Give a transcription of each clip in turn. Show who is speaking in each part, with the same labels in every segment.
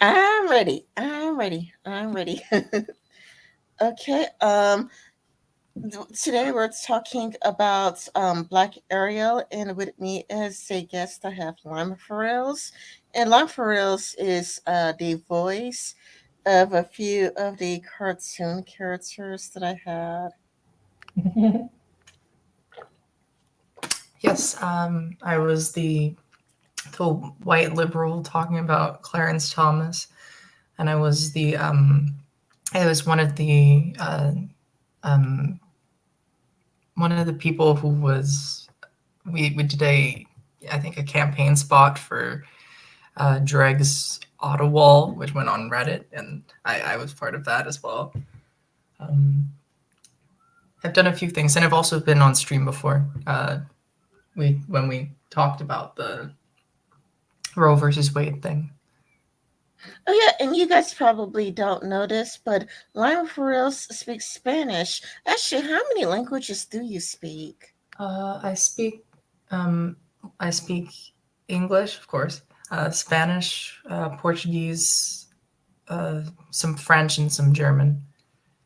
Speaker 1: I'm ready. I'm ready. I'm ready. Okay. Today we're talking about Black Ariel, and with me as a guest, I have Lima Farrells. And Lima Farrells is the voice of a few of the cartoon characters that I had.
Speaker 2: Yes, I was the white liberal talking about Clarence Thomas, and I was um, one of the people who was we did I think a campaign spot for Dreg's Auto Wall, which went on Reddit, and I was part of that as well. Um, I've done a few things, and I've also been on stream before. We when we talked about the Roe versus Wade thing.
Speaker 1: Oh yeah, and you guys probably don't know this, but Lima Farrells speaks Spanish. Actually, how many languages do you speak?
Speaker 2: Uh, I speak um, I speak English, of course, Spanish, Portuguese, some French, and some German,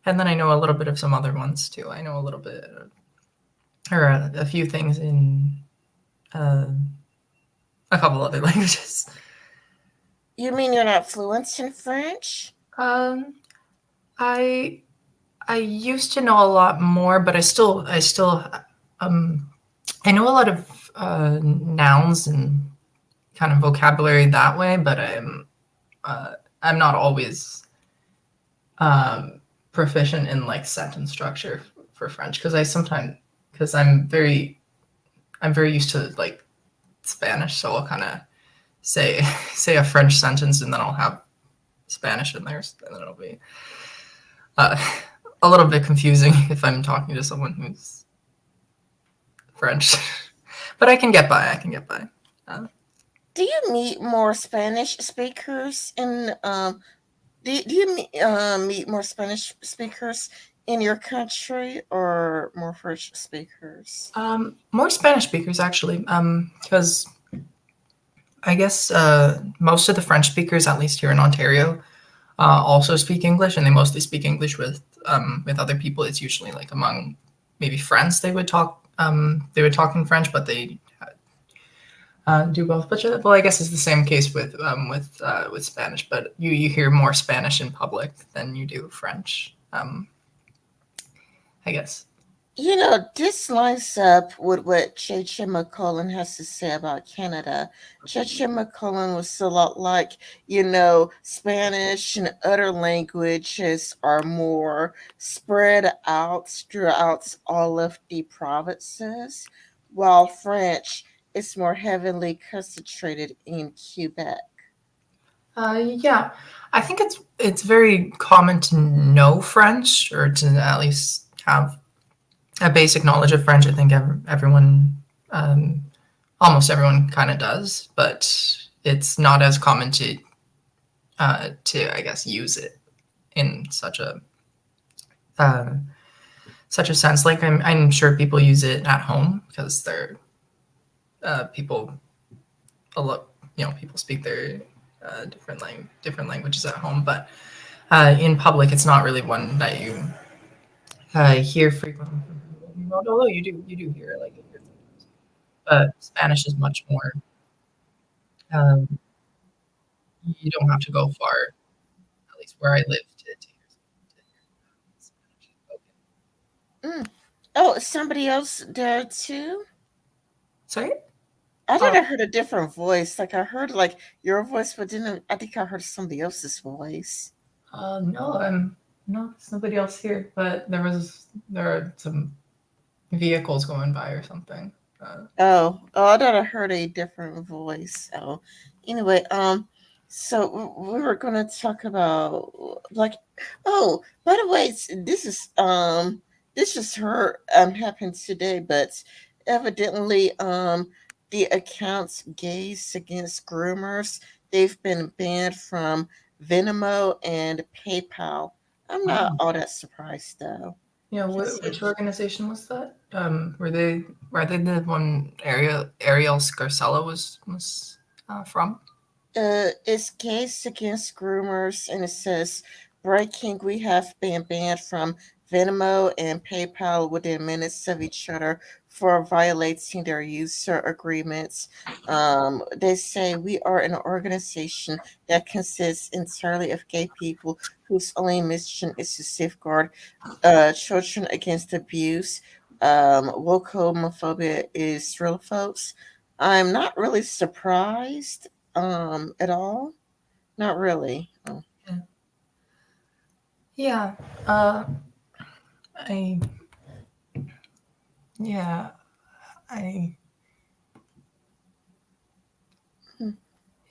Speaker 2: and then I know a little bit of some other ones too. I know a little bit or a few things in uh, a couple other languages.
Speaker 1: You mean you're not fluent in French?
Speaker 2: Um, I I used to know a lot more, but I still um, I know a lot of nouns and kind of vocabulary that way, but I'm not always um, proficient in like sentence structure for French because I sometimes because I'm very used to like Spanish, so I'll kind of say say a French sentence and then I'll have Spanish in there, and then it'll be uh, a little bit confusing if I'm talking to someone who's French. But I can get by. I can get by. Uh,
Speaker 1: Do you meet more Spanish speakers in do you meet more Spanish speakers in your country or more French speakers?
Speaker 2: More Spanish speakers actually, because I guess most of the French speakers, at least here in Ontario, also speak English, and they mostly speak English with other people. It's usually like among maybe friends they would talk in French, but they do both. But well, I guess it's the same case with Spanish, but you hear more Spanish in public than you do French. I guess.
Speaker 1: You know, this lines up with what J.J. McCollum has to say about Canada. J.J. McCollum was a lot like, Spanish and other languages are more spread out throughout all of the provinces, while French is more heavily concentrated in Quebec.
Speaker 2: Yeah, I think it's very common to know French or to at least have a basic knowledge of French. I think everyone, um, almost everyone, kind of does, but it's not as common to I guess use it in uh, such a sense. Like I'm sure people use it at home because they're people a lot people speak their different languages at home, but in public it's not really one that you hear frequently from people. Although you do hear like it here sometimes. But Spanish is much more. Um, you don't have to go far, at least where I live, to hear Spanish spoken.
Speaker 1: Mm. Oh, somebody else there too?
Speaker 2: Sorry.
Speaker 1: I thought
Speaker 2: Uh,
Speaker 1: I heard a different voice. Like I heard like your voice, but didn't I think I heard somebody else's voice.
Speaker 2: no, no, there's nobody else here. But there are some vehicles going by or something. Uh,
Speaker 1: Oh, I thought I heard a different voice. So anyway, so we were gonna talk about like, oh, by the way, this just heard happened today, but evidently the accounts Gays Against Groomers, they've been banned from Venmo and PayPal. I'm not
Speaker 2: wow.
Speaker 1: all that surprised though.
Speaker 2: Yeah,
Speaker 1: Just
Speaker 2: which organization was that? Were they the one Ariel Scarcella was from?
Speaker 1: It's Gays Against Groomers, and it says breaking. We have been banned from Venmo and PayPal within minutes of each other for violating their user agreements. They say we are an organization that consists entirely of gay people whose only mission is to safeguard children against abuse. Woke homophobia is real, folks. I'm not really surprised at all. Not really. Oh.
Speaker 2: Yeah. Yeah. Uh, I yeah. I
Speaker 1: Hmm.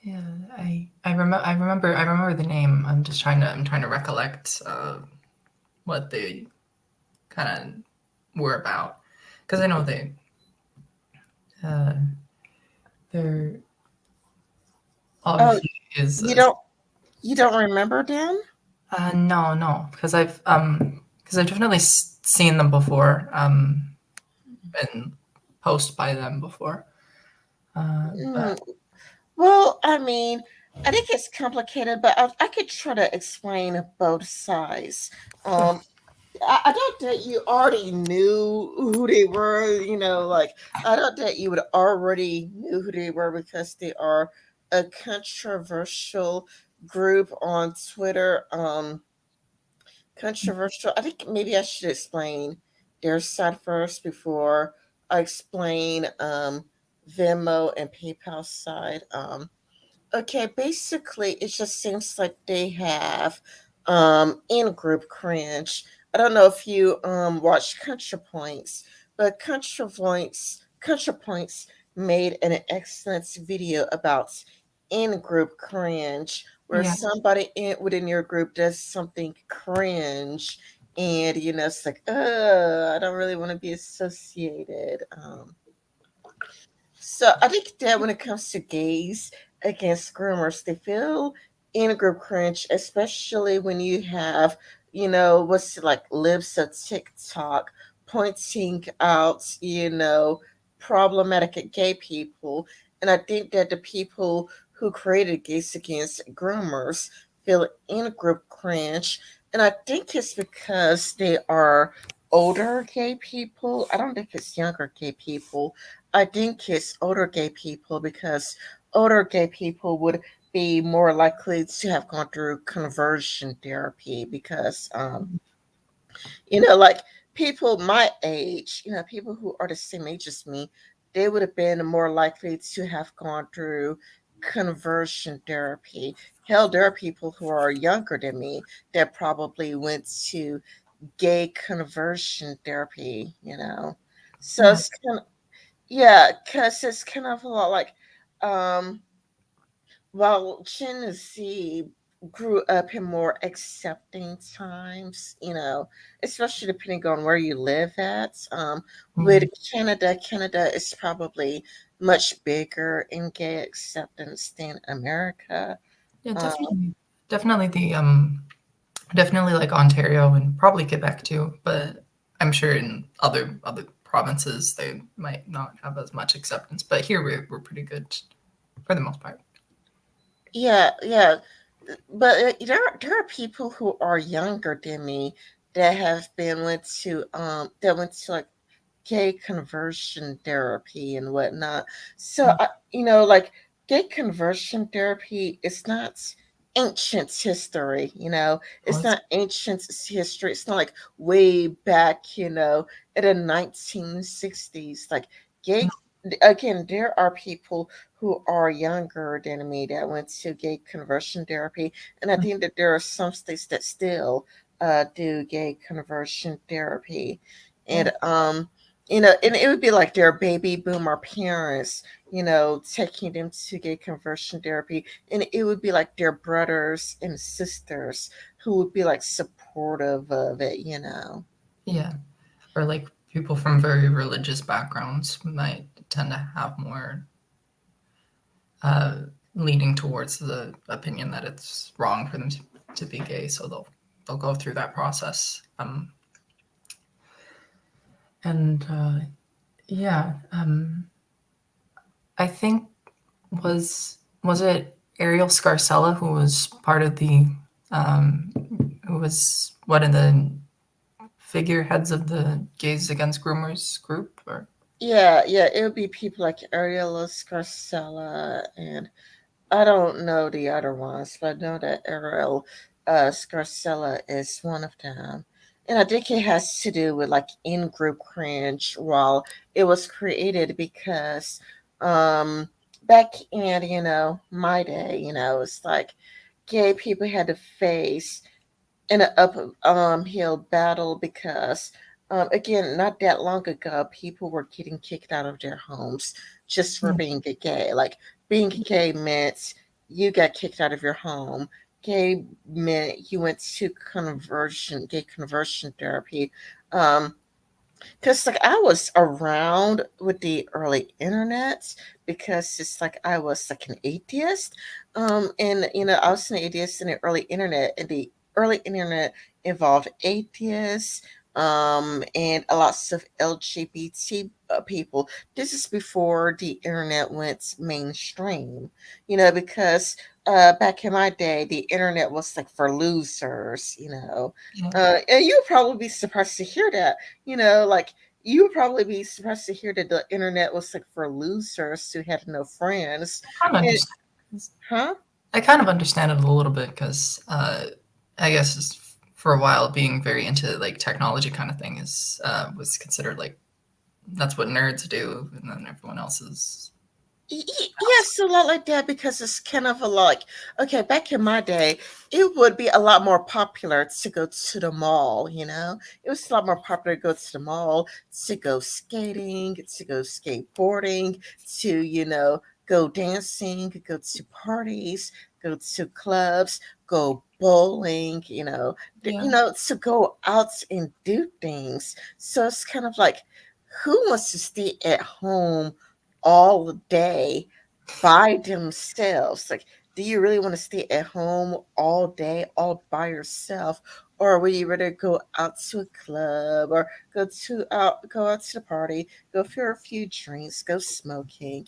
Speaker 2: yeah. I remember the name. I'm trying to recollect what they kind of were about because I know uh, there
Speaker 1: Oh,
Speaker 2: obviously is
Speaker 1: you
Speaker 2: a,
Speaker 1: don't remember them?
Speaker 2: no, because I've definitely seen them before, and post by them before,
Speaker 1: Mm,
Speaker 2: but
Speaker 1: well, I mean, I think it's complicated, but I could try to explain both sides.
Speaker 2: sure.
Speaker 1: Um, I don't think you already knew who they were. Like I don't think you would already knew who they were because they are a controversial group on Twitter. Controversial. I think maybe I should explain their side first before I explain Venmo and PayPal side. Okay, basically, it just seems like they have in-group cringe. I don't know if you watch ContraPoints, but ContraPoints made an excellent video about in-group cringe, where
Speaker 2: Yeah,
Speaker 1: somebody within your group does something cringe, and it's like, I don't really want to be associated. So I think that when it comes to gays against groomers, they feel in group cringe, especially when you have, what's it like lives of TikTok pointing out, problematic gay people. And I think that the people who created Gays Against Groomers feel in group cringe. And I think it's because they are older gay people. I don't think it's younger gay people. I think it's older gay people because older gay people would be more likely to have gone through conversion therapy because like people my age, people who are the same age as me, they would have been more likely to have gone through conversion therapy. Hell, there are people who are younger than me that probably went to gay conversion therapy. So
Speaker 2: yeah,
Speaker 1: it's kind of, yeah, because it's kind of a lot like, um, while Gen Z grew up in more accepting times, especially depending on where you live at. With
Speaker 2: yeah,
Speaker 1: Canada is probably much bigger in gay acceptance than America.
Speaker 2: yeah.
Speaker 1: Um,
Speaker 2: Definitely definitely like Ontario and probably Quebec too, but I'm sure in other provinces they might not have as much acceptance. But here we're pretty good for the most part.
Speaker 1: yeah, yeah. But there are people who are younger than me that have been went to like gay conversion therapy and whatnot. So,
Speaker 2: Mm.
Speaker 1: like gay conversion therapy is not ancient history,
Speaker 2: Oh,
Speaker 1: it's not ancient history. It's not like way back, in the 1960s. Like
Speaker 2: no,
Speaker 1: gay, again, there are people who are younger than me that went to gay conversion therapy. And I
Speaker 2: mm,
Speaker 1: think that there are some states that still do gay conversion therapy.
Speaker 2: yeah,
Speaker 1: And and it would be like their baby boomer parents, taking them to gay conversion therapy. And it would be like their brothers and sisters who would be like supportive of it.
Speaker 2: yeah. Or like people from very religious backgrounds might tend to have more uh, leaning towards the opinion that it's wrong for them to be gay, so they'll go through that process. And yeah, I think was it Ariel Scarcella, who was part of the, um, who was one of the figureheads of the Gays Against Groomers group, or
Speaker 1: Yeah, yeah, it would be people like Ariel Scarcella, and I don't know the other ones, but I know that Ariel Scarcella is one of them. And I think it has to do with like in group cringe. While it was created because um back in, my day, it's like gay people had to face in an uphill battle because again, not that long ago, people were getting kicked out of their homes just for
Speaker 2: yeah,
Speaker 1: being a gay. Like being gay meant you got kicked out of your home. Gay meant you went to gay conversion therapy. Um, because like I was around with the early internet because it's like I was like an atheist. And I was an atheist in the early internet, and the early internet involved atheists, and a lots of LGBT people. This is before the internet went mainstream, because back in my day, the internet was like for losers.
Speaker 2: yeah.
Speaker 1: And you'll probably be surprised to hear that, like you would probably be surprised to hear that the internet was like for losers who had no friends.
Speaker 2: I kind of
Speaker 1: It,
Speaker 2: understand.
Speaker 1: huh?
Speaker 2: I kind of understand it a little bit because I guess for a while being very into like technology kind of thing is was considered like that's what nerds do, and then everyone else is
Speaker 1: Yes, a lot like that because it's kind of a like, okay, back in my day, it would be a lot more popular to go to the mall. It was a lot more popular to go to the mall, to go skating, to go skateboarding, to go dancing, go to parties, go to clubs, go bowling,
Speaker 2: yeah,
Speaker 1: to go out and do things. So it's kind of like, who wants to stay at home all day by themselves? Like, do you really want to stay at home all day, all by yourself? Or would you rather go out to a club or go out to the party, go for a few drinks, go smoking,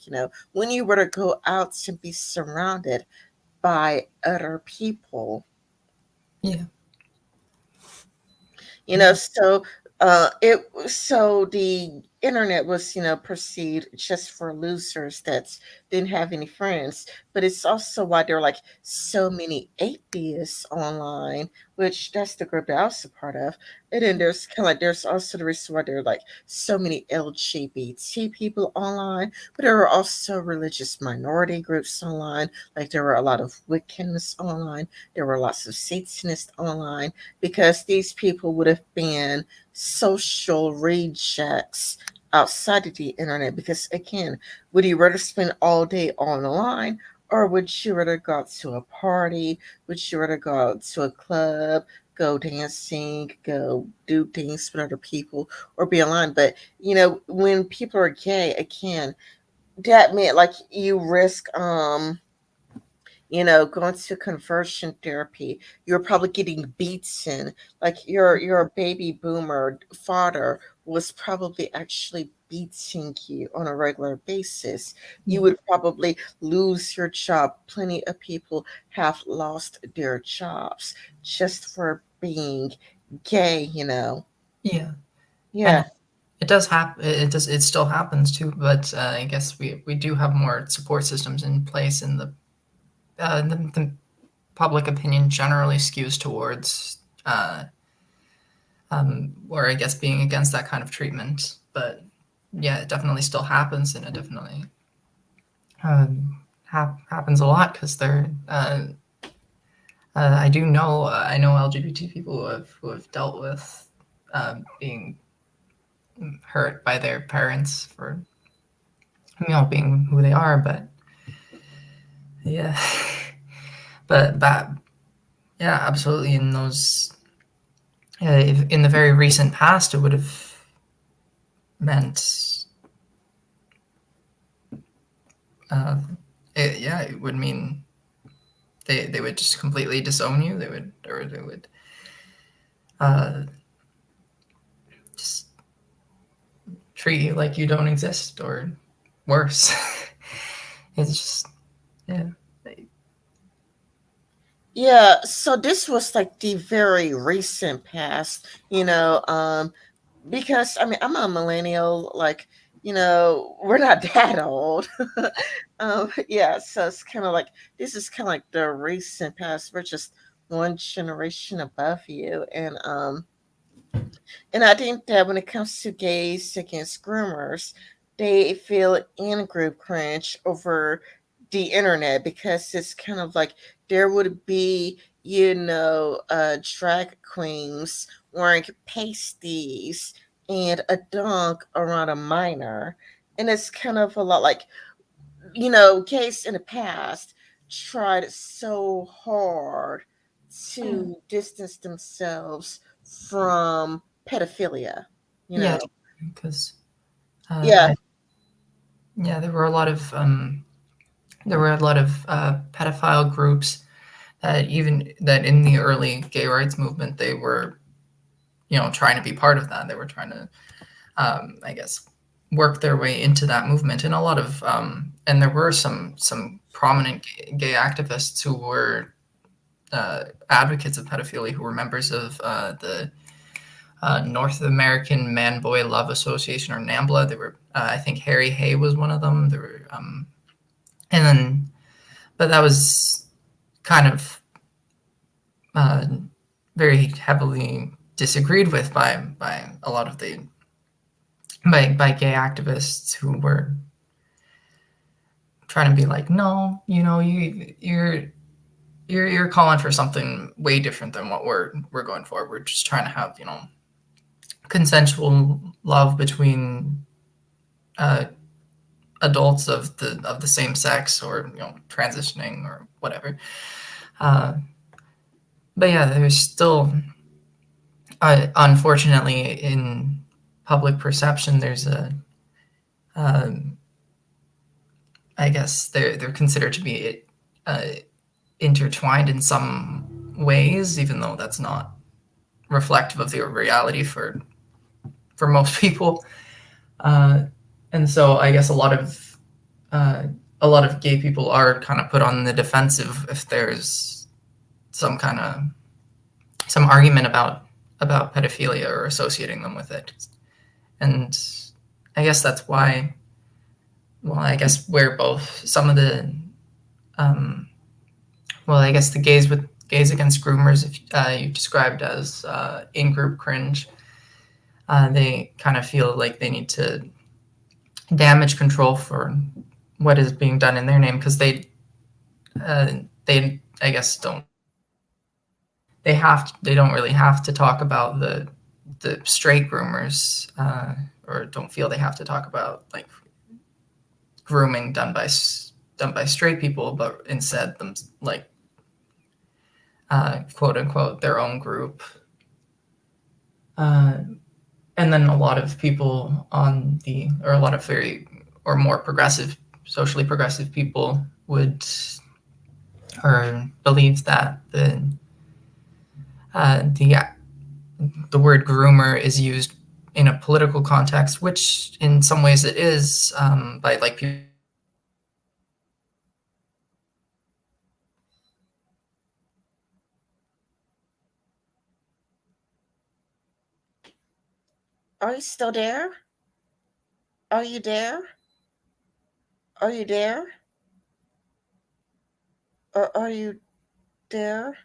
Speaker 1: when you were to go out to be surrounded by other people?
Speaker 2: yeah,
Speaker 1: you know
Speaker 2: yeah,
Speaker 1: so the internet was perceived just for losers that didn't have any friends, but it's also why there are like so many atheists online, which that's the group that I was a part of. And then there's kind of like there's also the reason why there are like so many LGBT people online, but there were also religious minority groups online. Like there were a lot of Wiccans online, there were lots of Satanists online, because these people would have been social rejects outside of the internet. Because again, would you rather spend all day online, or would you rather go out to a party? Would you rather go out to a club, go dancing, go do things with other people, or be online? But when people are gay, again, that meant like you risk going to conversion therapy. You're probably getting beaten. Like your baby boomer father was probably actually beating you on a regular basis. You
Speaker 2: yeah,
Speaker 1: would probably lose your job. Plenty of people have lost their jobs just for being gay.
Speaker 2: yeah. And
Speaker 1: Yeah.
Speaker 2: it does happen. It does. It still happens too. But I guess we do have more support systems in place, and the public opinion generally skews towards or I guess being against that kind of treatment. But yeah, it definitely still happens, and it definitely happens a lot because they're. I do know I know LGBT people who have dealt with being hurt by their parents for being who they are, but yeah, but yeah, absolutely. In those in the very recent past, it would have meant uh, yeah, it would mean they would just completely disown you. They would uh, just treat you like you don't exist or worse. It's just yeah.
Speaker 1: Yeah, so this was like the very recent past, because I mean I'm a millennial, like, we're not that old. Yeah, so it's kind of like this is kind of like the recent past. We're just one generation above you, and I think that when it comes to gays against groomers, they feel in group cringe over the internet because it's kind of like there would be, drag queens wearing pasties and a dunk around a minor. And it's kind of a lot like, gays in the past tried so hard to distance themselves from pedophilia, you
Speaker 2: Yeah,
Speaker 1: know.
Speaker 2: because
Speaker 1: Yeah,
Speaker 2: yeah, there were a lot of pedophile groups that even that in the early gay rights movement they were trying to be part of that. They were trying to I guess work their way into that movement, and a lot of and there were some prominent gay activists who were advocates of pedophilia who were members of the North American Man Boy Love Association, or NAMBLA. They were, I think Harry Hay was one of them. There were, and then, but that was kind of uh, very heavily disagreed with by a lot of the by gay activists who were trying to be like, no, you're calling for something way different than what we're going for. We're just trying to have consensual love between uh, adults of the same sex, or transitioning or whatever. Uh, but yeah, there's still unfortunately in public perception there's a um, I guess they're considered to be uh, intertwined in some ways, even though that's not reflective of the reality for most people. Uh, and so I guess uh, a lot of gay people are kind of put on the defensive if there's some kind of some argument about pedophilia or associating them with it. And I guess that's why. Well, I guess we're both some of the um, well, I guess the gays against groomers, if you described as in group cringe, they kind of feel like they need to damage control for what is being done in their name, because they I guess they don't really have to talk about the straight groomers, or don't feel they have to talk about like grooming done by straight people, but instead them like quote unquote their own group. Uh, and then a lot of people or a lot of very or more progressive, socially progressive people would or believe that uh, the the word groomer is used in a political context, which in some ways it is, by like people
Speaker 1: are you still there? Are you there? Are you there? Or are you there?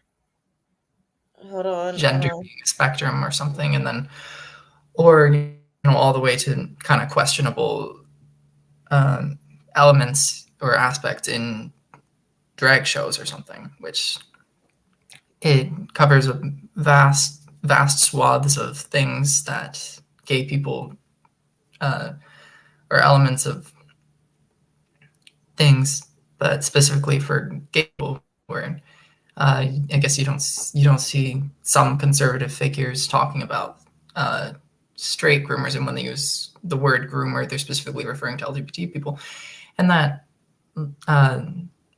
Speaker 1: Hold on.
Speaker 2: gender being a spectrum or something, and then or all the way to kind of questionable elements or aspects in drag shows or something, which it covers a vast swaths of things that gay people uh, or elements of things, but specifically for gay people, where I guess you don't see some conservative figures talking about straight groomers, and when they use the word groomer, they're specifically referring to LGBT people, and that uh,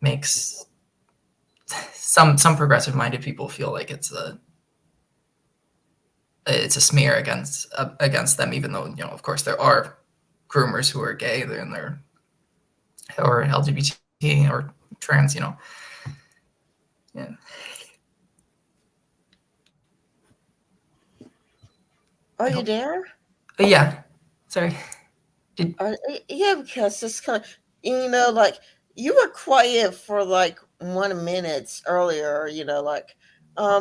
Speaker 2: makes some progressive minded people feel like it's a smear against them, even though of course there are groomers who are gay and they're or LGBT or trans, yeah.
Speaker 1: Are
Speaker 2: I
Speaker 1: you
Speaker 2: hope.
Speaker 1: there?
Speaker 2: Yeah. Sorry. Did
Speaker 1: Yeah, because it's kind of, like you were quiet for like 1 minute earlier,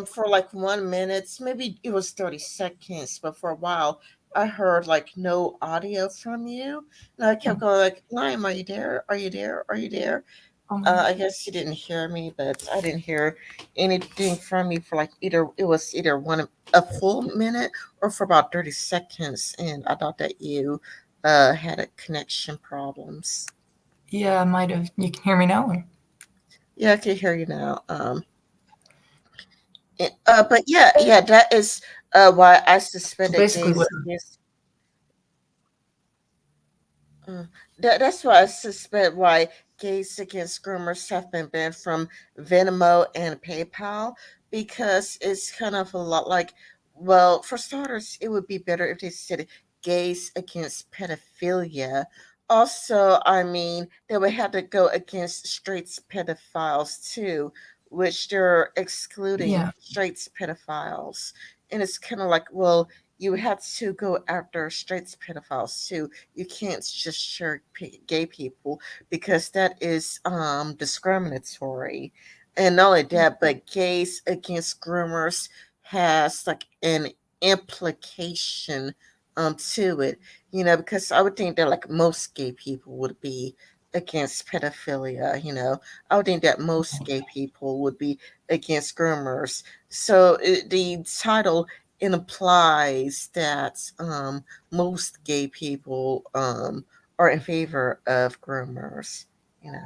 Speaker 1: for like 1 minute, maybe it was 30 seconds, but for a while I heard like no audio from you. And I kept going like, Lime, are you there? Are you there? Are you there? I guess you didn't hear me, but I didn't hear anything from you for like either a full minute or for about 30 seconds, and I thought that you had a connection problems.
Speaker 2: yeah, I might have. You can hear me now.
Speaker 1: Yeah, I can hear you now. But yeah, that is why I
Speaker 2: So
Speaker 1: suspended
Speaker 2: basically, what?
Speaker 1: gays against. Uh, that's why I suspect why gays against groomers have been banned from Venmo and PayPal, because it's kind of a lot like, well, for starters, it would be better if they said gays against pedophilia. Also, I mean, they would have to go against straight pedophiles too, which they're excluding
Speaker 2: Yeah,
Speaker 1: straight pedophiles. And it's kind of like, well, you have to go after straight pedophiles too. You can't just share gay people, because that is discriminatory. And not only that, but gays against groomers has like an implication to it, because I would think that like most gay people would be against pedophilia. I would think that most gay people would be against groomers. So the title implies that most gay people are in favor of groomers.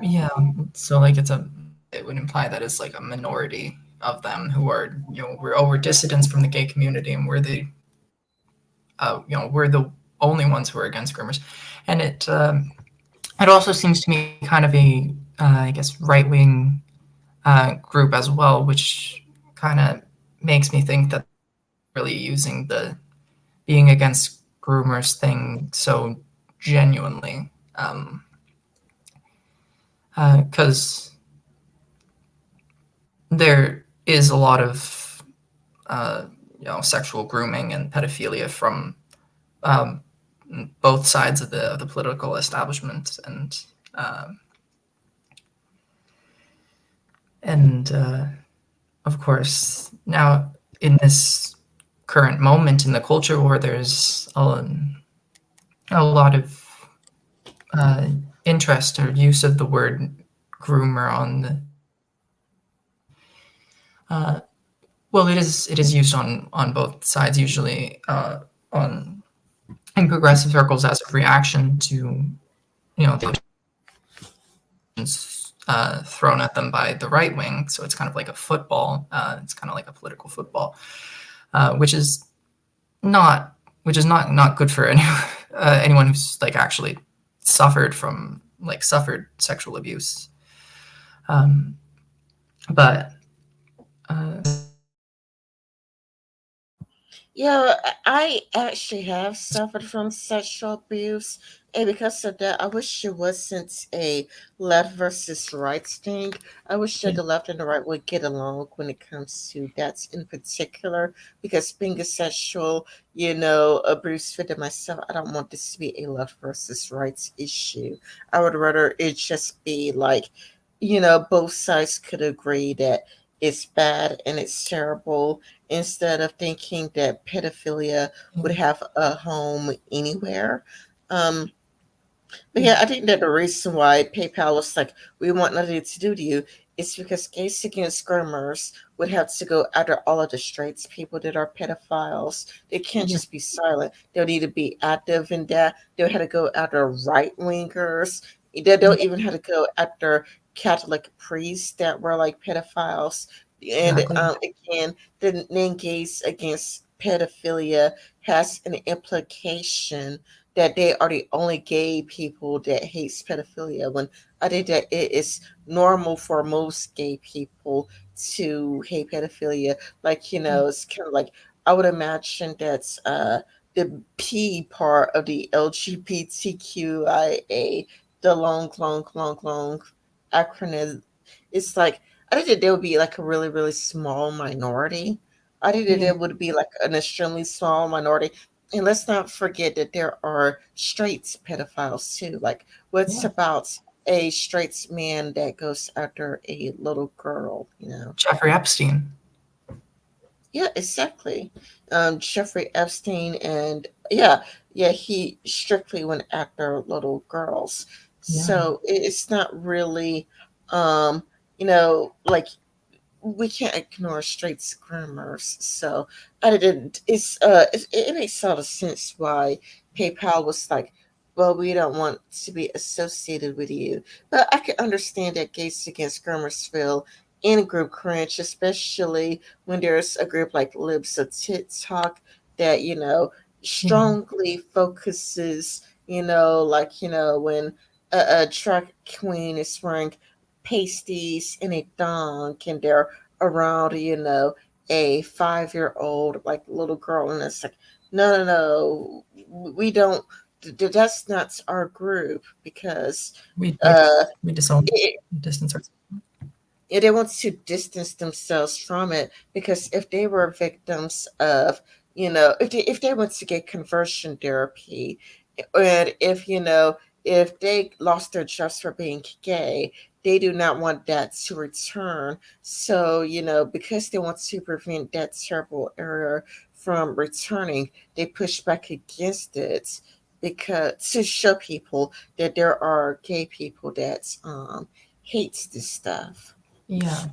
Speaker 2: yeah. So like, it would imply that it's like a minority of them who are, we're dissidents from the gay community, and we're the only ones who are against groomers, and it also seems to me kind of a, I guess, right wing group as well, which kind of makes me think that they're not really using the being against groomers thing so genuinely, because there is a lot of sexual grooming and pedophilia from um, both sides of the political establishment, um, and of course now in this current moment in the culture where there's a lot of uh, interest or use of the word groomer on uh, well, it is used on both sides usually, on in progressive circles as a reaction to the thrown at them by the right wing. So it's kind of like a football. It's kind of like a political football, which is not not good for anyone who's like actually suffered sexual abuse. Um, but
Speaker 1: Yeah, I actually have suffered from sexual abuse, and because of that, I wish it wasn't a left versus right thing. I wish that
Speaker 2: yeah,
Speaker 1: the left and the right would get along when it comes to that in particular, because being a sexual, abuse victim myself, I don't want this to be a left versus right issue. I would rather it just be like, both sides could agree that it's bad and it's terrible, instead of thinking that pedophilia would have a home anywhere. Um, but yeah, I think that the reason why PayPal was like, we want nothing to do to you, is because gays against groomers would have to go after all of the straight people that are pedophiles. They can't
Speaker 2: yeah,
Speaker 1: just be silent. They'll need to be active in that. They'll have to go after right wingers. They'll
Speaker 2: yeah,
Speaker 1: even have to go after Catholic priests that were like pedophiles. And
Speaker 2: exactly.
Speaker 1: again, the name gays against pedophilia has an implication that they are the only gay people that hates pedophilia, when I think that it is normal for most gay people to hate pedophilia. Like, it's kind of like, I would imagine that's the P part of the LGBTQIA, the long acronym. It's like, I think that there would be like a really small minority. I think that there would be like an extremely small minority. And let's not forget that there are straight pedophiles too. Like, what's
Speaker 2: Yeah,
Speaker 1: about a straight man that goes after a little girl, you know?
Speaker 2: Jeffrey Epstein.
Speaker 1: Yeah, exactly. Jeffrey Epstein, and yeah, he strictly went after little girls.
Speaker 2: Yeah,
Speaker 1: So it's not really, um, like we can't ignore straight screamers. So I didn't. It makes a lot of sense why PayPal was like, well, we don't want to be associated with you. But I can understand that Gates Against Groomers feel in group cringe, especially when there's a group like Libs of TikTok that
Speaker 2: yeah,
Speaker 1: strongly focuses, when a drag queen is wearing pasties and a thong and they're around, a 5-year old like little girl, and it's like, no, no, no, we don't. That's not our group because
Speaker 2: we we
Speaker 1: uh,
Speaker 2: we disown,
Speaker 1: it,
Speaker 2: we distance ourselves.
Speaker 1: they want to distance themselves from it because if they were victims of, if they went to get conversion therapy, and if they lost their jobs for being gay, they do not want that to return. So because they want to prevent that terrible error from returning, they push back against it because to show people that there are gay people that hates this stuff,
Speaker 2: Yeah,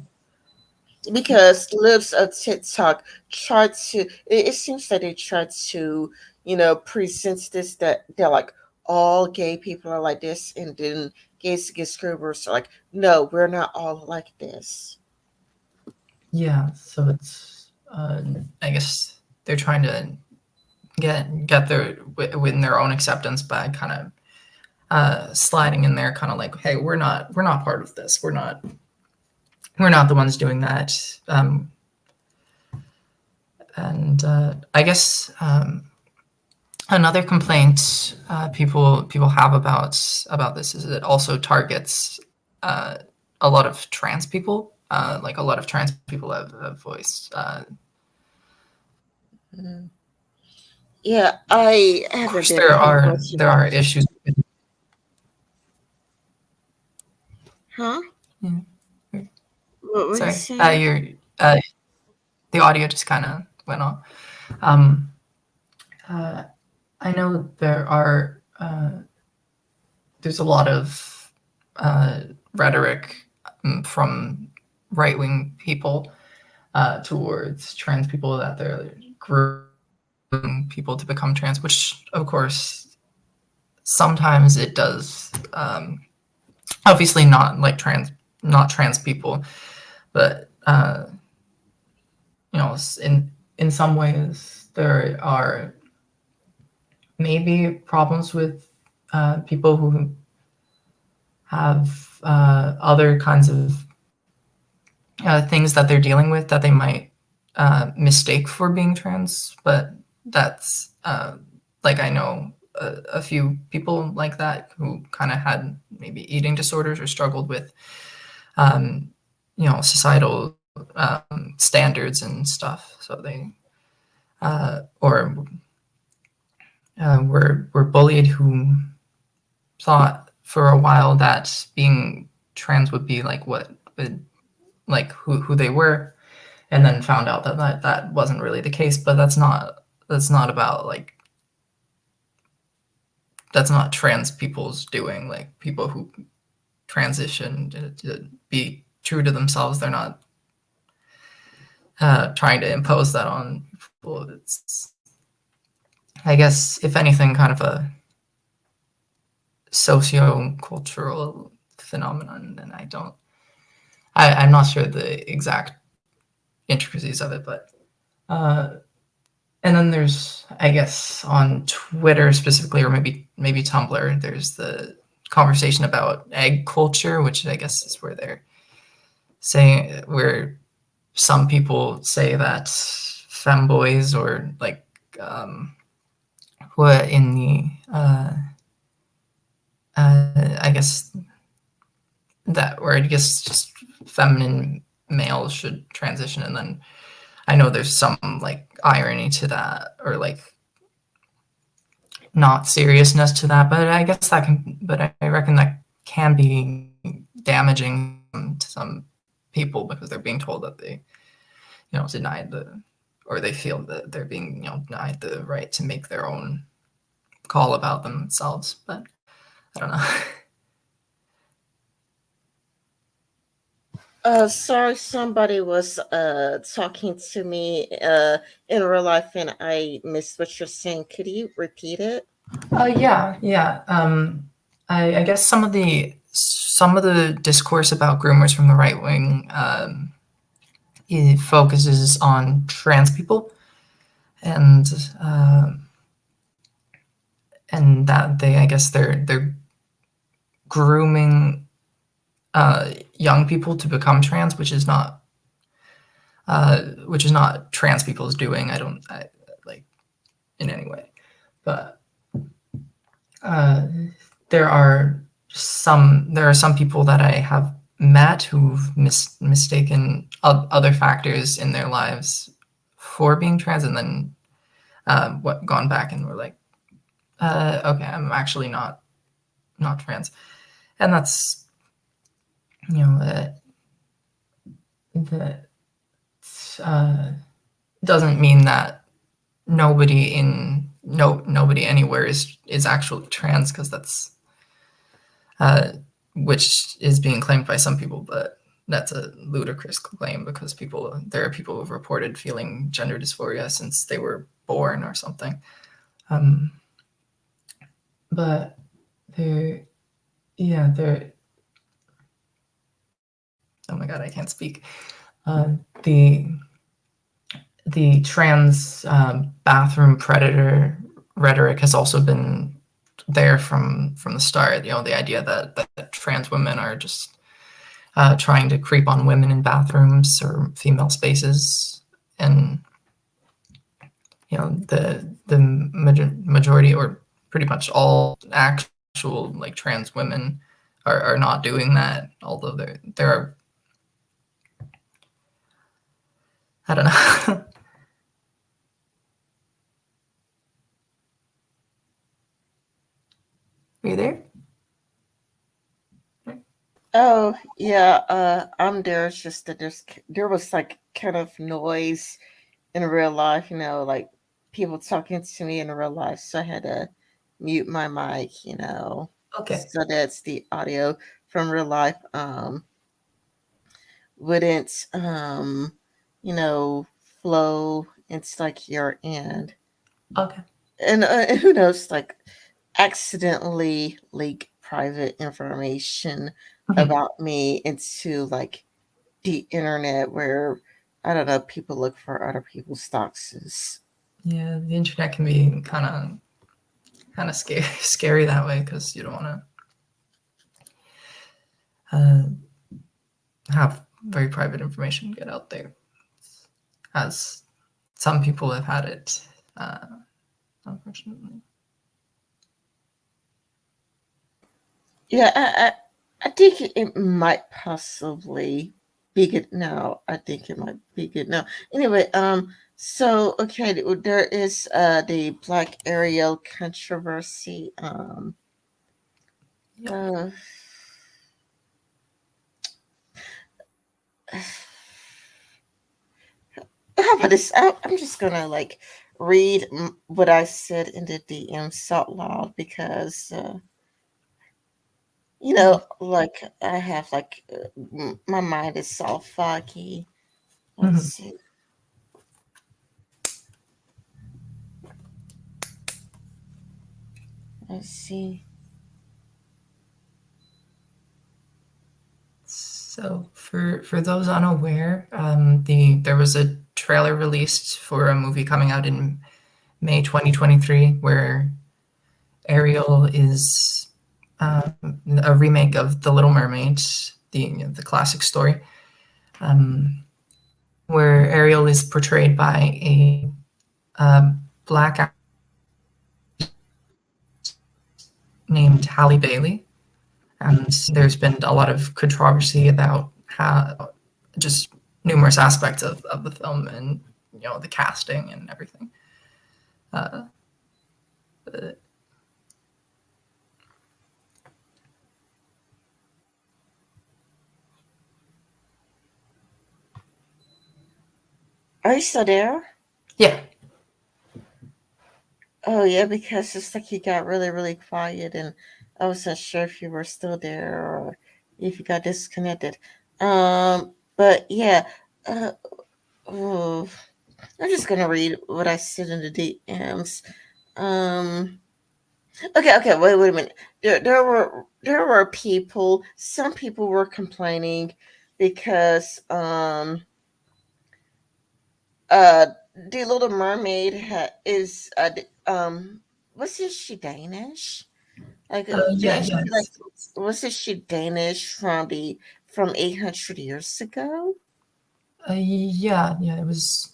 Speaker 1: because Libs of TikTok tried to. It seems like they tried to, present this that they're like all gay people are like this, and then gays get screwers are like, no, we're not all like this.
Speaker 2: yeah. So it's, I guess they're trying to get their win their own acceptance by kind of sliding in there, kind of like, hey, we're not part of this. We're not the ones doing that. And I guess another complaint people have about this is it also targets uh, a lot of trans people. Like a lot of trans people have voiced.
Speaker 1: Mm. Yeah, I
Speaker 2: Of
Speaker 1: haven't
Speaker 2: course,
Speaker 1: been paying much
Speaker 2: there are
Speaker 1: attention.
Speaker 2: issues.
Speaker 1: Huh?
Speaker 2: Yeah,
Speaker 1: What were you
Speaker 2: sorry,
Speaker 1: saying?
Speaker 2: the audio just kind of went off. Um, uh, I know there's a lot of uh, rhetoric from right wing people towards trans people that they're grooming people to become trans, which of course sometimes it does. Obviously not trans people, but in some ways there are maybe problems with people who have other kinds of things that they're dealing with that they might mistake for being trans. But that's like I know a few people like that who kind of had maybe eating disorders or struggled with societal standards and stuff. So they or were bullied who thought for a while that being trans would be like what like who they were, and then found out that wasn't really the case. But that's not about like that's not trans people's doing. Like people who transition to be true to themselves, they're not trying to impose that on people. It's, I guess, if anything, kind of a socio-cultural phenomenon, and I'm not sure the exact intricacies of it, but and then there's, I guess, on Twitter specifically, or maybe Tumblr, there's the conversation about egg culture, which I guess is where they're saying where some people say that femboys or like what in the I guess that, or I guess just feminine males should transition, and then I know there's some like irony to that, or like not seriousness to that, but I guess that can, but I reckon that can be damaging to some people because they're being told that they, denied the, or they feel that they're being, denied the right to make their own call about themselves. But I don't know.
Speaker 1: Sorry, somebody was talking to me in real life and I missed what you're saying. Could you repeat it?
Speaker 2: Yeah, yeah. I guess some of the discourse about groomers from the right wing it focuses on trans people and uh, and that they, I guess, they're grooming young people to become trans, which is not trans people's doing. I like in any way, but uh, there are some people that I have met who've mistaken other factors in their lives for being trans, and then what gone back and were like, okay, I'm actually not trans, and that's you know that uh, doesn't mean that nobody anywhere is actually trans, because that's uh, which is being claimed by some people, but that's a ludicrous claim because there are people who've reported feeling gender dysphoria since they were born or something. Um, but there, yeah, there. Oh my god, I can't speak. Uh, the the trans bathroom predator rhetoric has also been there from the start. The idea that trans women are just trying to creep on women in bathrooms or female spaces, and the majority, or pretty much all actual like trans women are not doing that. Although there are, I don't know. Are you there?
Speaker 1: Oh yeah, I'm there. It's just that there was like kind of noise in real life, like people talking to me in real life, so I had to mute my mic,
Speaker 2: Okay.
Speaker 1: so that's the audio from real life wouldn't you know flow into like your end,
Speaker 2: Okay.
Speaker 1: and who knows, like accidentally leak private information
Speaker 2: Mhm.
Speaker 1: about me into like the internet where I don't know, people look for other people's doxes.
Speaker 2: Yeah, the internet can be kind of scary that way, because you don't want to have very private information get out there, as some people have had it, uh, unfortunately.
Speaker 1: Yeah, I think it might possibly be good now. I think it might be good now. Anyway, so okay, there is the Black Ariel controversy.
Speaker 2: Yep.
Speaker 1: Uh, how about this? I'm just gonna like read what I said in the DMs out loud because
Speaker 2: Yeah.
Speaker 1: like I have like my mind is all foggy. Let's
Speaker 2: Mhm.
Speaker 1: see. Let's see.
Speaker 2: So for those unaware, there was a trailer released for a movie coming out in May 2023 where Ariel is a remake of The Little Mermaid, the classic story, um, where Ariel is portrayed by a black actor named Halle Bailey, and there's been a lot of controversy about how just numerous aspects of the film, and the casting and everything. Uh,
Speaker 1: Are you still there?
Speaker 2: Yeah.
Speaker 1: Oh yeah, because it's like you got really, really quiet, and I wasn't sure if you were still there or if you got disconnected. But yeah, uh, oh, I'm just gonna read what I said in the DMs. Um, okay, wait a minute. There were people. Some people were complaining because uh the Little Mermaid is was she Danish? Like,
Speaker 2: Yeah,
Speaker 1: didn't she like?
Speaker 2: yes.
Speaker 1: Wasn't she Danish from 800 years ago?
Speaker 2: Yeah, yeah. It was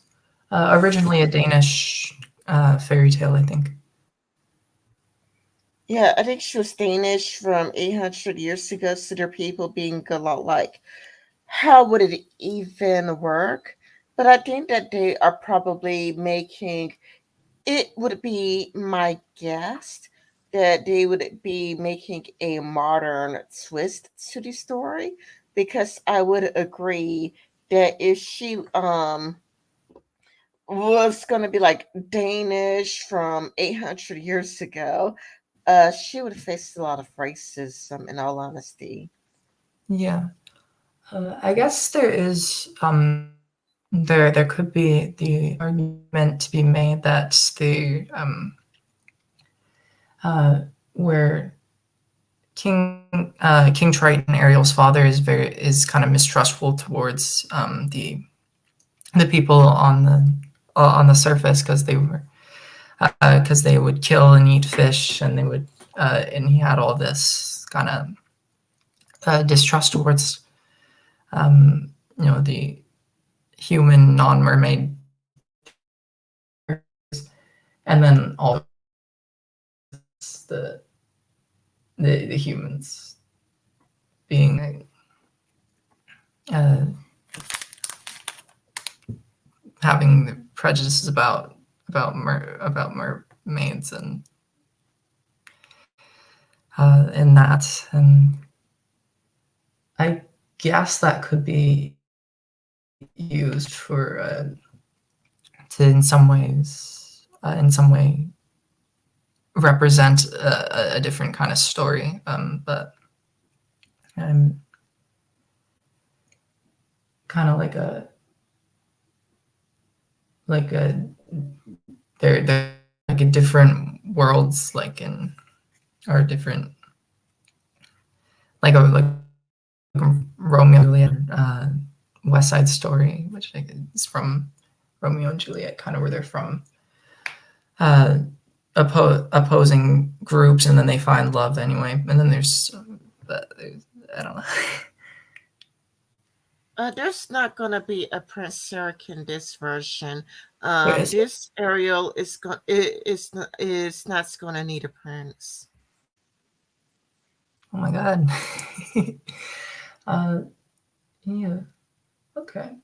Speaker 2: originally a Danish fairy tale, I think.
Speaker 1: Yeah, I think she was Danish from 800 years ago. So there are people being a lot like, how would it even work? But I think that they are probably making it would be my guess that they would be making a modern twist to the story because I would agree that if she was going to be like Danish from 800 years ago, she would face a lot of racism in all honesty.
Speaker 2: Yeah. I guess there is there could be the argument to be made that the where King Triton, Ariel's father, is kind of mistrustful towards the people on the surface because they would kill and eat fish, and they would and he had all this kind of distrust towards the human non-mermaid and then all the the humans being uh, having the prejudices about mermaids and that, and I guess that could be used for to in some way represent a different kind of story, but I'm kind of like a they're like in different worlds, like in or different like Romeo and Juliet, West Side Story, which I think is from Romeo and Juliet, kind of where they're from uh, opposing groups, and then they find love anyway. And then I don't know.
Speaker 1: There's not gonna be a Prince Eric in this version.
Speaker 2: Where is it?
Speaker 1: This Ariel is not gonna need a prince.
Speaker 2: Oh my god. uh, yeah. Okay.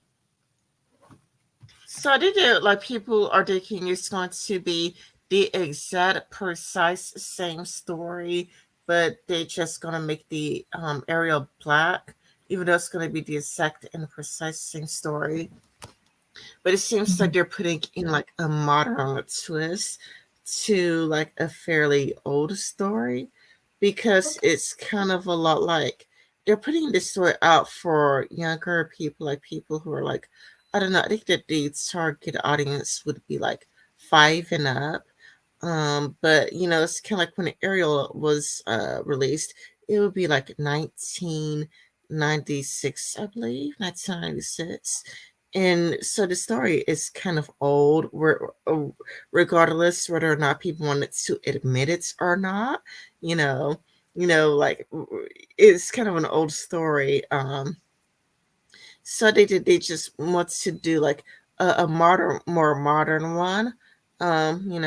Speaker 1: So they do like people are thinking it's going to be the exact precise same story, but they're just gonna make the Ariel black, even though it's gonna be the exact and precise same story. But it seems like
Speaker 2: Mhm.
Speaker 1: they're putting in like a modern twist to like a fairly old story because
Speaker 2: Okay.
Speaker 1: it's kind of a lot like they're putting this story out for younger people, like people who are like, I don't know, I think that the target audience would be like five and up. But it's kind of like when Ariel was released, it would be like 1996, I believe, 1996. And so the story is kind of old, regardless whether or not people wanted to admit it or not. You know, like it's kind of an old story. So they just want to do like a more modern one. And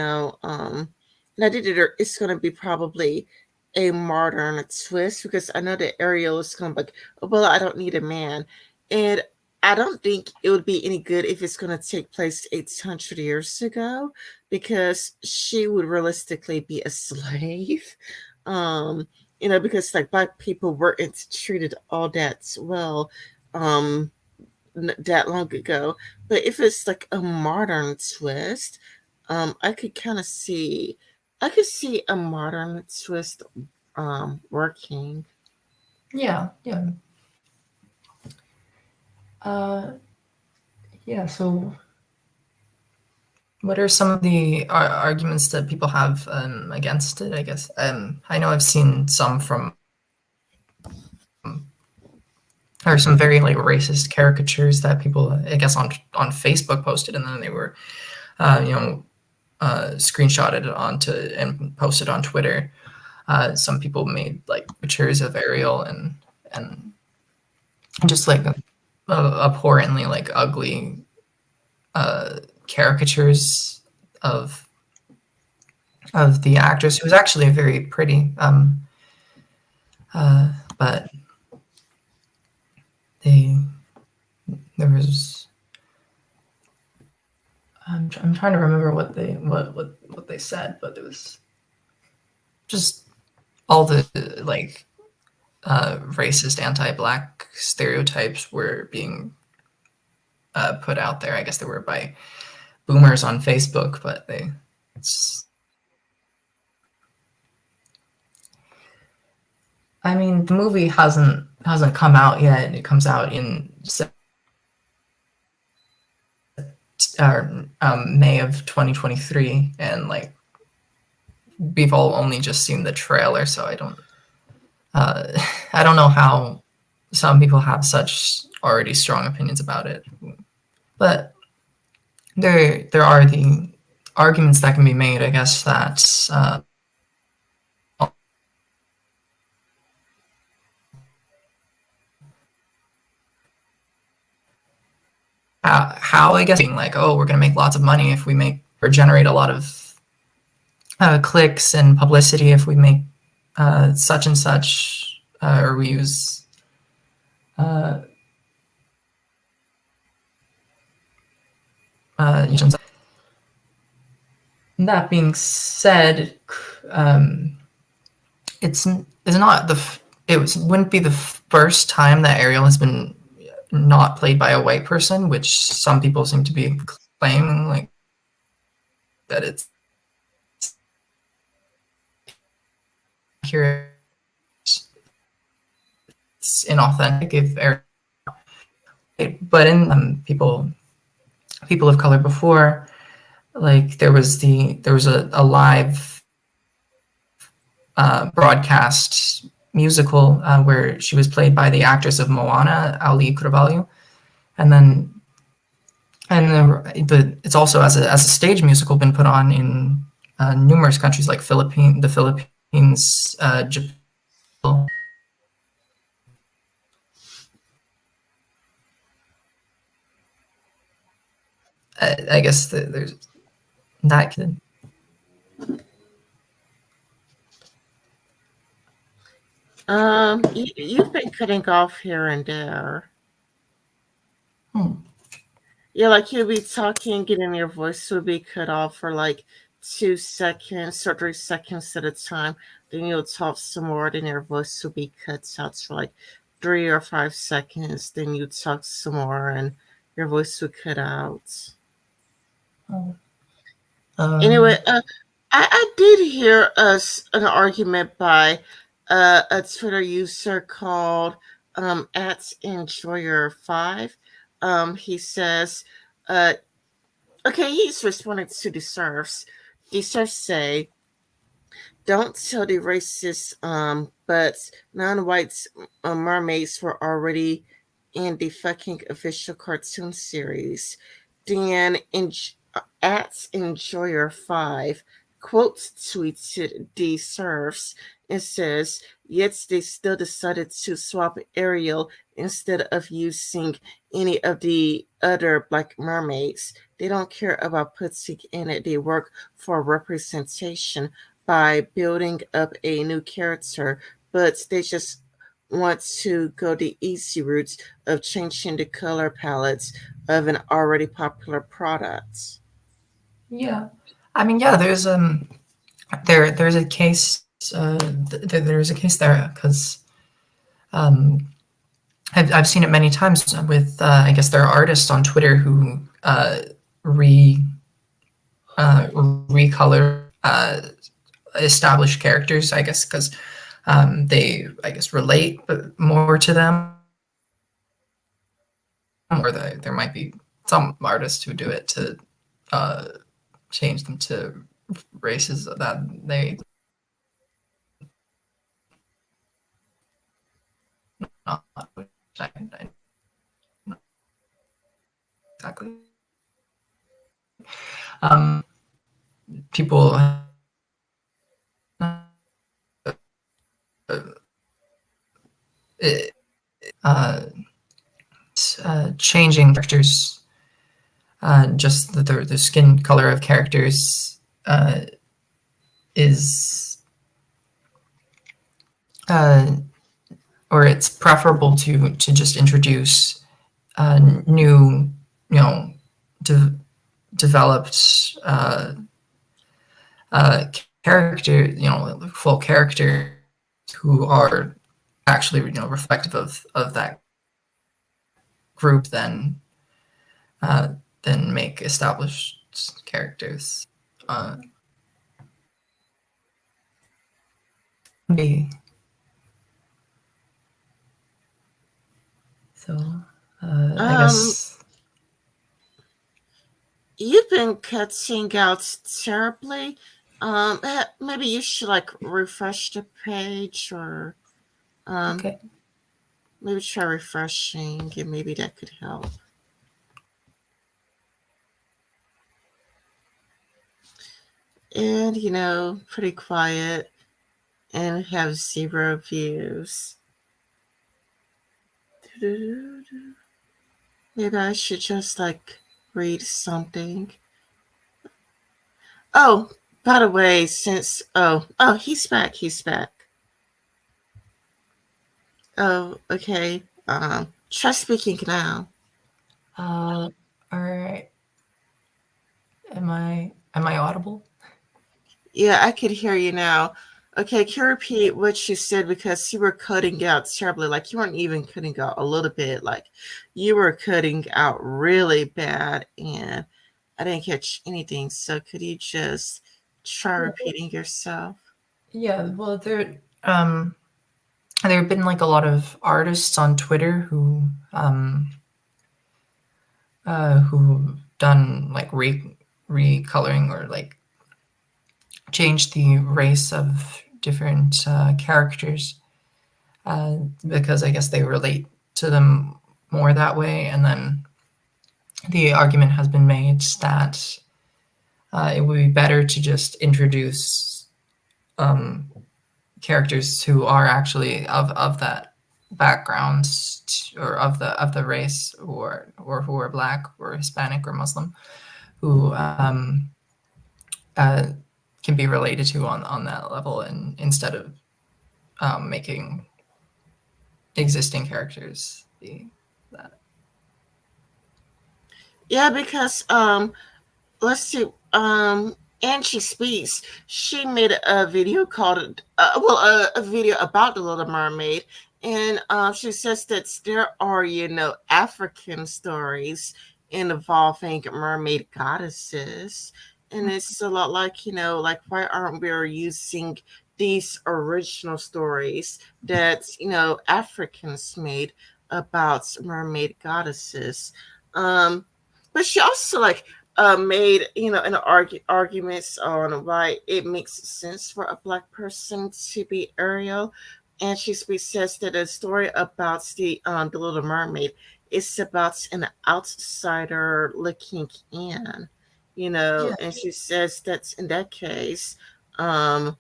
Speaker 1: I did it. It's gonna be probably a modern twist because I know that Ariel is gonna be like, oh, well, I don't need a man, and I don't think it would be any good if it's gonna take place 800 years ago because she would realistically be a slave. Um, because like black people weren't treated all that well. Um, that long ago. But if it's like a modern twist, I could kind of see, I could see a modern twist working.
Speaker 2: Yeah, yeah. Uh, yeah. So, what are some of the arguments that people have against it? I guess I know I've seen some from or some very like racist caricatures that people I guess on Facebook posted, and then they were you know screenshotted onto and posted on Twitter. Some people made like pictures of Ariel and just like abhorrently like ugly caricatures of of the actress who was actually very pretty. But they there was I'm trying to remember what they said, but it was just all the like racist anti-black stereotypes were being put out there. I guess they were by boomers on Facebook, but they it's I mean the movie hasn't come out yet. It comes out in May of 2023, and like we've all only just seen the trailer, so uh, I don't know how some people have such already strong opinions about it. But there are the arguments that can be made, I guess, that how I guess being like, oh, we're going to make lots of money if we make or generate a lot of clicks and publicity if we make such and such, or we use uh, that being said, um, it's not wouldn't be the first time that Ariel has been not played by a white person, which some people seem to be claiming like that here it's inauthentic if Ariel, but in people of color before, like there was a live broadcast musical where she was played by the actress of Moana, Ali Carvalho, and then it's also as a stage musical been put on in numerous countries like the Philippines, Japan. I guess there's that kid.
Speaker 1: You've been cutting off here and there.
Speaker 2: Hmm.
Speaker 1: Yeah, like you'll be talking, and your voice will be cut off for like 2 seconds or 3 seconds at a time. Then you'll talk some more, then your voice will be cut out for like 3 or 5 seconds. Then you talk some more, and your voice will cut out.
Speaker 2: Oh.
Speaker 1: Anyway,
Speaker 2: Um,
Speaker 1: I did hear an argument by a Twitter user called at Enjoyer5. He says, uh, okay, he's responding to the serfs. The serfs say, don't tell the racists, but non-white mermaids were already in the fucking official cartoon series. Dan at Enjoyer5 quote tweeted the serfs and says, yet they still decided to swap Ariel instead of using any of the other black mermaids. They don't care about putting in it. They work for representation by building up a new character, but they just want to go the easy route of changing the color palettes of an already popular product.
Speaker 2: yeah, I mean, yeah, there's a case there's a case there because um, I've seen it many times with I guess there are artists on Twitter who re recolor established characters. I guess because they I guess relate more to them, or there might be some artists who do it to uh, change them to races that they not exactly. People it, uh, changing characters, just the skin color of characters is uh, or it's preferable to just introduce new, you know, de- developed character, you know, full characters who are actually, you know, reflective of that group, then make established characters. Be so. I
Speaker 1: Um,
Speaker 2: guess
Speaker 1: you've been cutting out terribly. Maybe you should like refresh the page or um,
Speaker 2: okay.
Speaker 1: maybe try refreshing and maybe that could help. And pretty quiet and have zero views. Maybe I should just like read something. Oh, by the way, since he's back, he's back. Oh, okay. Try speaking now.
Speaker 2: All right. Am I audible?
Speaker 1: Yeah, I could hear you now. Okay, can you repeat what you said because you were cutting out terribly. Like you weren't even cutting out a little bit. Like you were cutting out really bad, and I didn't catch anything. So could you just try repeating yourself?
Speaker 2: Yeah. Well, there have been like a lot of artists on Twitter who done like recoloring or like changed the race of different characters because I guess they relate to them more that way. And then the argument has been made that it would be better to just introduce um, characters who are actually of that background or of the race or who are black or Hispanic or Muslim who uh, can be related to on that level, and instead of making existing characters be that.
Speaker 1: Yeah, because let's see. Angie Speaks. She made a video called, a video about the Little Mermaid, and she says that there are, African stories involving mermaid goddesses, and it's a lot like, like why aren't we using these original stories that Africans made about mermaid goddesses? Um, but she also like made an arguments on why it makes sense for a black person to be Ariel, and she says that a story about the Little Mermaid is about an outsider looking in,
Speaker 2: Yeah,
Speaker 1: and she says that in that case, um,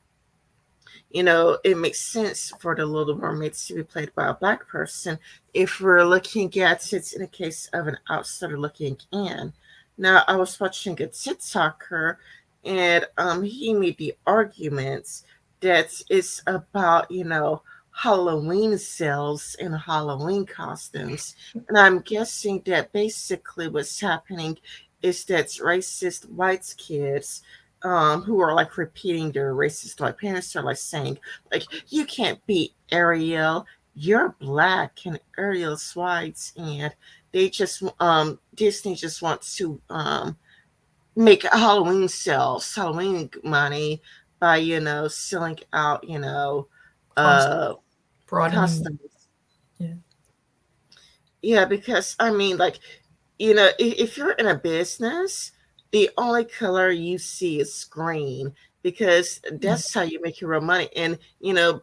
Speaker 1: it makes sense for the Little Mermaid to be played by a black person if we're looking at it in a case of an outsider looking in. Now, I was watching a TikToker, and he made the arguments that it's about Halloween sales and Halloween costumes, and I'm guessing that basically what's happening is that racist white kids who are like repeating their racist like parents are like saying like you can't be Ariel you're black and Ariel's white, and Disney just wants to make Halloween sales, Halloween money by selling out
Speaker 2: Cost
Speaker 1: uh
Speaker 2: broadening.
Speaker 1: customs.
Speaker 2: Yeah.
Speaker 1: Yeah, because I mean, like, if you're in a business, the only color you see is green because
Speaker 2: Yeah.
Speaker 1: that's how you make your real money. And,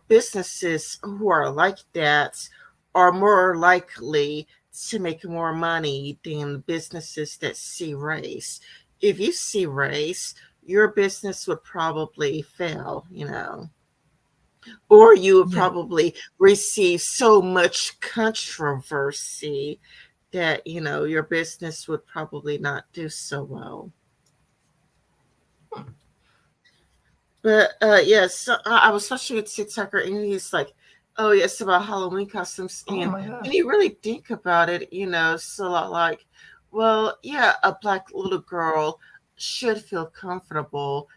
Speaker 1: businesses who are like that are more likely to make more money than businesses that see race. If you see race, your business would probably fail. Or you would
Speaker 2: Yeah.
Speaker 1: probably receive so much controversy that your business would probably not do so well. But yes, so I was watching a TikToker and he's like, "Oh yes, about Halloween costumes,"
Speaker 2: Oh
Speaker 1: and
Speaker 2: my
Speaker 1: when
Speaker 2: gosh.
Speaker 1: you really think about it, so like, well, yeah, a black little girl should feel comfortable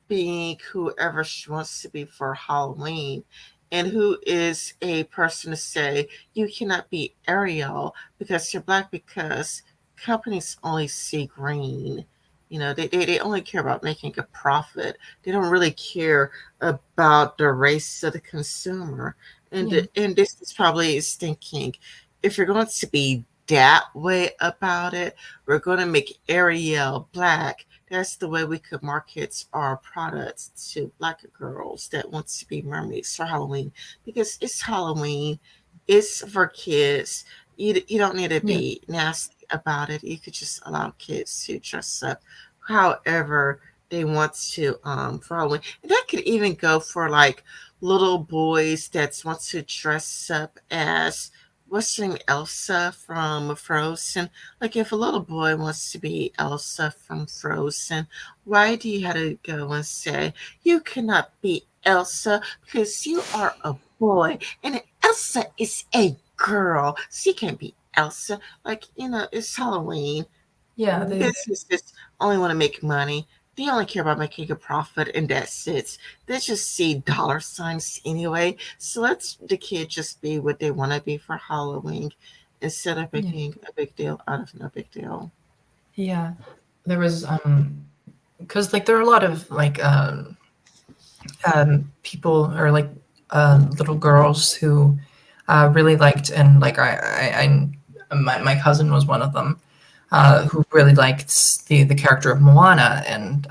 Speaker 1: being whoever she wants to be for Halloween. And who is a person to say you cannot be Ariel because you're black, because companies only see green. They only care about making a profit. They don't really care about the race of the consumer.
Speaker 2: Yeah.
Speaker 1: And this is probably is thinking, if you're going to be that way about it, we're going to make Ariel black. That's the way we could market our products to black girls that want to be mermaids for Halloween, because it's Halloween, it's for kids. You don't need to
Speaker 2: Yeah.
Speaker 1: be nasty about it. You could just allow kids to dress up however they want to for Halloween. And that could even go for like little boys that want to dress up as what's her name, Elsa from Frozen. Like if a little boy wants to be Elsa from Frozen, why do you have to go and say you cannot be Elsa because you are a boy and Elsa is a girl, so you can't be Elsa. Like, it's Halloween.
Speaker 2: Yeah. They.
Speaker 1: Businesses only want to make money. They only care about making a profit, and that's it. They just see dollar signs anyway. So let the kid just be what they want to be for Halloween instead of
Speaker 2: Yeah.
Speaker 1: making a big deal out of no big deal.
Speaker 2: Yeah. There was because like there are a lot of like people or like little girls who really liked, and like my cousin was one of them, who really liked the character of Moana, and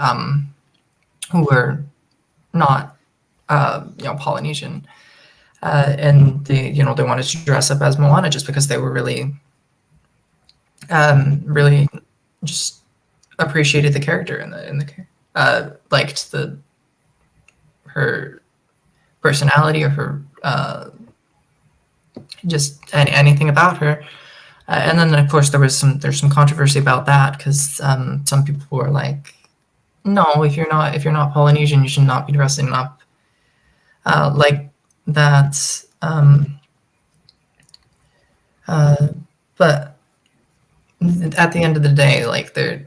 Speaker 2: who were not Polynesian, and they wanted to dress up as Moana just because they were really just appreciated the character and the liked the her personality or her just anything about her. And then of course there's some controversy about that because some people were like, no, if you're not Polynesian, you should not be dressing up like that. Uh, but at the end of the day, like they're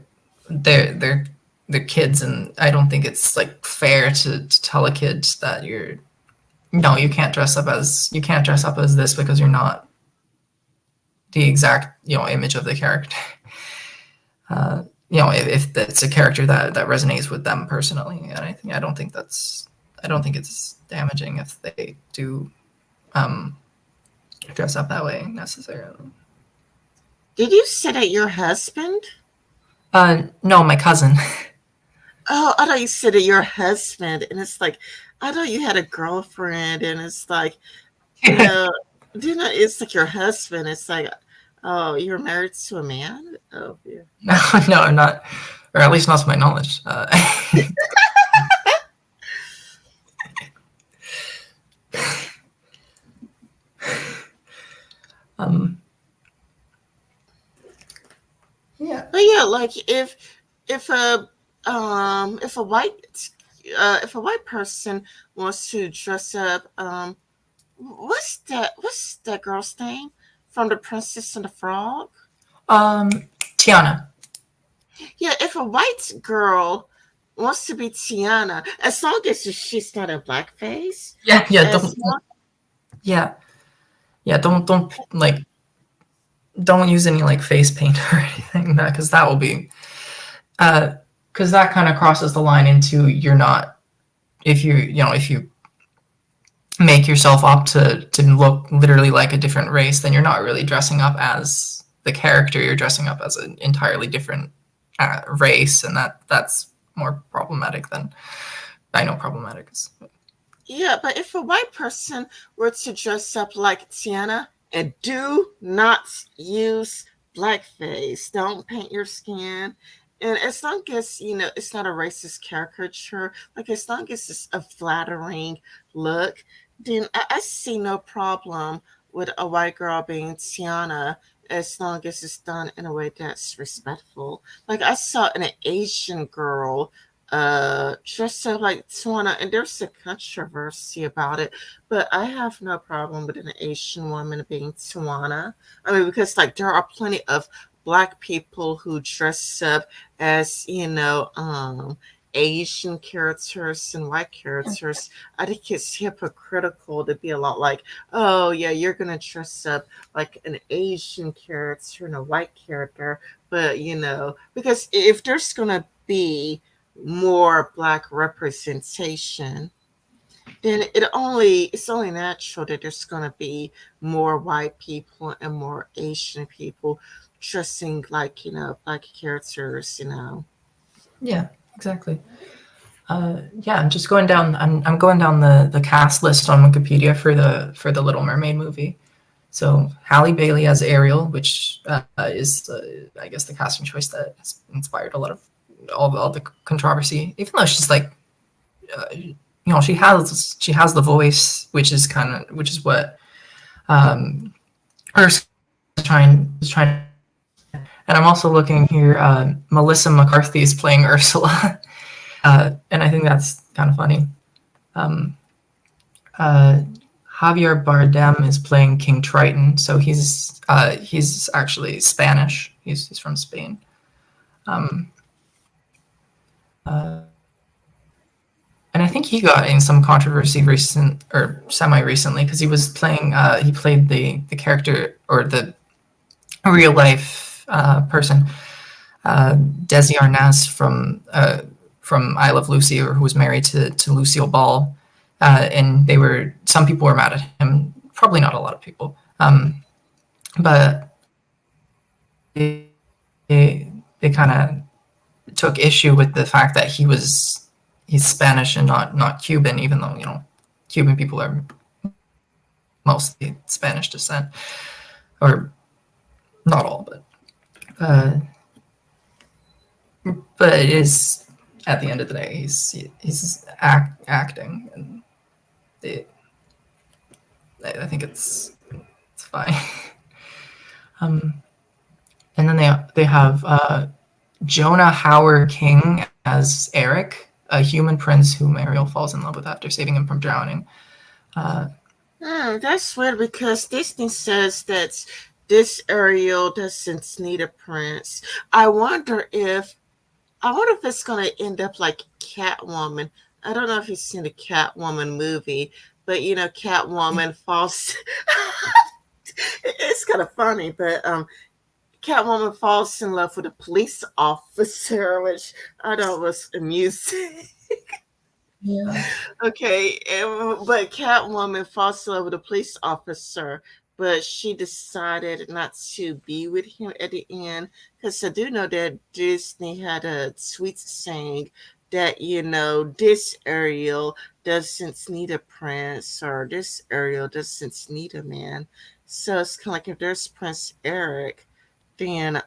Speaker 2: they're kids, and I don't think it's like fair to tell a kid that you're no, you can't dress up as this because you're not the exact image of the character. If that's a character that resonates with them personally, and I don't think it's damaging if they do um, dress up that way necessarily.
Speaker 1: Did you say that your husband?
Speaker 2: No, my cousin.
Speaker 1: Oh, I thought you said that your husband, and it's like, I thought you had a girlfriend, and it's like, no, it's like your husband. It's like, oh, you're married to a man? Oh, yeah.
Speaker 2: No, no, I'm not, or at least not to my knowledge. Um, yeah.
Speaker 1: But yeah, like if a if a white person wants to dress up, what's that girl's name from The Princess and the Frog?
Speaker 2: Um, Tiana.
Speaker 1: Yeah, if a white girl wants to be Tiana, as long as she's not in blackface,
Speaker 2: Yeah, yeah,
Speaker 1: as long
Speaker 2: yeah. Yeah, don't like don't use any like face paint or anything because that will be because that kind of crosses the line into you're not if if you make yourself up to look literally like a different race, then you're not really dressing up as the character. You're dressing up as an entirely different race, and that's more problematic than I know problematic is.
Speaker 1: Yeah, but if a white person were to dress up like Tiana, and do not use blackface, don't paint your skin. And as long as, it's not a racist caricature, like as long as it's a flattering look, then I see no problem with a white girl being Tiana as long as it's done in a way that's respectful. Like I saw an Asian girl dressed up like Tawana, and there's a controversy about it, but I have no problem with an Asian woman being Tawana. I mean, because like there are plenty of black people who dress up as, Asian characters and white characters. I think it's hypocritical to be a lot like, oh yeah, you're gonna dress up like an Asian character and a white character, but because if there's gonna be more black representation, then it's only natural that there's going to be more white people and more Asian people dressing like black characters.
Speaker 2: Yeah, exactly. Yeah, I'm just going down. I'm going down the cast list on Wikipedia for the Little Mermaid movie. So Halle Bailey as Ariel, which is I guess the casting choice that has inspired a lot of all the controversy. Even though she's like, she has the voice, which is what Ursula is trying. And I'm also looking here. Melissa McCarthy is playing Ursula, and I think that's kind of funny. Um, uh, Javier Bardem is playing King Triton, so he's actually Spanish. He's from Spain. Um, and I think he got in some controversy recent or semi recently because he was playing. He played the character or the real life person, Desi Arnaz from I Love Lucy, or who was married to Lucille Ball, and some people were mad at him. Probably not a lot of people, but they kind of took issue with the fact that he's Spanish and not Cuban, even though Cuban people are mostly Spanish descent, or not all, but it is at the end of the day he's acting, and it, I think it's fine. um, and then they have Jonah Howard King as Eric, a human prince whom Ariel falls in love with after saving him from drowning. Uh,
Speaker 1: That's weird because Disney says that this Ariel doesn't need a prince. I wonder if it's gonna end up like Catwoman. I don't know if you've seen the Catwoman movie, but Catwoman falls. It's kind of funny, but Catwoman falls in love with a police officer, which I thought was amusing.
Speaker 2: yeah,
Speaker 1: Okay, but Catwoman falls in love with a police officer, but she decided not to be with him at the end because I do know that Disney had a tweet saying that this Ariel doesn't need a prince or this Ariel doesn't need a man. So it's kind of like if there's Prince Eric, then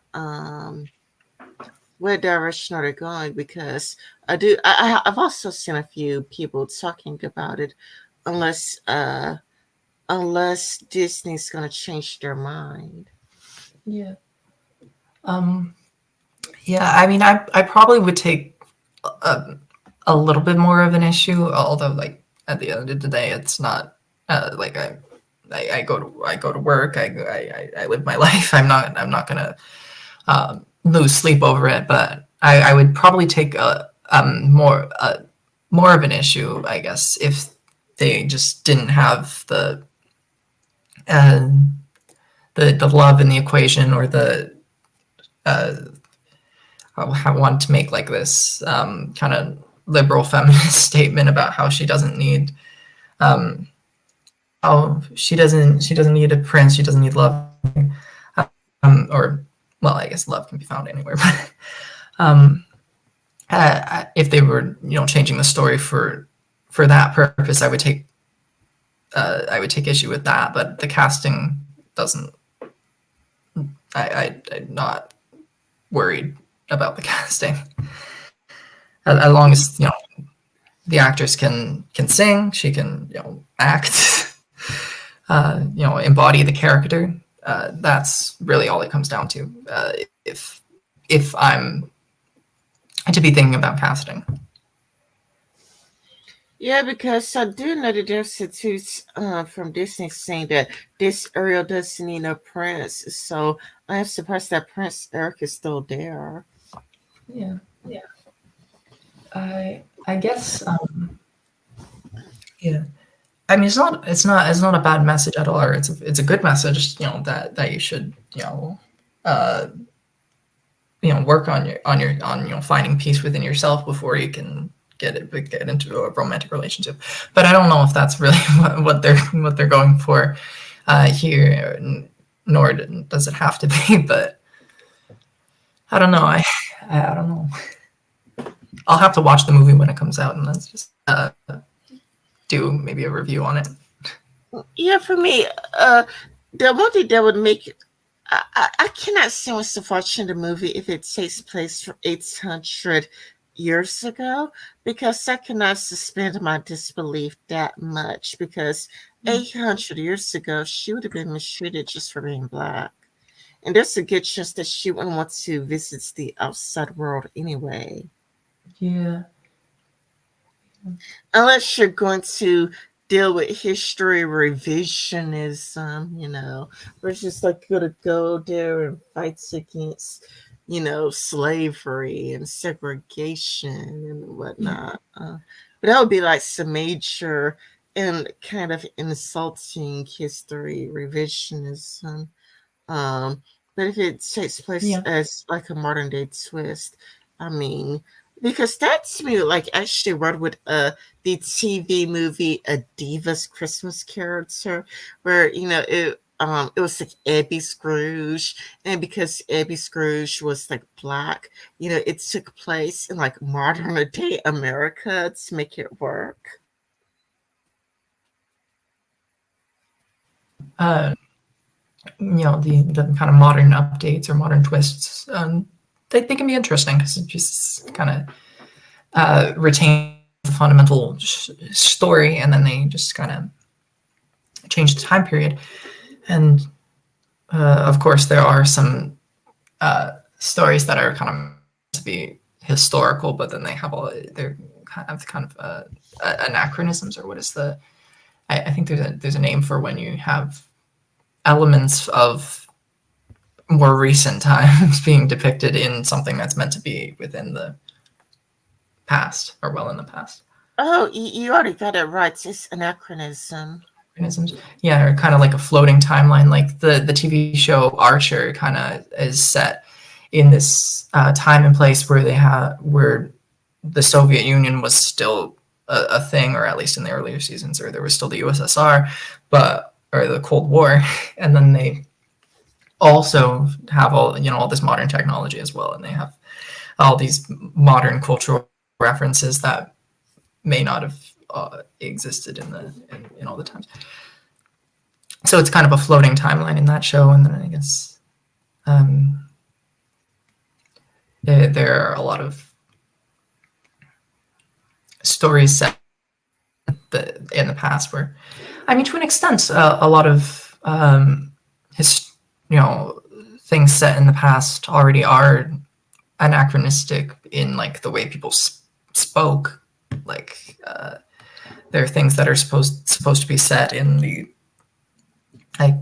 Speaker 1: what direction are they going? Because I've also seen a few people talking about it, unless unless Disney's gonna change their mind.
Speaker 2: yeah. Um, yeah, I mean, I probably would take a, a little bit more of an issue, although like at the end of the day, it's not like I I go to work, I live my life. I'm not gonna lose sleep over it, but I would probably take more of an issue, I guess, if they just didn't have uh, the love in the equation, or the uh, I want to make like this kind of liberal feminist statement about how she doesn't need she doesn't need a prince, she doesn't need love, or well, I guess love can be found anywhere, but if they were changing the story for that purpose, I would take issue with that. But the casting doesn't. I'm not worried about the casting as long as the actress can sing, she can act, embody the character. That's really all it comes down to. If if I'm to be thinking about casting.
Speaker 1: Yeah, because I do know that there's a tweet from Disney saying that this Ariel doesn't need a prince. So I'm surprised that Prince Eric is still there.
Speaker 2: Yeah, I guess yeah. I mean, it's not a bad message at all. Or it's a good message. That you should uh, work on finding peace within yourself before you can get into a romantic relationship. But I don't know if that's really what they're going for here, nor does it have to be. But I don't know. I don't know. I'll have to watch the movie when it comes out, and let's just do maybe a review on it.
Speaker 1: Yeah, for me, the one thing that would make I cannot see myself watching the movie if it takes place for 800 years ago because I cannot suspend my disbelief that much because 800 years ago she would have been mistreated just for being black. And there's a good chance that she wouldn't want to visit the outside world anyway.
Speaker 2: Yeah.
Speaker 1: Unless you're going to deal with history revisionism, where it's just like going to go there and fights against, slavery and segregation and
Speaker 2: Yeah.
Speaker 1: whatnot. But that would be like some major and kind of insulting history revisionism. Um, but if it takes place
Speaker 2: Yeah.
Speaker 1: as like a modern day twist, I mean, because that to me like actually wrote with the TV movie A Diva's Christmas Character, where it was like Abby Scrooge, and because Abby Scrooge was like black, it took place in like modern day America to make it work.
Speaker 2: Uh, the kind of modern updates or modern twists, they can be interesting because it just kind of retain the fundamental story, and then they just kind of change the time period. And of course, there are some stories that are kind of to be historical, but then they're kind of anachronisms, or what is the? I think there's a name for when you have elements of more recent times being depicted in something that's meant to be within the past, or well in the past.
Speaker 1: Oh, you already got it right. It's anachronism.
Speaker 2: Organisms. Yeah, or kind of like a floating timeline. Like the TV show Archer kind of is set in this time and place where the Soviet Union was still a thing, or at least in the earlier seasons, or there was still the USSR, or the Cold War, and then they also have all this modern technology as well, and they have all these modern cultural references that may not have existed in all the times. So it's kind of a floating timeline in that show, and then I guess there are a lot of stories set in the past where, I mean, to an extent, a lot of his, things set in the past already are anachronistic in like the way people spoke. Like there are things that are supposed to be set in the like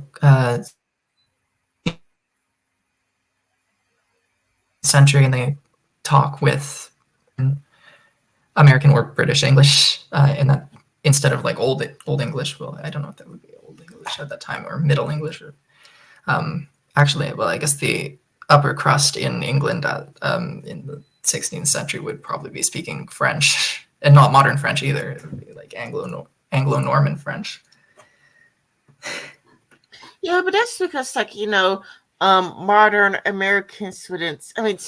Speaker 2: century, and they talk with American or British English in that, instead of like old English. Well, I don't know if that would be old English. English at that time, or Middle English. Actually, well, I guess the upper crust in England in the 16th century would probably be speaking French, and not modern French either. It would be like Anglo-Norman French.
Speaker 1: Yeah, but that's because, like, modern American students, I mean,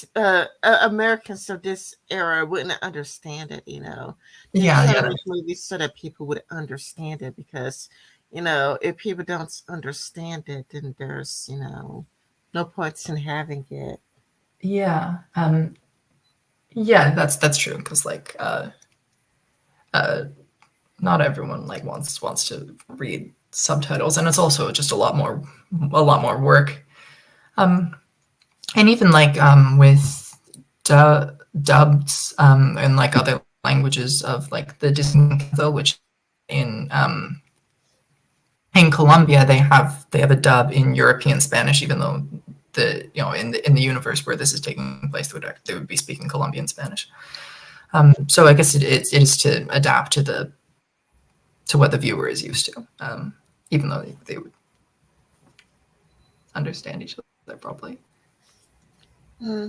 Speaker 1: Americans of this era wouldn't understand it. They
Speaker 2: Yeah,
Speaker 1: try to
Speaker 2: yeah,
Speaker 1: make movies so that people would understand it because, if people don't understand it, then there's, no points in having it.
Speaker 2: yeah. Yeah, that's true because uh, not everyone wants to read subtitles, and it's also just a lot more work. Um, and even with dubbed in other languages of the Disney Encanto, which in Colombia they have a dub in European Spanish, even though in the universe where this is taking place they would be speaking Colombian Spanish. So I guess it is to adapt to what the viewer is used to, even though they would understand each other probably.
Speaker 1: Hmm.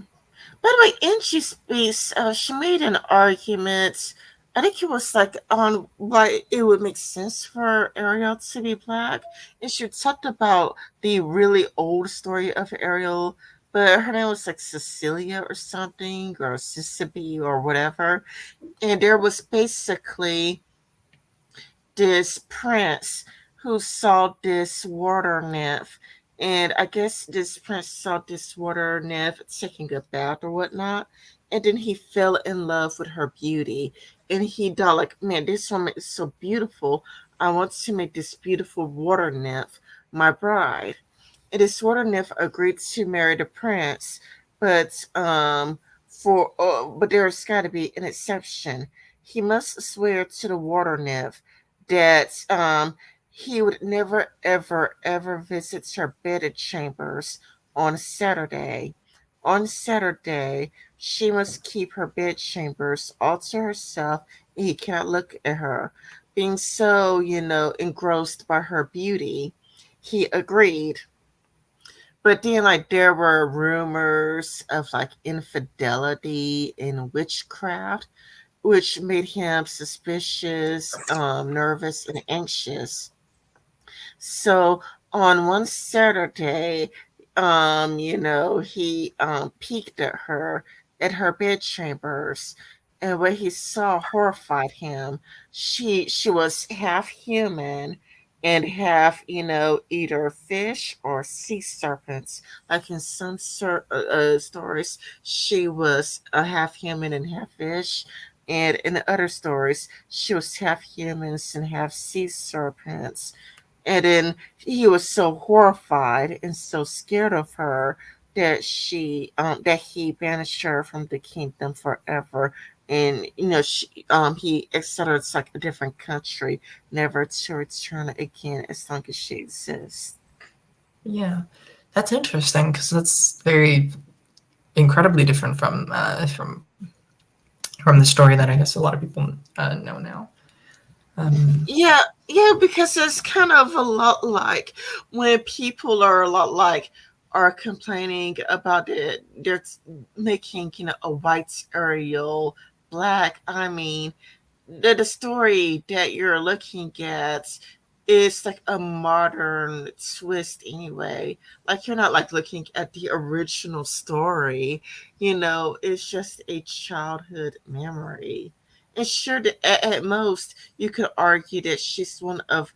Speaker 1: By the way, Angie Speaks, she made an argument. I think it was like on why it would make sense for Ariel to be black. And she talked about the really old story of Ariel, but her name was like Cecilia or something, or Sissiby or whatever. And there was basically this prince who saw this water nymph. And I guess this prince saw this water nymph taking a bath or whatnot. And then he fell in love with her beauty. And he thought, like, man, this woman is so beautiful. I want to make this beautiful water nymph my bride. And this water nymph agreed to marry the prince, but but there's got to be an exception. He must swear to the water nymph that he would never, ever, ever visit her bedded chambers on Saturday. On Saturday, she must keep her bed chambers all to herself, and he cannot look at her. Being so, engrossed by her beauty, he agreed. But then, like, there were rumors of like infidelity and witchcraft, which made him suspicious, nervous, and anxious. So on one Saturday, he peeked at her bedchambers, and what he saw horrified him. She was half human and half, either fish or sea serpents. Like in some stories, she was a half human and half fish. And in the other stories, she was half humans and half sea serpents. And then he was so horrified and so scared of her that he banished her from the kingdom forever. And he exiled her to like a different country, never to return again as long as she exists.
Speaker 2: Yeah, that's interesting because that's very incredibly different from the story that I guess a lot of people know now. Um,
Speaker 1: Yeah, yeah, because it's kind of a lot like when people are a lot like are complaining about it. They're making a white Ariel black. I mean, the story that you're looking at is like a modern twist anyway. Like you're not like looking at the original story. It's just a childhood memory. And sure, that at most you could argue that she's one of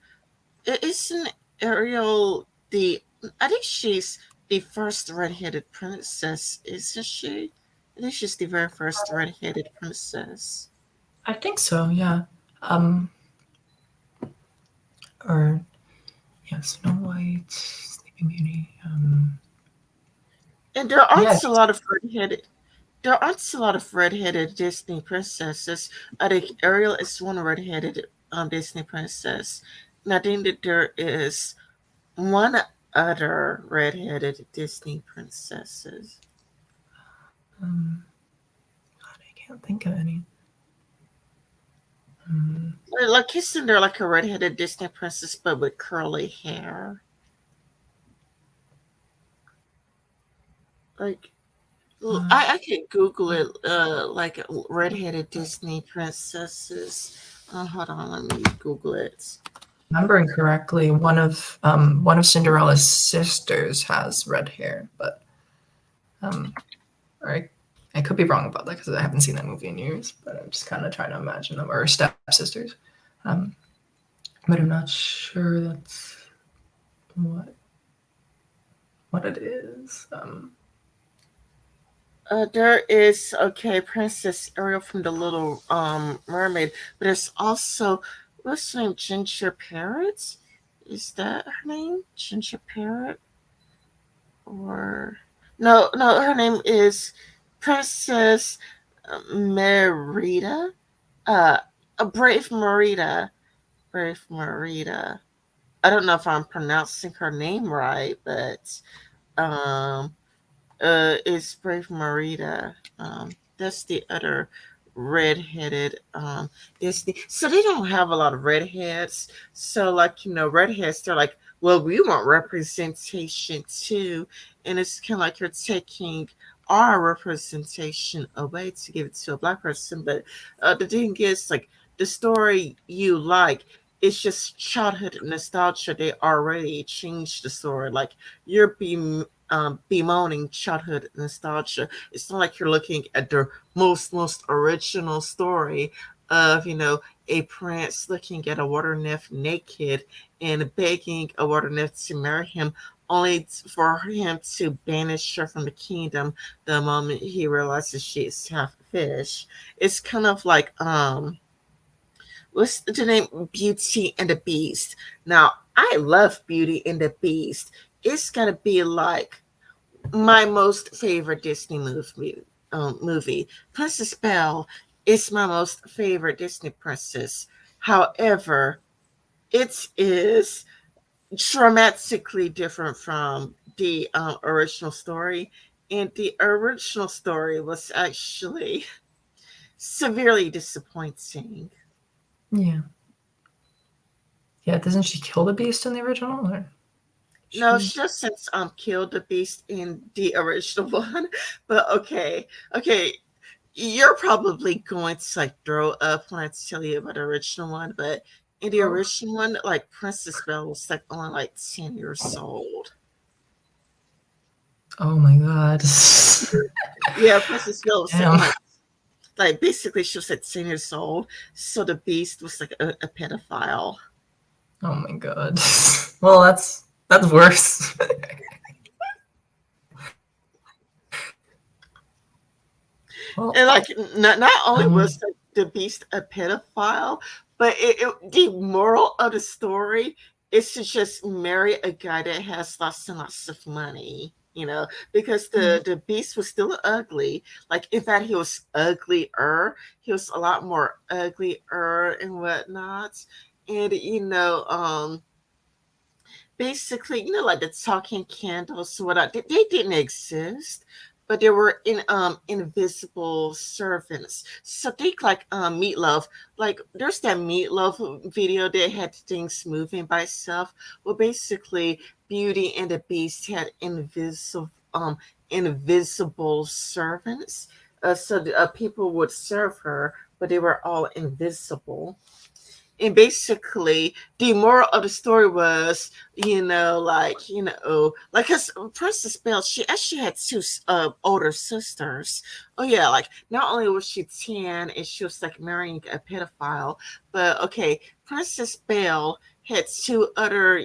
Speaker 1: isn't Ariel the I think she's the first redheaded princess, isn't she? I think she's the very first redheaded princess.
Speaker 2: I think so. Yeah. Um, or yeah, Snow White, Sleeping Beauty.
Speaker 1: And there aren't a
Speaker 2: Yes.
Speaker 1: lot of redheaded there aren't a lot of redheaded Disney princesses. I think Ariel is one redheaded Disney princess. And I think that there is one other redheaded Disney princesses.
Speaker 2: God, I can't think of any.
Speaker 1: Like isn't there like a redheaded Disney princess but with curly hair? Like I could Google it. Like redheaded Disney princesses. Hold on, let me Google it.
Speaker 2: Remembering correctly, one of Cinderella's sisters has red hair, but um, I I could be wrong about that because I haven't seen that movie in years. But I'm just kind of trying to imagine them or stepsisters. Um, but I'm not sure that's what what it is.
Speaker 1: There is okay, Princess Ariel from the Little Mermaid, but there's also what's her name? Ginger Parrot. Is that her name? Ginger Parrot or no? No, her name is Princess Merida. Uh, a Brave Merida. Brave Merida. I don't know if I'm pronouncing her name right, but um, is Brave Marita. That's the other redheaded Disney. So they don't have a lot of redheads. So like redheads, they're like, well, we want representation too, and it's kind of like you're taking our representation away to give it to a black person. But the thing is, like the story you like. It's just childhood nostalgia. They already changed the story. Like you're being bemoaning childhood nostalgia. It's not like you're looking at the most original story of a prince looking at a water nymph naked and begging a water nymph to marry him, only for him to banish her from the kingdom the moment he realizes she is half fish. It's kind of like what's the name? Beauty and the Beast. Now I love Beauty and the Beast. It's gotta be like my most favorite Disney movie. Princess Belle is my most favorite Disney princess. However, it is dramatically different from the original story. And the original story was actually severely disappointing.
Speaker 2: Yeah, yeah. Doesn't she kill the beast in the original? Or
Speaker 1: No,
Speaker 2: she?
Speaker 1: she just since killed the beast in the original one. But okay, you're probably going to like throw up when I tell you about the original one, but in the
Speaker 2: Oh,
Speaker 1: original one, like Princess Belle was like only like 10 years old.
Speaker 2: oh my god.
Speaker 1: Yeah, Princess Belle was like
Speaker 2: Damn.
Speaker 1: like basically she was like 10 years old, so the Beast was like a pedophile.
Speaker 2: Oh my god. Well, that's worse. Well,
Speaker 1: And like not only
Speaker 2: um,
Speaker 1: was the Beast a pedophile, but the moral of the story is to just marry a guy that has lots and lots of money. Because the Beast was still ugly. Like in fact, he was uglier. He was a lot more uglier and whatnot. And basically, like the talking candles, so what they didn't exist, but they were invisible servants. So think like Meatloaf. Like there's that Meatloaf video that had things moving by itself. Well, basically, Beauty and the Beast had invisible servants. So people would serve her, but they were all invisible. And basically the moral of the story was like because Princess Belle, she actually had two older sisters. Oh yeah, like not only was she 10 and she was like marrying a pedophile, but okay, Princess Belle had two other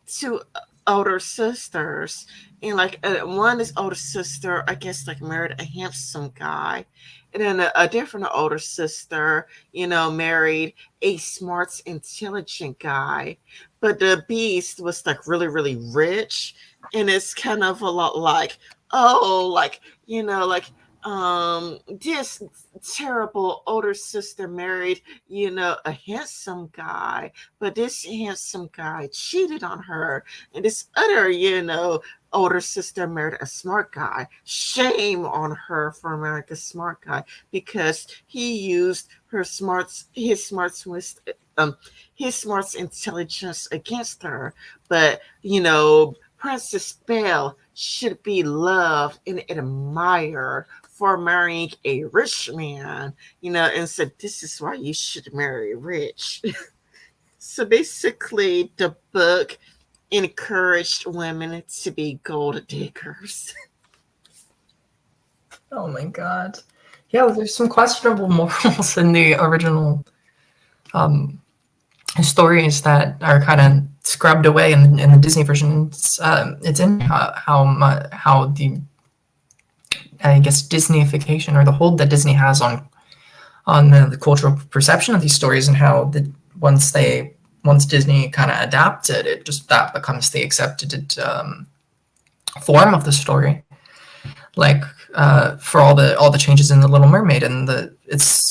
Speaker 1: two older sisters, and like one is older sister I guess like married a handsome guy, and then a different older sister married a smart intelligent guy, but the Beast was like really rich. And it's kind of a lot like, oh, like this terrible older sister married, a handsome guy, but this handsome guy cheated on her, and this other, older sister married a smart guy. Shame on her for marrying a smart guy, because he used his smarts um his smarts intelligence against her. But Princess Belle should be loved and admired for marrying a rich man, and said, this is why you should marry rich. So basically, the book encouraged women to be gold diggers.
Speaker 2: Oh my god. Yeah, well, there's some questionable morals in the original um, stories that are kind of scrubbed away in the Disney version. It's in how the, I guess, Disneyification, or the hold that Disney has on the cultural perception of these stories, and how once Disney kind of adapts it, it just that becomes the accepted form of the story. Like for all the changes in the Little Mermaid, and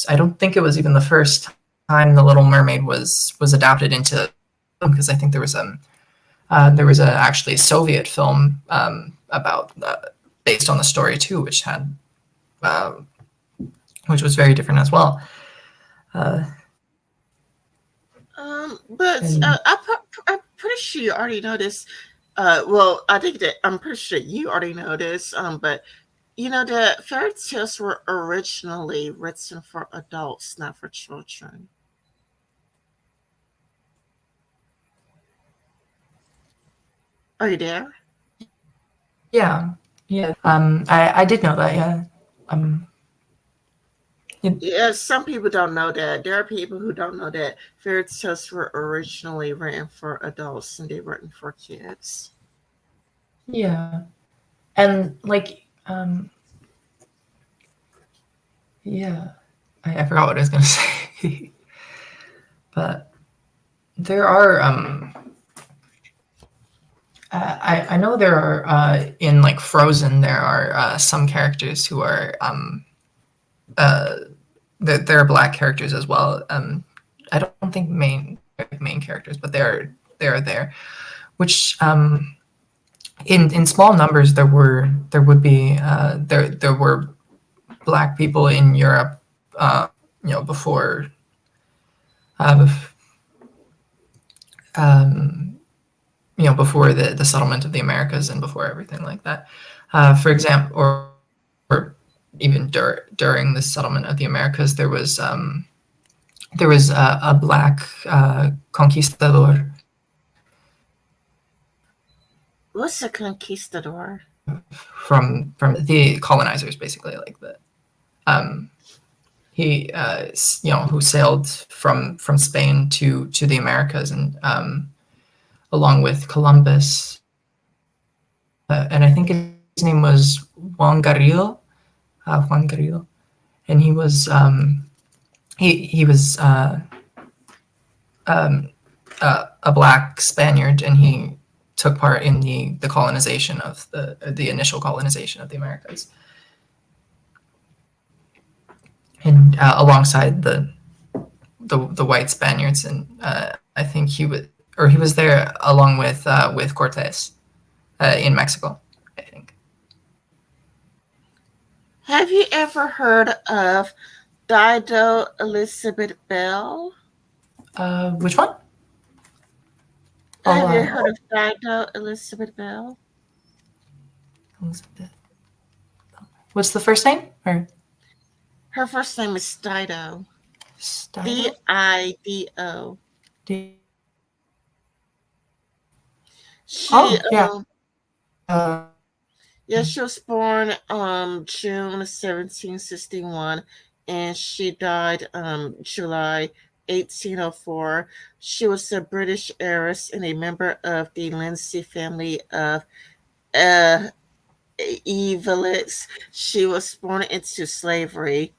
Speaker 2: I don't think it was even the first time the Little Mermaid was adapted into, because I think there was actually a Soviet film about based on the story too, uh, which was very different as well. Uh,
Speaker 1: But
Speaker 2: and
Speaker 1: I'm pretty sure you already know this. Well, I think that I'm pretty sure you already know this. But the fairy tales were originally written for adults, not for children. Are you there?
Speaker 2: yeah, yeah. I did know that. Yeah. Um. It,
Speaker 1: Yeah, some people don't know that. There are people who don't know that fairy tales were originally written for adults and they were written for kids.
Speaker 2: yeah. And like yeah. I forgot what I was gonna say. But there are I know there are in like Frozen there are some characters who are uh there are black characters as well. I don't think main characters, but they are there, which in small numbers there would be there were black people in Europe, before uh, um, before the settlement of the Americas and before everything like that. For example, or even during the settlement of the Americas, there was a black conquistador
Speaker 1: What's a conquistador?
Speaker 2: from the colonizers, basically, like the um, he who sailed from Spain to the Americas, and along with Columbus, and I think his name was Juan Garrido, and he was a black Spaniard, and he took part in the colonization of the initial colonization of the Americas, and alongside the white Spaniards, and I think he was there along with Cortez in Mexico, I think.
Speaker 1: Have you ever heard of Dido Elizabeth Bell?
Speaker 2: Which one?
Speaker 1: Have you
Speaker 2: Oh,
Speaker 1: heard of Dido Elizabeth Bell?
Speaker 2: Elizabeth. What's the first name? Or
Speaker 1: Her first name is Dido.
Speaker 2: Dido?
Speaker 1: Dido.
Speaker 2: D-
Speaker 1: She
Speaker 2: oh, yeah.
Speaker 1: Yeah, she was born June 1761, and she died July 1804. She was a British heiress and a member of the Lindsay family of uh Evelites. She was born into slavery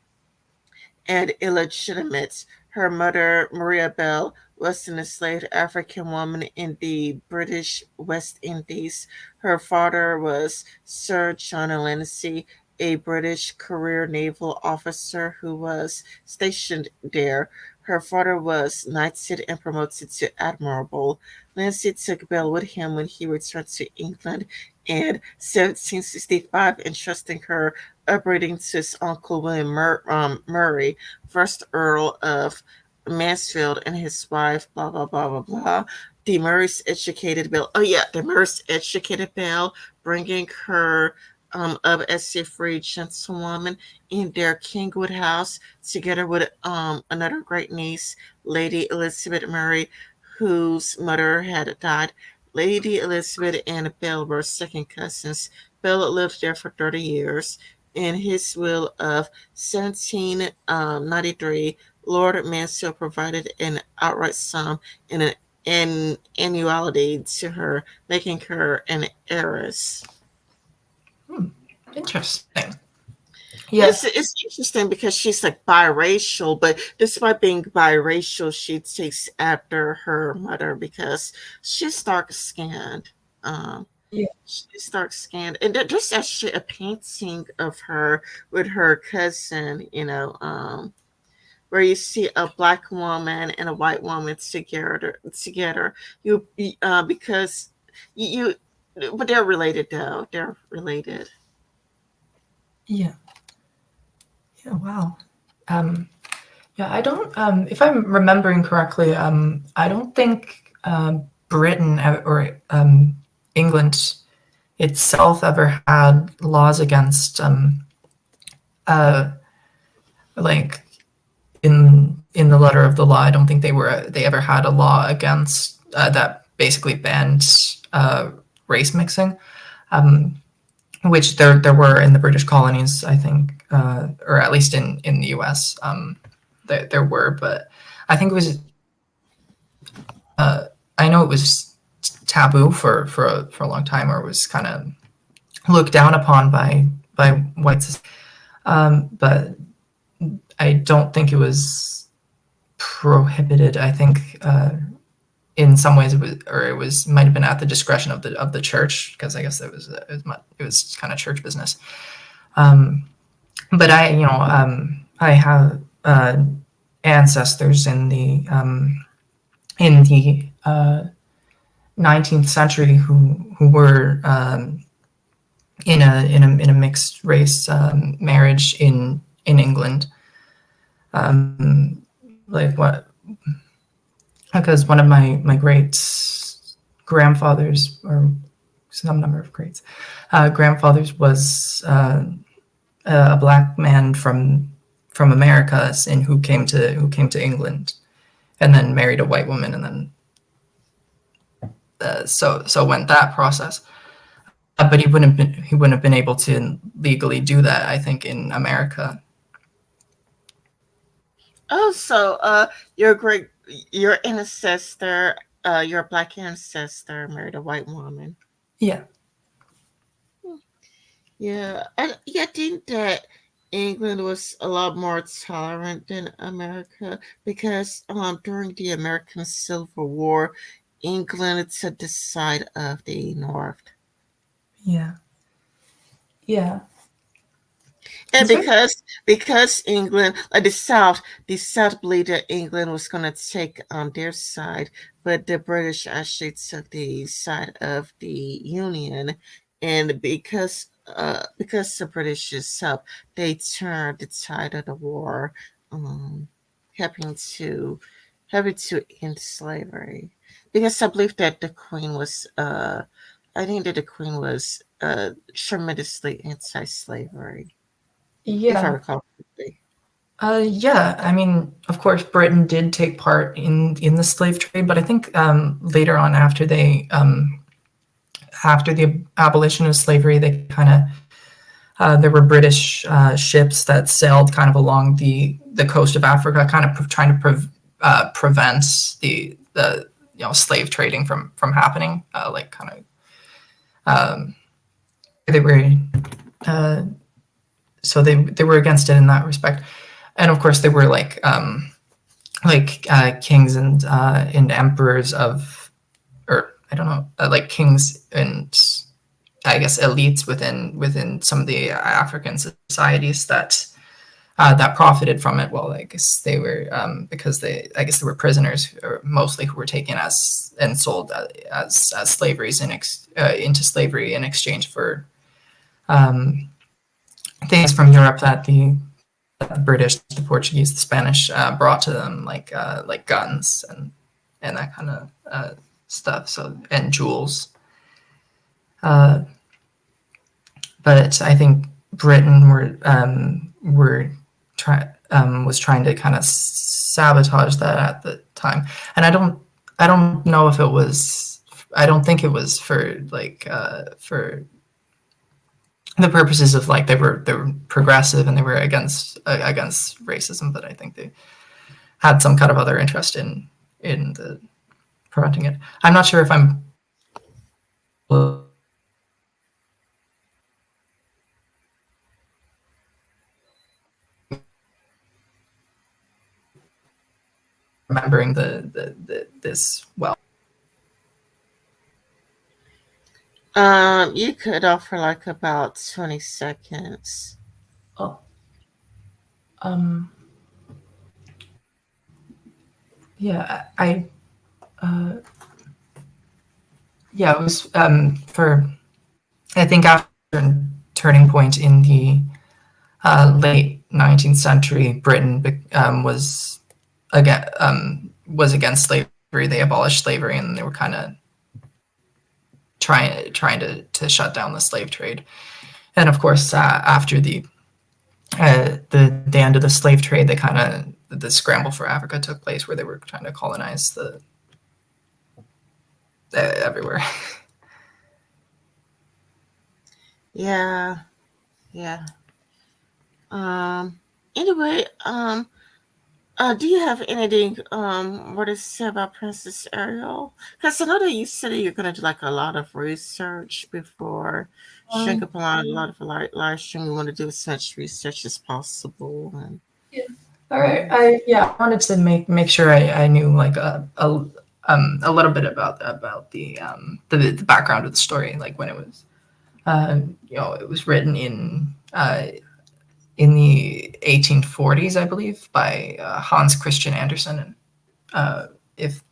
Speaker 1: and illegitimate. Her mother, Maria Bell, was an enslaved African woman in the British West Indies. Her father was Sir John Lindsay, a British career naval officer who was stationed there. Her father was knighted and promoted to admiral. Nancy took Belle with him when he returned to England in 1765, entrusting her upbringing to his uncle William Murray, first Earl of Mansfield, and his wife, blah, blah, blah, blah, blah. Demers educated Belle. Oh, yeah, Demers educated Belle, bringing her up as a free gentlewoman in their Kingwood house, together with another great niece, Lady Elizabeth Murray, whose mother had died. Lady Elizabeth and Belle were second cousins. Belle lived there for 30 years. In his will of 1793, Lord Mansfield provided an outright sum and an annuity to her, making her an heiress.
Speaker 2: Hmm. Interesting. Yeah.
Speaker 1: It's interesting because she's like biracial, but despite being biracial, she takes after her mother because she's dark skinned. Um,
Speaker 2: Yeah.
Speaker 1: she's dark skinned, and there's actually a painting of her with her cousin. Where you see a black woman and a white woman together. Together, because but they're related though. They're related.
Speaker 2: Yeah. Yeah. Wow. Um, yeah. I don't. If I'm remembering correctly, I don't think Britain or England itself ever had laws against uh, like in the letter of the law. I don't think they ever had a law against that basically banned race mixing, um, which there were in the British colonies, I think, or at least in the U.S. There were, but I think it was I know it was taboo for a long time, or was kind of looked down upon by whites. But I don't think it was prohibited. I think in some ways it was might have been at the discretion of the church, because I guess it was kind of church business. Um, but I have ancestors in the 19th century who were in a mixed race marriage in England. Like what? Because one of my great grandfathers, or some number of greats grandfathers, was a black man from America, and who came to England, and then married a white woman, and then so went that process. But he wouldn't have been able to legally do that, I think, in America.
Speaker 1: Oh, so your great your ancestor, your black ancestor married a white woman.
Speaker 2: Yeah,
Speaker 1: Yeah, I think that England was a lot more tolerant than America because during the American Civil War, England took the side of the North.
Speaker 2: yeah, yeah.
Speaker 1: And
Speaker 2: That's right.
Speaker 1: because England, like the South believed that England was going to take their side, but the British actually took the side of the Union, and because the British's help, they turned the tide of the war, um, helping to helping to end slavery. Because I believe that the Queen was I think that the Queen was tremendously anti-slavery, if I
Speaker 2: Yeah.
Speaker 1: recall correctly.
Speaker 2: Yeah, I mean, of course, Britain did take part in the slave trade, but I think later on, after the abolition of slavery, they kind of there were British ships that sailed kind of along the coast of Africa, kind of trying to prevent the slave trading from happening. Like kind of they were uh, so they were against it in that respect, and of course they were kings and emperors of, or I don't know, like kings I guess elites within some of the African societies that profited from it. Well, I guess they were because I guess there were prisoners mostly who were taken as and sold as slaveries into slavery in exchange for um, things from Europe that the British, the Portuguese, the Spanish brought to them, like guns and that kind of stuff. So and jewels. Uh, but I think Britain was trying to kind of sabotage that at the time, and I don't know if it was. I don't think it was for for the purposes of like they were progressive and they were against racism, but I think they had some kind of other interest in the preventing it. I'm not sure if I'm remembering this well.
Speaker 1: You could offer like about 20 seconds.
Speaker 2: Oh, um, yeah, uh, yeah, it was for I think after a turning point in the late 19th century, Britain was against slavery. They abolished slavery, and they were kind of trying to shut down the slave trade. And of course, after the end of the slave trade, they kind of the scramble for Africa took place, where they were trying to colonize everywhere.
Speaker 1: Yeah, yeah. Anyway, do you have anything more to say about Princess Ariel? Because I know that you said that you're gonna do like a lot of research before showing
Speaker 2: Um,
Speaker 1: up on a lot of live stream. You want to do as much research as possible, and
Speaker 2: yeah. All right. I wanted to make sure I knew like a little bit about the background of the story, like when it was it was written in the 1840s, I believe, by Hans Christian Andersen, and if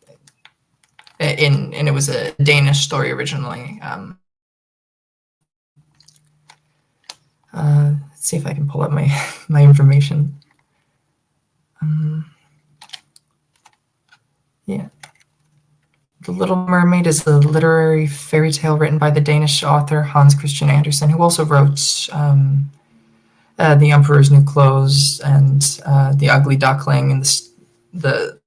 Speaker 2: and it was a Danish story originally. Let's see if I can pull up my my information. Yeah. The Little Mermaid is a literary fairy tale written by the Danish author Hans Christian Andersen, who also wrote The Emperor's New Clothes and The Ugly Duckling and the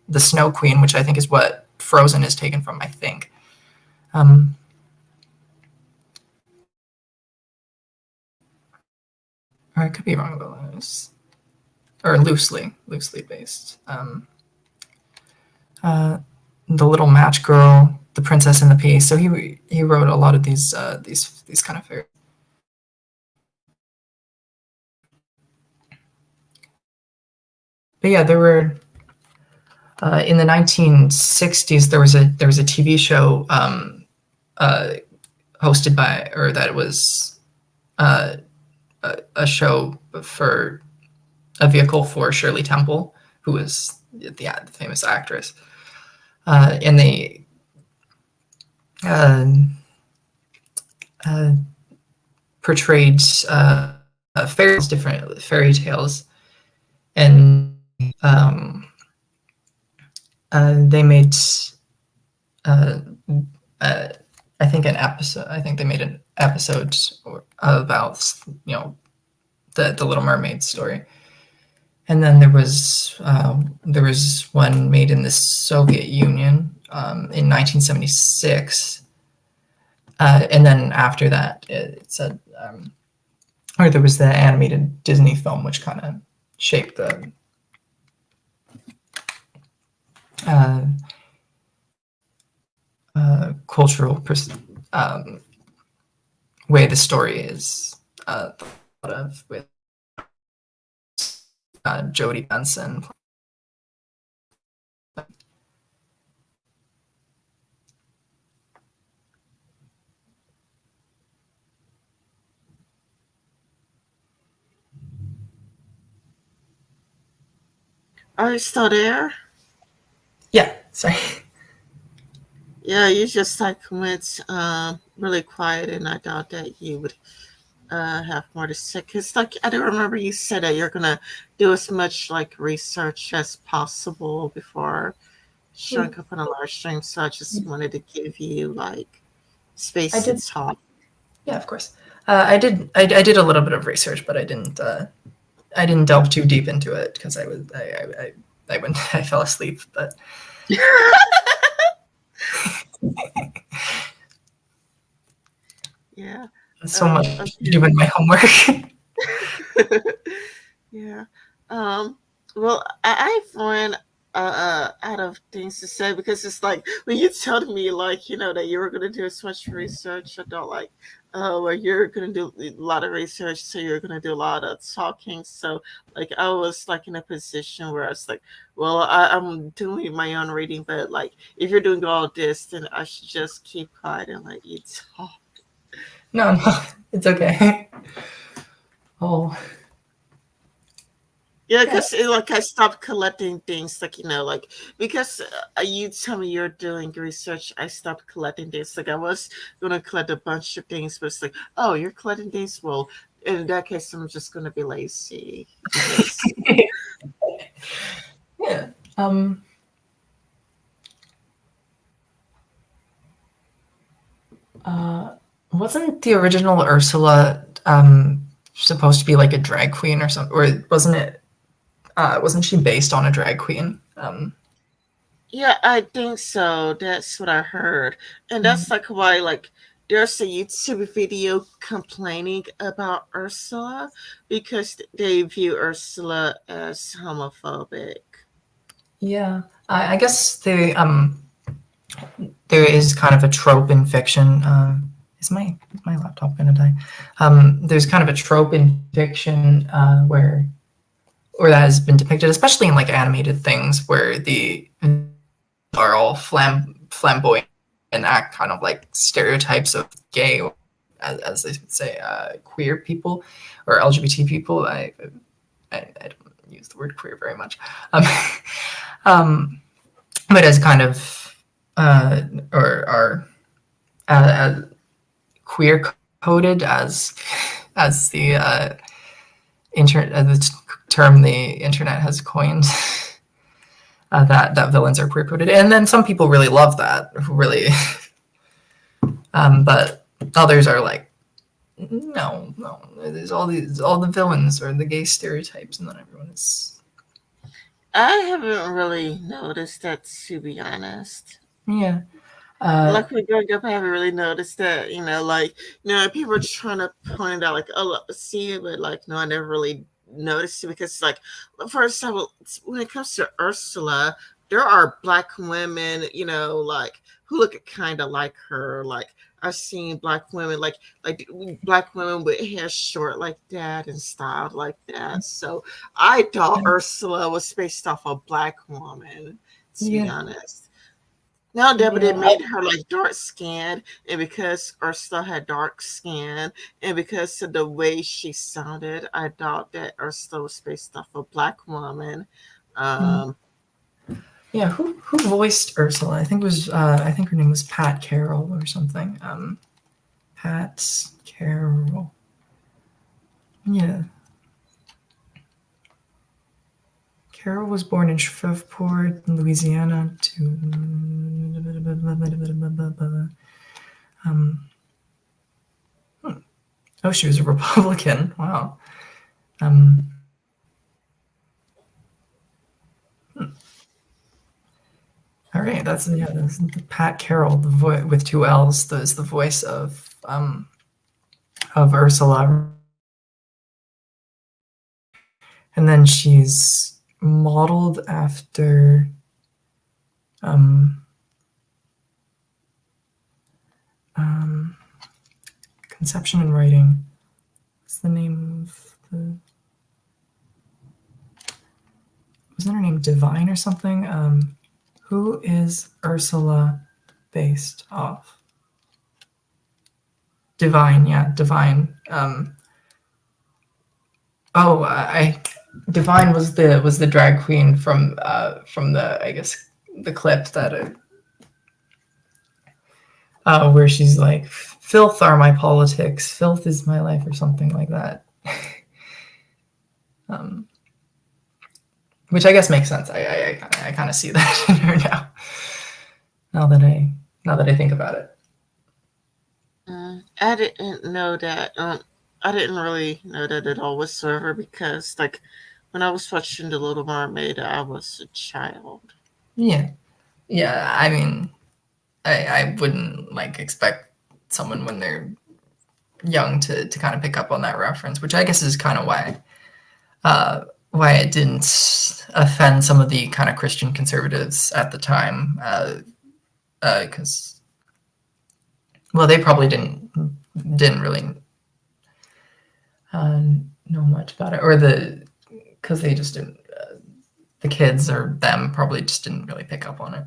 Speaker 2: the Snow Queen, which I think is what Frozen is taken from. I think. Um, or I could be wrong about this, or loosely based. Uh, the Little Match Girl, The Princess and the Pea. So he wrote a lot of these kind of fairy. But yeah, there were in the 1960s there was a TV show uh, hosted by or that was uh, a show for a vehicle for Shirley Temple, who was the famous actress, and they uh, uh, portrayed different fairy tales, and they made uh, uh, I think an episode. I think they made an episode about the Little Mermaid story, and then there was one made in the Soviet Union in 1976, and then after that it said, or there was the animated Disney film, which kind of shaped the uh, cultural way the story is thought of with Jodie Benson.
Speaker 1: Are you still there?
Speaker 2: Yeah, sorry.
Speaker 1: Yeah, you just like went really quiet, and I thought that you would have more to say. Cause like I do remember you said that you're gonna do as much like research as possible before showing up on a live stream. So I just wanted to give you like
Speaker 2: I
Speaker 1: space to
Speaker 2: did.
Speaker 1: talk.
Speaker 2: Yeah, of course. I did a little bit of research, but I didn't delve too deep into it because I went I fell asleep. But
Speaker 1: Yeah.
Speaker 2: so much
Speaker 1: Okay.
Speaker 2: doing my homework.
Speaker 1: Yeah. Um, well, I've run out of things to say because it's like when you told me like that you were gonna do so much research, I thought like, oh, well, you're gonna do a lot of research, so you're gonna do a lot of talking. So like I was like in a position where I was like, well, I'm doing my own reading, but like if you're doing all this, then I should just keep quiet and let you talk.
Speaker 2: No, no, it's okay. Oh,
Speaker 1: Yeah,
Speaker 2: yeah.
Speaker 1: because like I stopped collecting things, like like because you tell me you're doing research, I stopped collecting things. Like I was gonna collect a bunch of things, but it's like, oh, you're collecting things. Well, in that case, I'm just gonna be lazy because
Speaker 2: Yeah. Um. Uh. Wasn't the original Ursula supposed to be like a drag queen or something? Or wasn't it? Wasn't she based on a drag queen?
Speaker 1: yeah, I think so. That's what I heard, and that's like why like there's a YouTube video complaining about Ursula because they view Ursula as homophobic.
Speaker 2: Yeah. I guess there is kind of a trope in fiction. Is my laptop gonna die? There's kind of a trope in fiction where, or that has been depicted, especially in like animated things, where the are all flamboyant and act kind of like stereotypes of gay, or, as they would say, queer people or LGBT people. I don't use the word queer very much. Um, um, but as kind of or are uh, queer coded as the term the internet has coined. That villains are queer coded, and then some people really love that, really, but others are like, no, no, there's all the villains or the gay stereotypes, and then everyone is,
Speaker 1: I haven't really noticed that, to be honest.
Speaker 2: yeah, uh,
Speaker 1: Like when growing up, I haven't really noticed that. Like people are trying to point out, like, oh, see it, but like, no, I never really noticed it because, like, for example, when it comes to Ursula, there are black women, like who look kind of like her. Like I've seen black women, like black women with hair short like that and styled like that. So I thought Ursula was based off a black woman, to be
Speaker 2: yeah,
Speaker 1: honest. No, Deborah, they
Speaker 2: yeah,
Speaker 1: made her like dark skinned, and because Ursula had dark skin, and because of the way she sounded, I thought that Ursula was based off a black woman. Um,
Speaker 2: yeah. Who voiced Ursula? I think her name was Pat Carroll or something. Pat Carroll. Yeah, Carroll was born in Shreveport, Louisiana, to um, oh, she was a Republican. Wow. Um, all right, that's Pat Carroll, with two L's. Is the voice of Ursula, and then she's modeled after um, um, conception and writing. What's the name of the? Wasn't her name Divine or something? Who is Ursula based off? Divine, yeah, Divine. Oh, I Divine was the drag queen from the, I guess, the clip that where she's like, "Filth are my politics, filth is my life," or something like that. um, which I guess makes sense. I kind of see that in her now. Now that I now that I think about it.
Speaker 1: I didn't know that. I didn't really know that at all whatsoever because, like, when I was watching The Little Mermaid, I was a child.
Speaker 2: Yeah, yeah. I mean, I wouldn't like expect someone when they're young to kind of pick up on that reference, which I guess is kind of why it didn't offend some of the kind of Christian conservatives at the time, because well, they probably didn't really uh, know much about it, or because they just didn't. The kids or them probably just didn't really pick up on it.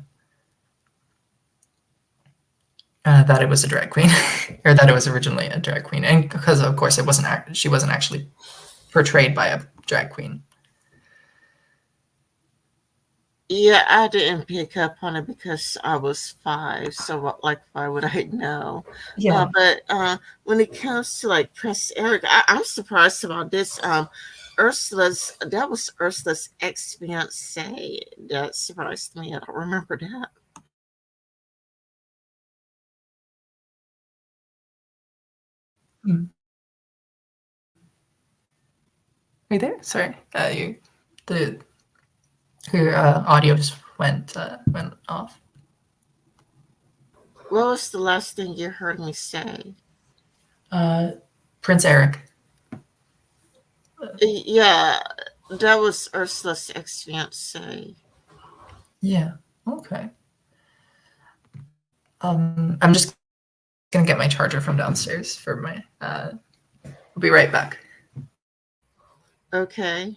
Speaker 2: That it was a drag queen, or that it was originally a drag queen, and because of course she wasn't actually portrayed by a drag queen.
Speaker 1: Yeah, I didn't pick up on it because I was five. So, like, why would I know?
Speaker 2: Yeah.
Speaker 1: But when it comes to like Prince Eric, I'm surprised about this. That was Ursula's ex fiance. That surprised me. I don't remember that.
Speaker 2: Mm. Are you there? Sorry, the your audio just went off.
Speaker 1: What was the last thing you heard me say?
Speaker 2: Uh, Prince Eric.
Speaker 1: Yeah, that was Ursula's ex fiance.
Speaker 2: Yeah. Okay. I'm just gonna get my charger from downstairs for my. I'll be right back.
Speaker 1: Okay.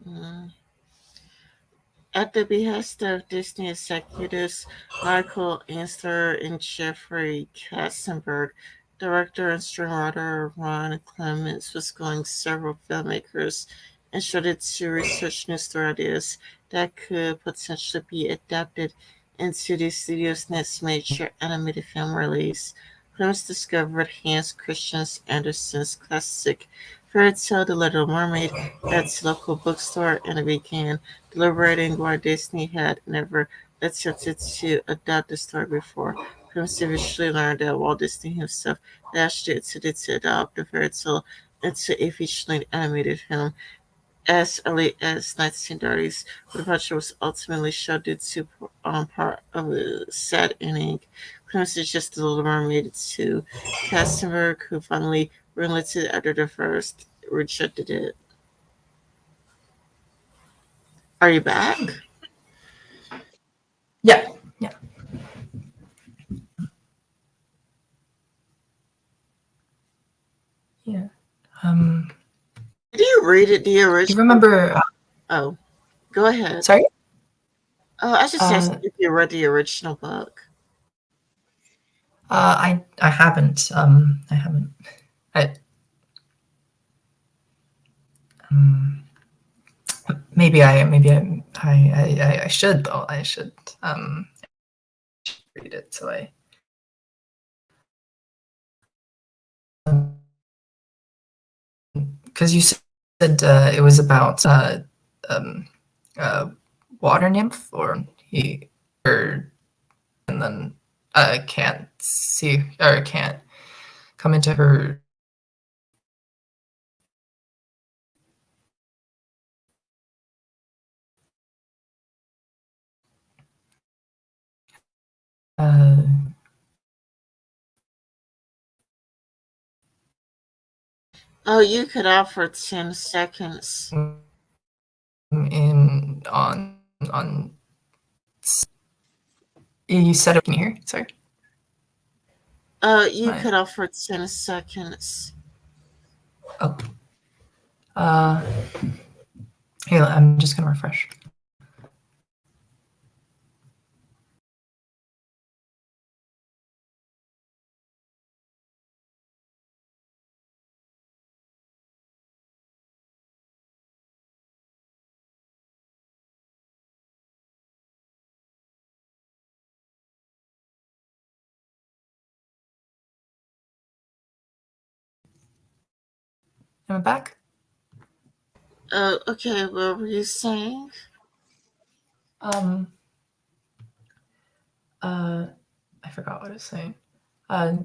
Speaker 1: Mm. At the behest of Disney executives Michael Ansler and Jeffrey Katzenberg, director and screenwriter Ron Clements was going several filmmakers and started to research new story ideas that could potentially be adapted into the studio's next major animated film release. Clements discovered Hans Christian Andersen's classic fairy tale The Little Mermaid at its local bookstore and began deliberating why Disney had never attempted to adapt the story before. Prince eventually learned that Walt Disney himself had actually attempted to adapt the fairy tale into a feature-length animated film as early as 1930s, but the project was ultimately shelved due to part of a sad ending. Clemens suggested The Little Mermaid to Katzenberg, who finally greenlit it after the first rejected it. Are you back?
Speaker 2: Yeah. Yeah. Yeah. Um,
Speaker 1: Did you read it, the
Speaker 2: you
Speaker 1: original?
Speaker 2: remember?
Speaker 1: Oh, go ahead.
Speaker 2: Sorry.
Speaker 1: Oh, I just asked
Speaker 2: Uh,
Speaker 1: if you read the original book.
Speaker 2: I haven't. I haven't. I um, maybe I should though. I should read it. So I because you said it was about um, uh, water nymph, or he or and then can't see or can't come into her. Uh,
Speaker 1: Oh, you could offer 10 seconds.
Speaker 2: in on you said it. Can you hear? Sorry.
Speaker 1: You
Speaker 2: My
Speaker 1: cut off for 10 seconds.
Speaker 2: oh uh here, I'm just gonna refresh. Am I back?
Speaker 1: Okay, what were you saying?
Speaker 2: Um uh I forgot what I was saying. Uh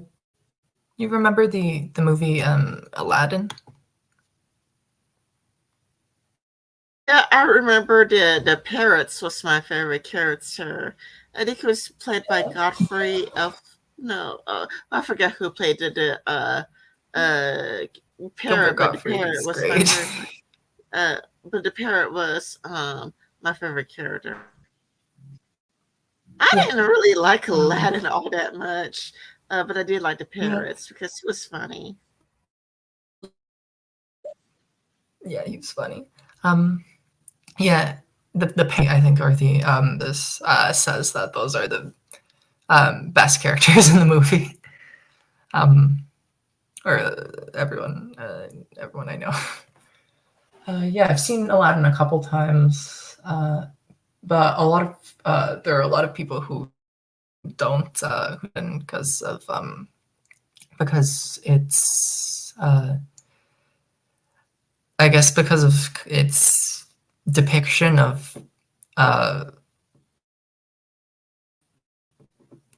Speaker 2: you remember the movie Aladdin?
Speaker 1: Yeah, I remember the parrots was my favorite character. I think it was played by Godfrey Elf. No, I forget who played uh
Speaker 2: Gilbert
Speaker 1: parrot, but the
Speaker 2: Gottfried
Speaker 1: parrot
Speaker 2: is
Speaker 1: was my
Speaker 2: great.
Speaker 1: favorite. But the parrot was my favorite character. I
Speaker 2: Yeah.
Speaker 1: didn't really like
Speaker 2: Um
Speaker 1: Aladdin all that much, but I did like the
Speaker 2: yeah.
Speaker 1: parrots because he was funny.
Speaker 2: Yeah, he was funny. Um yeah, the I think are the this says that those are the best characters in the movie. Um or everyone I know. Yeah, I've seen Aladdin a couple times, but a lot of there are a lot of people who don't who didn't because it's I guess because of its depiction of uh,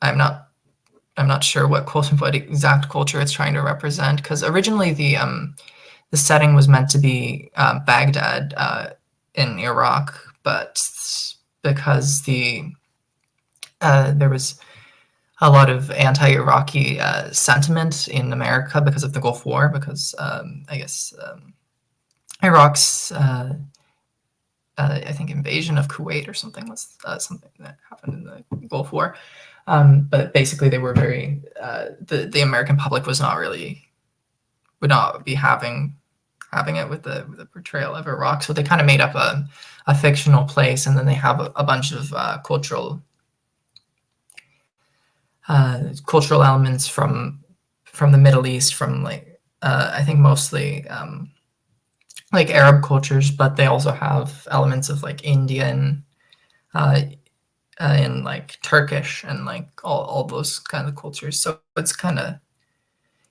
Speaker 2: I'm not I'm not sure what exact culture it's trying to represent because originally the setting was meant to be Baghdad in Iraq, but because there was a lot of anti-Iraqi sentiment in America because of the Gulf War, because I guess Iraq's I think invasion of Kuwait or something was something that happened in the Gulf War. But basically, they were very the American public was not really would not be having it with the portrayal of Iraq. So they kind of made up a fictional place, and then they have a bunch of cultural elements from the Middle East, from like I think mostly like Arab cultures, but they also have elements of like Indian uh, and like Turkish and like all those kind of cultures. So it's kind of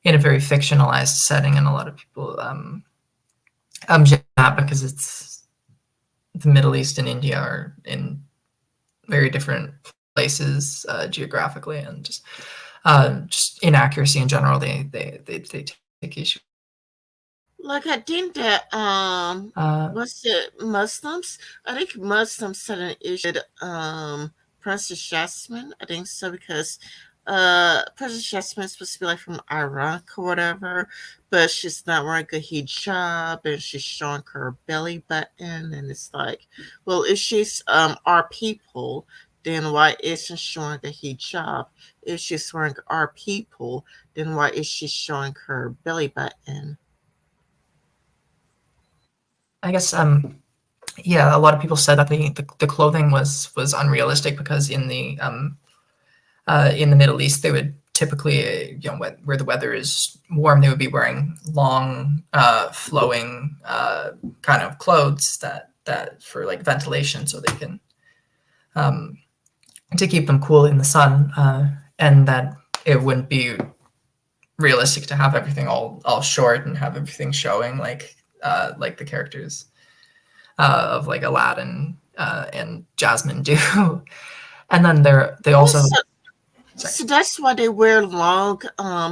Speaker 2: in a very fictionalized setting, and a lot of people that because it's the Middle East and India are in very different places geographically, and just inaccuracy in general. They take issue.
Speaker 1: Like I think that was it Muslims? I think Muslims had an issue with Princess Jasmine. I think so because Princess Jasmine is supposed to be like from Iraq or whatever, but she's not wearing a hijab and she's showing her belly button and it's like, well, if she's our people, then why isn't she showing a hijab? If she's wearing our people, then why is she showing her belly button?
Speaker 2: I guess yeah, a lot of people said that the clothing was unrealistic because in the Middle East they would typically where the weather is warm they would be wearing long flowing kind of clothes that for like ventilation so they can um, to keep them cool in the sun and that it wouldn't be realistic to have everything all short and have everything showing like the characters of like Aladdin and Jasmine do. And then they
Speaker 1: Oh,
Speaker 2: also sorry.
Speaker 1: so that's why they wear long.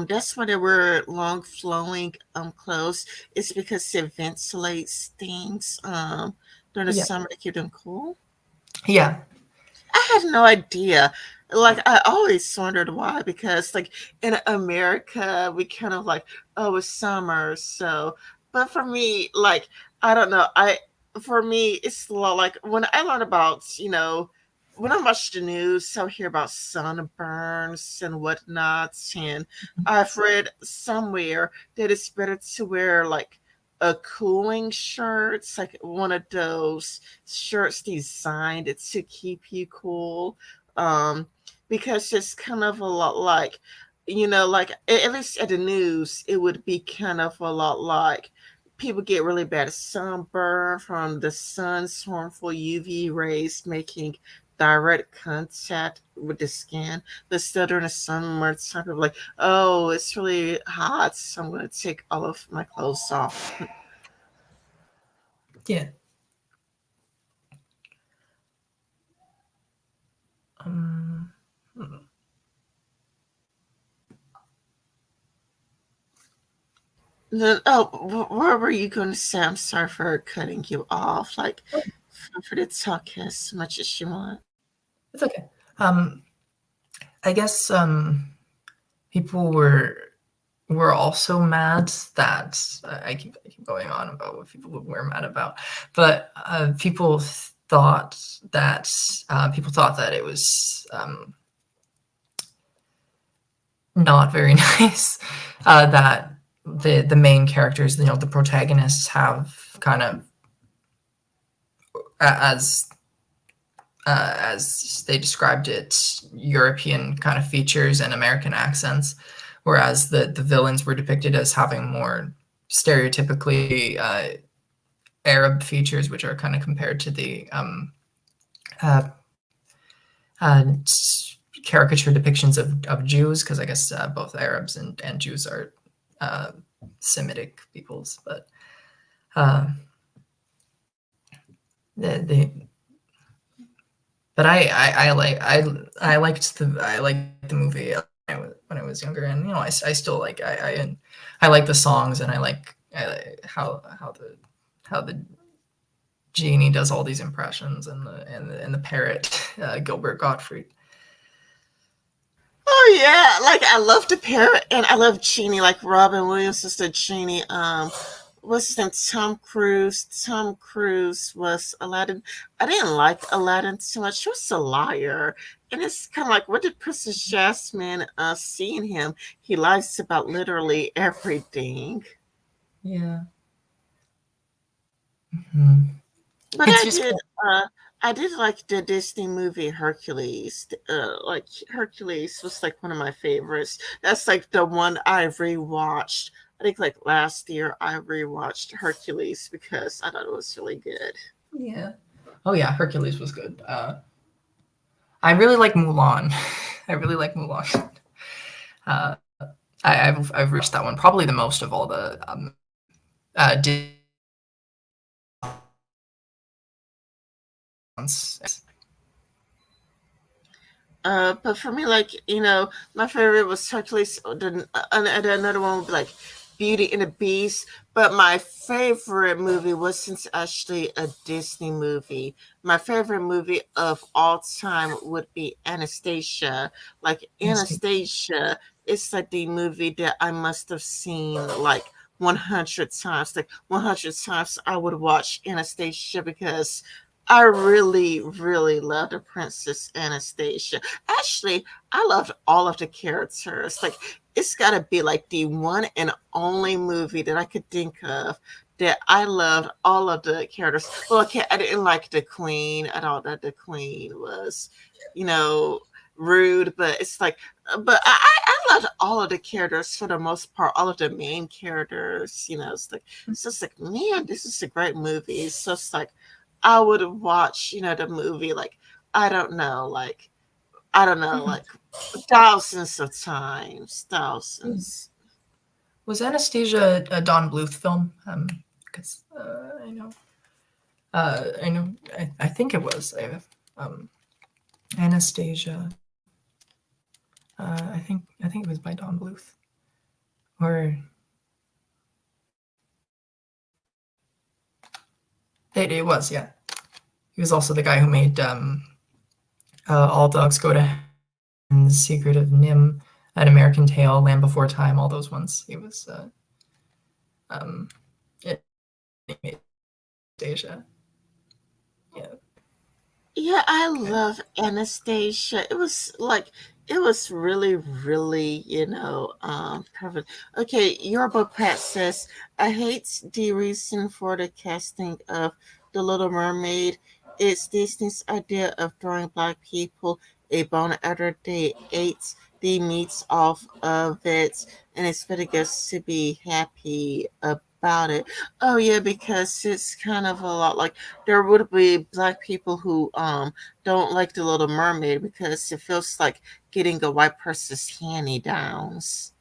Speaker 1: That's why they wear long flowing clothes. It's because it ventilates things during the
Speaker 2: Yeah,
Speaker 1: summer to keep them cool.
Speaker 2: yeah,
Speaker 1: I had no idea. Like I always wondered why, because like in America we kind of like, oh, it's summer, so. But for me, like I don't know, I for me it's like when I learn about when I watch the news, I'll hear about sunburns and whatnots, and I've read somewhere that it's better to wear like a cooling shirts, like one of those shirts designed to keep you cool. Um, because it's kind of a lot like, like at least at the news, it would be kind of a lot like people get really bad sunburn from the sun's harmful UV rays making direct contact with the skin. But still during the summer, it's kind of like, oh, it's really hot, so I'm going to take all of my clothes off.
Speaker 2: Yeah. Um, hmm.
Speaker 1: Then, oh, where were you going to say? I'm sorry for cutting you off. Like, feel free to talk as much as you want.
Speaker 2: It's okay. Um, I guess people were also mad that I keep going on about what people were mad about, but people thought that it was not very nice that the main characters, the protagonists, have kind of as as they described it, European kind of features and American accents, whereas the villains were depicted as having more stereotypically Arab features, which are kind of compared to the uh, uh, caricature depictions of Jews, because I guess both Arabs and Jews are uh, Semitic peoples, but uh, they but I liked the movie when I was younger, and I still I like the songs, and how the genie does all these impressions, and the parrot Gilbert Gottfried.
Speaker 1: Oh yeah, like I love the parrot and I love Genie, like Robin Williams is the Genie. What's his name? Tom Cruise. Tom Cruise was Aladdin. I didn't like Aladdin too much. He was a liar. And it's kind of like, what did Princess Jasmine see in him? He lies about literally everything.
Speaker 2: Yeah. Mm-hmm.
Speaker 1: But
Speaker 2: It's just
Speaker 1: I did like the Disney movie Hercules. Like Hercules was like one of my favorites. That's like the one I rewatched. I think like last year I rewatched Hercules because I thought it was really good.
Speaker 2: yeah. Oh yeah, Hercules was good. I really like Mulan. I really like Mulan. Uh, I've reached that one probably the most of all the ones.
Speaker 1: But for me, like my favorite was Hercules. And another one would be like Beauty and the Beast. But my favorite movie wasn't actually a Disney movie. My favorite movie of all time would be Anastasia. Like Anastasia, it's like the movie that I must have seen like 100 times. Like 100 times, I would watch Anastasia because I really, really loved the Princess Anastasia. Actually, I loved all of the characters. Like, it's got to be like the one and only movie that I could think of that I loved all of the characters. Well, okay, I didn't like the Queen. I thought that the Queen was, you know, rude, but it's like, but I loved all of the characters for the most part, all of the main characters. It's just like, man, this is a great movie. It's just like, I would watch, the movie like I don't know, like thousands of times, thousands.
Speaker 2: Was Anastasia a Don Bluth film? Because I know, I think it was. Um, Anastasia. I think it was by Don Bluth, or it was. Yeah, he was also the guy who made All Dogs Go to Heaven, The Secret of Nim, An American Tale, Land Before Time, all those ones. He was um, it, Anastasia. Yeah.
Speaker 1: Yeah, I love Anastasia. It was like it was really, really, perfect. Okay, Yorba Pat says, I hate the reason for the casting of The Little Mermaid. It's Disney's idea of throwing black people a bone after they ate the meats off of it and expecting us to be happy about it. Oh yeah, because it's kind of a lot like there would be black people who don't like the Little Mermaid because it feels like getting a white person's hand downs.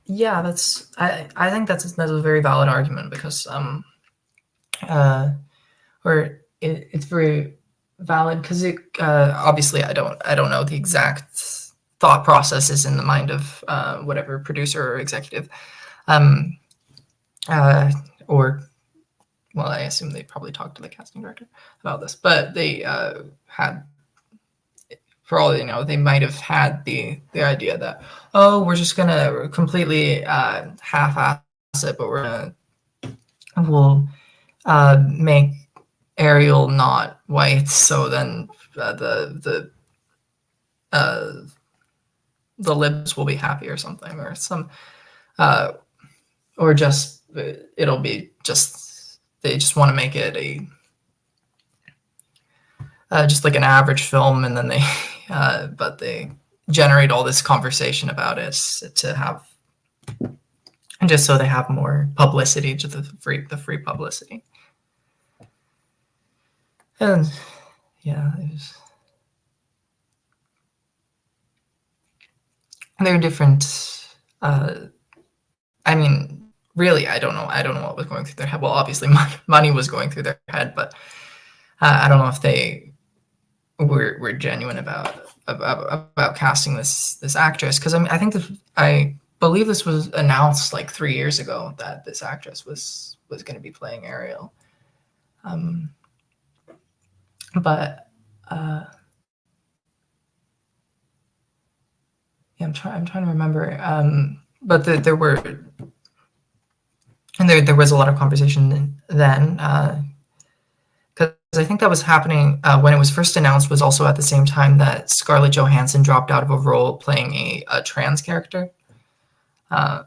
Speaker 2: Yeah, I think that's a very valid argument because uh or it's very valid because it obviously I don't know the exact thought processes in the mind of whatever producer or executive, um uh or well, I assume they probably talked to the casting director about this, but they had, for all you know, they might have had the idea that, oh, we're just gonna completely half-ass it, but we'll make Ariel not white, so then uh, the libs will be happy or something, or some, uh, or just it'll be just they just want to make it a just like an average film, and then they but they generate all this conversation about it to have, and just so they have more publicity, to the free publicity. And yeah, there are different. I mean, really, I don't know what was going through their head. Well, obviously, money was going through their head, but I don't know if they were genuine about casting this actress, because I think I believe this was announced like 3 years ago that this actress was going to be playing Ariel. Um, but yeah, I'm trying to remember. But there were, and there was a lot of conversation then. Because I think that was happening when it was first announced, was also at the same time that Scarlett Johansson dropped out of a role playing a trans character. Uh,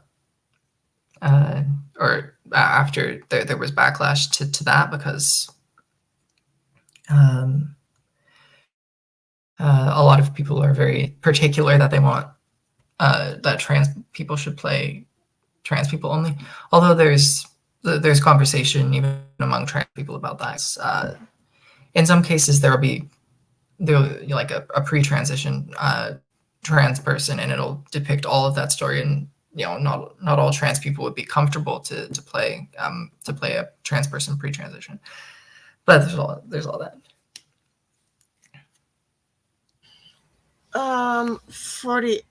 Speaker 2: uh, or after there was backlash to that, because um, a lot of people are very particular that they want that trans people should play trans people only. Although there's conversation even among trans people about that. In some cases, there'll be like a pre-transition trans person, and it'll depict all of that story. And not all trans people would be comfortable to play a trans person pre-transition. But there's all that.
Speaker 1: For the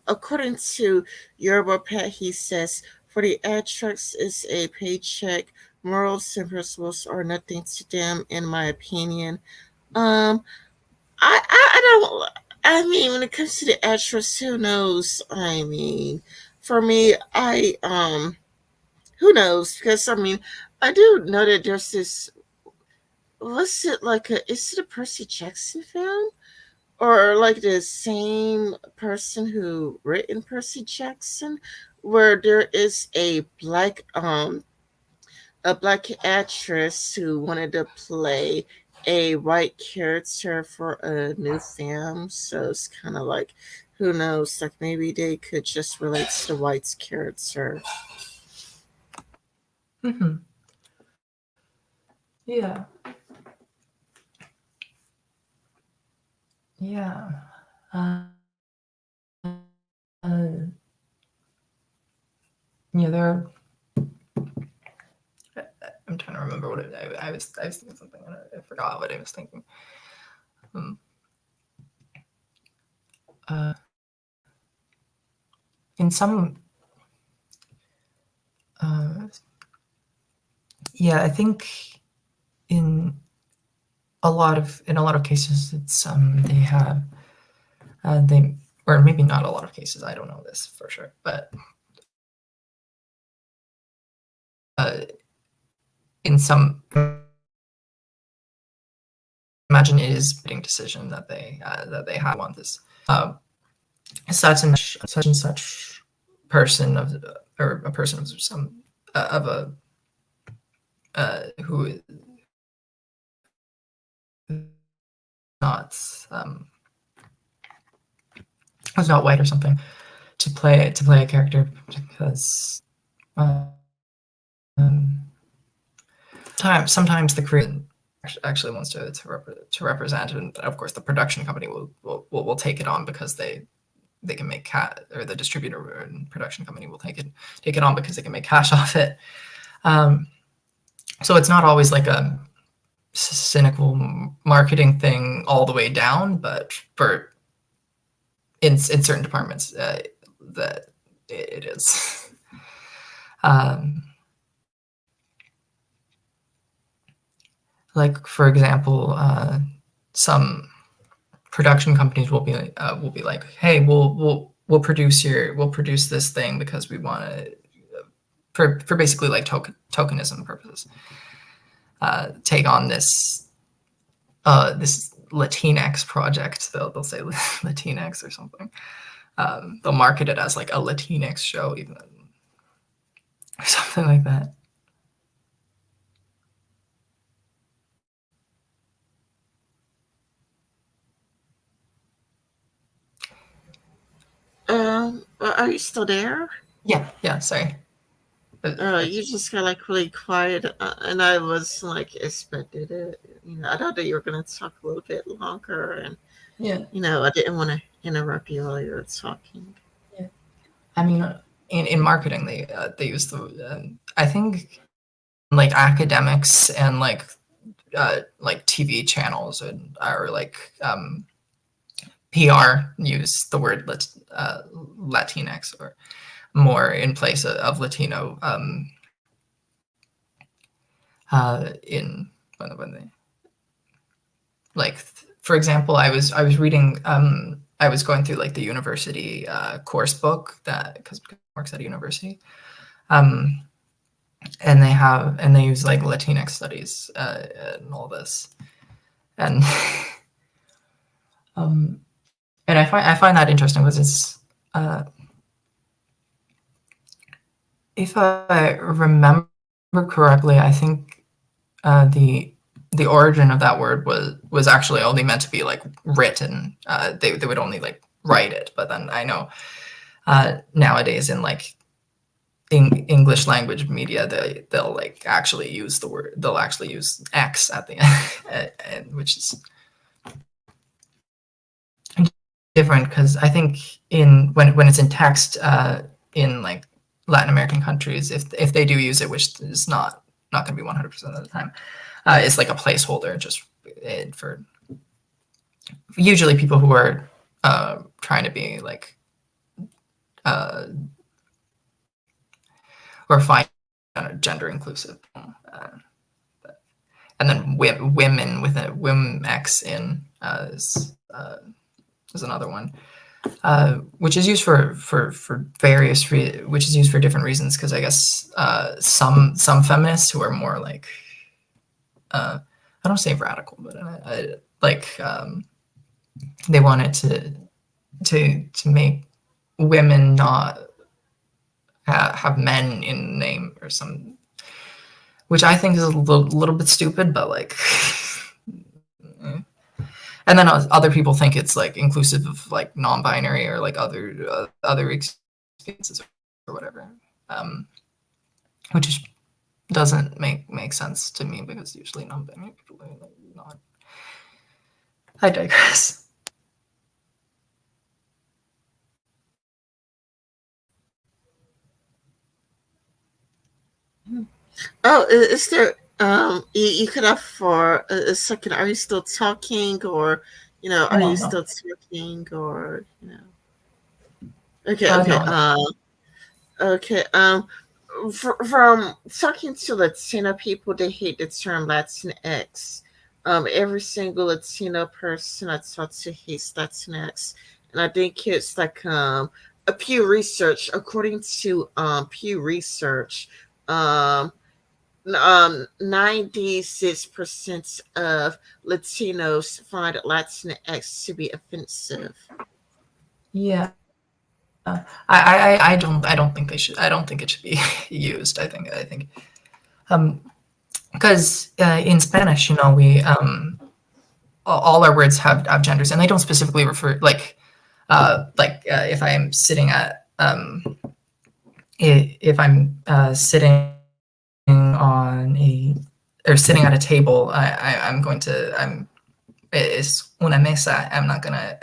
Speaker 1: according to Yoruba Pet, he says for the actress is a paycheck. Morals and principles are nothing to them, in my opinion. Um, I don't. I mean, when it comes to the actress, who knows? I mean, for me, who knows? Because I mean, I do know that there's this. Was it like a? Is it a Percy Jackson film? Or like the same person who written Percy Jackson, where there is a black actress who wanted to play a white character for a new film. So it's kind of like, who knows? Like maybe they could just relate to the white's character.
Speaker 2: Mm-hmm. Yeah, yeah. Uh, yeah, I'm trying to remember what I was thinking something, and I forgot what I was thinking. Um, uh, in some, uh, yeah, I think in a lot of cases, it's they have they or maybe not a lot of cases. I don't know this for sure, but in some imagine it is a decision that they have want this such and such person of or a person of some of a who not who's not white or something to play a character because sometimes the creator actually wants to represent, and of course the production company will take it on because they can make or the distributor and production company will take it on because they can make cash off it. So it's not always like a cynical marketing thing all the way down, but for in certain departments that it is. Like for example, some production companies will be like, hey, we'll produce this thing because we want to for basically like tokenism purposes. Take on this this Latinx project. They'll say Latinx or something. They'll market it as like a Latinx show, even or something like that.
Speaker 1: Are you still there?
Speaker 2: Yeah. Sorry.
Speaker 1: You just got like really quiet, and I was like expected it. I thought that you were gonna talk a little bit longer, and
Speaker 2: Yeah.
Speaker 1: I didn't want to interrupt you while you were talking.
Speaker 2: Yeah. I mean, in marketing, they use the I think like academics and like TV channels and or like PR use the word Latinx or more in place of Latino in when they like for example I was reading I was going through like the university course book that because works at a university and they use like Latinx studies and all this and and I find that interesting because it's if I remember correctly, I think the origin of that word was actually only meant to be like written. They would only like write it, but then I know nowadays in like English language media they'll like actually use the word. They'll actually use X at the end, which is different because I think when it's in text in like Latin American countries, if they do use it, which is not going to be 100% of the time, it's like a placeholder just for usually people who are trying to be like or find gender inclusive. And then women with a X in is another one. Which is used for various which is used for different reasons because I guess some feminists who are more like I don't say radical, but I like they wanted to make women not have men in the name or some, which I think is a little bit stupid, but like. And then other people think it's like inclusive of like non-binary or like other experiences or whatever, which doesn't make sense to me because usually non-binary people are like not. I digress.
Speaker 1: Oh, is there? You cut off for a second. Are you still talking, or are you
Speaker 2: No.
Speaker 1: still talking, or Okay, okay.
Speaker 2: No.
Speaker 1: Okay. From talking to Latino people, they hate the term Latinx. Every single Latino person I talk to hates Latinx, and I think it's like a Pew Research. According to Pew Research, um 96% of Latinos find Latinx to be offensive.
Speaker 2: Yeah, I don't think they should. I don't think it should be used. I think um because in Spanish, we all our words have genders, and they don't specifically refer if I'm sitting at if I'm sitting on or sitting at a table, I'm going to it's una mesa. I'm not gonna.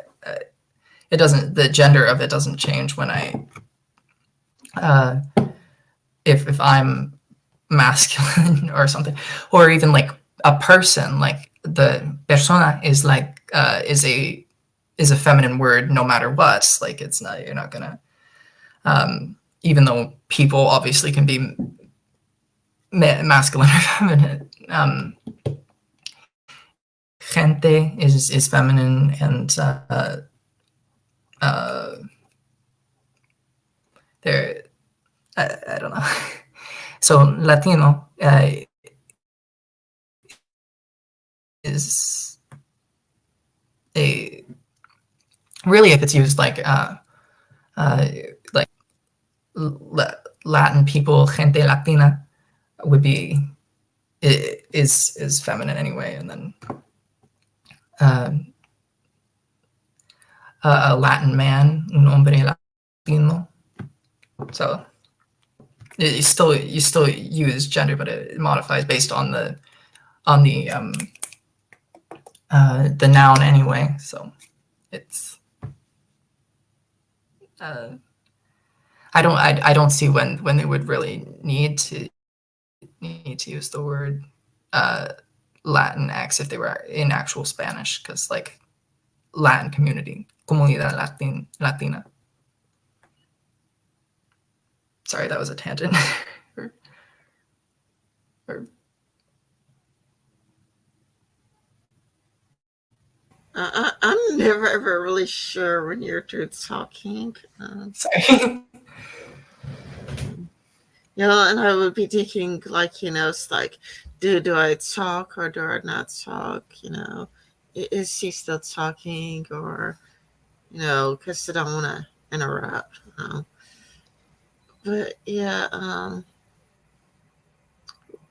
Speaker 2: It doesn't. The gender of it doesn't change when I uh, if I'm masculine or something, or even like a person. Like the persona is like is a feminine word no matter what. Like it's not. You're not gonna. Even though people obviously can be masculine or feminine. Gente is feminine, and uh, there I don't know. So Latino is a really if it's used like Latin people, gente latina would be is feminine anyway, and then um, a Latin man, un hombre latino. So you still use gender, but it modifies based on the noun anyway. So it's uh, I don't see when they would really need to use the word uh, Latinx if they were in actual Spanish, because like Latin community, comunidad Latina. Sorry, that was a tangent. or, or,
Speaker 1: I'm never ever really sure when you're through talking.
Speaker 2: sorry.
Speaker 1: And I would be thinking, like, it's like, do I talk or do I not talk? Is she still talking, or because I don't want to interrupt. But yeah,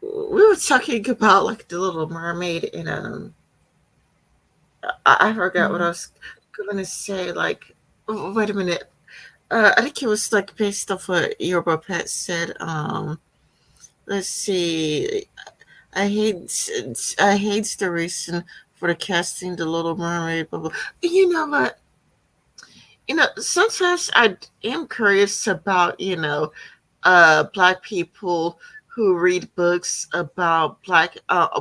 Speaker 1: we were talking about like the Little Mermaid, and I forgot what I was going to say. Like, wait a minute. I think it was like based off what Yorba Pet said. Let's see. I hate I hate the reason for the casting the Little Mermaid. Blah, blah. You know what? Sometimes I am curious about black people who read books about black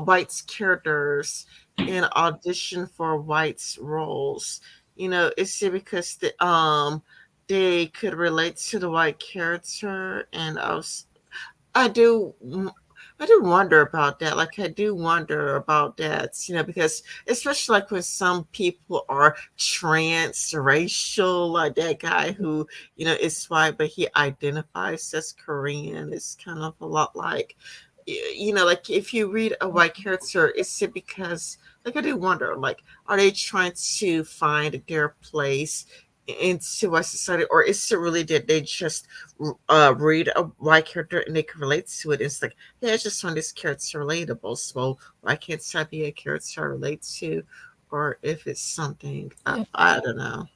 Speaker 1: whites characters and audition for whites roles. Is it because they could relate to the white character, and I do I do wonder about that. Like, I do wonder about that, because especially like when some people are transracial, like that guy who, is white but he identifies as Korean. It's kind of a lot like, like if you read a white character, is it because, like, I do wonder, like, are they trying to find their place into our society, or is it really that they just read a white character and they can relate to it? It's like, yeah, I just find this character relatable, so why can't I be a character I relate to? Or if it's something, I don't know.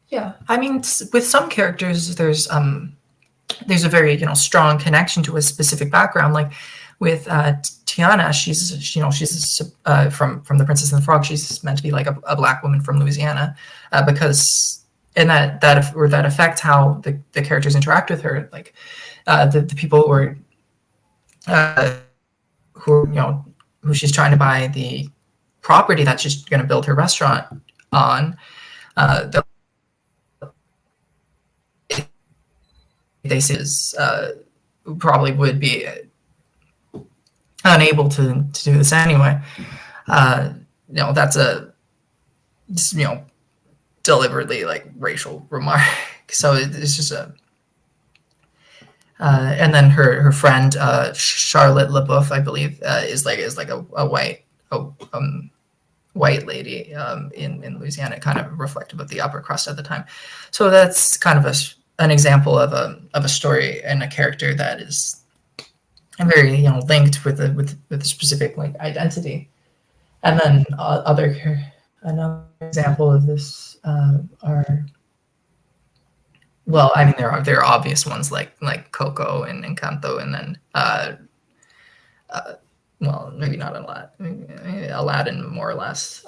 Speaker 2: Yeah, I mean, with some characters, there's a very strong connection to a specific background. Like with Tiana, she's from the Princess and the Frog. She's meant to be like a black woman from Louisiana, because and that affects how the characters interact with her. Like the people uh, who she's trying to buy the property that she's going to build her restaurant on. They say is probably would be unable to do this anyway. That's a you know deliberately like racial remark. So it's just And then her friend Charlotte LaBeouf, I believe, is like a a, um, white lady in Louisiana, kind of reflective of the upper crust at the time. So that's kind of an example of a story and a character that is very linked with a specific like identity. And then another example of this are, well, I mean there are obvious ones like Coco and Encanto, and then uh, well, maybe not a lot, Aladdin more or less,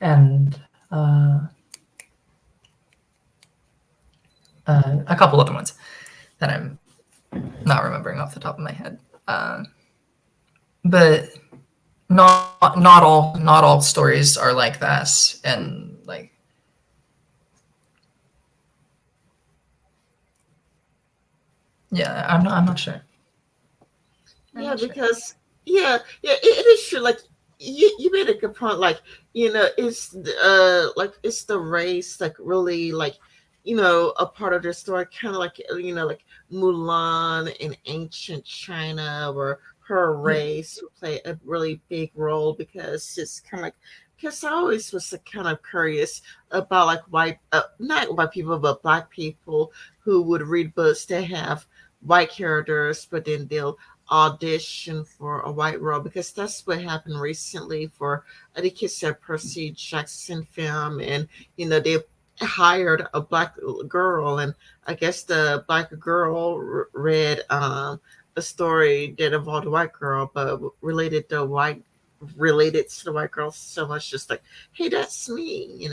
Speaker 2: and a couple other ones that I'm not remembering off the top of my head. But not all stories are like that, and like yeah, I'm not sure. I'm
Speaker 1: Yeah,
Speaker 2: not sure.
Speaker 1: because yeah, it is true. Like you made a good point. Like like it's the race like really like a part of their story, kind of like like Mulan in ancient China, where her
Speaker 2: Yeah,
Speaker 1: race would play a really big role because it's kind of like. Because I always was kind of curious about like not white people, but black people who would read books that have white characters, but then they'll audition for a white role because that's what happened recently for I think it's a Percy Jackson film, and they hired a black girl, and I guess the black girl read a story that involved a white girl but related to the white girl so much, just like, hey, that's me.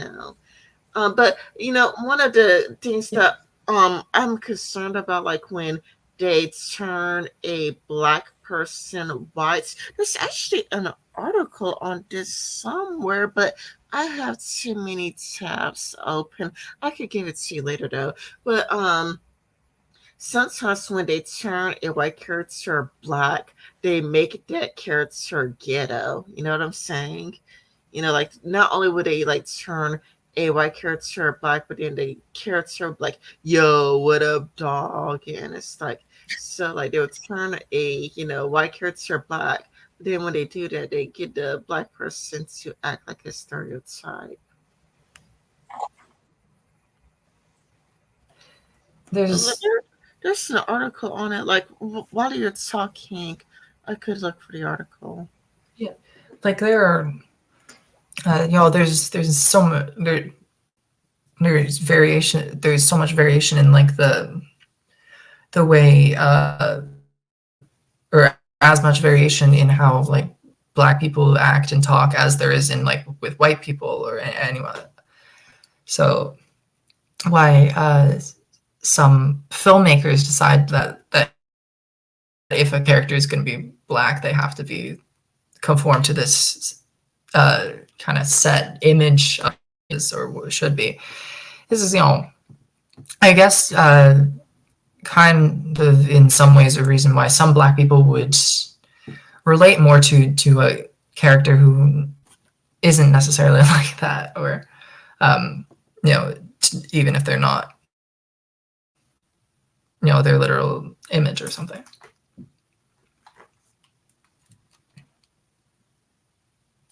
Speaker 1: But one of the things
Speaker 2: yeah.
Speaker 1: that I'm concerned about, like when they turn a black person white. There's actually an article on this somewhere, but I have too many tabs open. I could give it to you later though. But sometimes when they turn a white character black, they make that character ghetto. You know what I'm saying? Like not only would they like turn a white character black, but then the character like, yo, what up, dog? And it's like, so like they would turn a white character black, but then when they do that, they get the black person to act like a stereotype.
Speaker 2: There's
Speaker 1: There's an article on it. Like while you're talking, I could look for the article.
Speaker 2: yeah, like there are there's so much there's variation. There's so much variation in like the way or as much variation in how like black people act and talk as there is in like with white people or anyone. So why some filmmakers decide that if a character is going to be black, they have to be conform to this kind of set image of is or should be. This is I guess kind of in some ways a reason why some black people would relate more to a character who isn't necessarily like that, or you know even if they're not their literal image or something.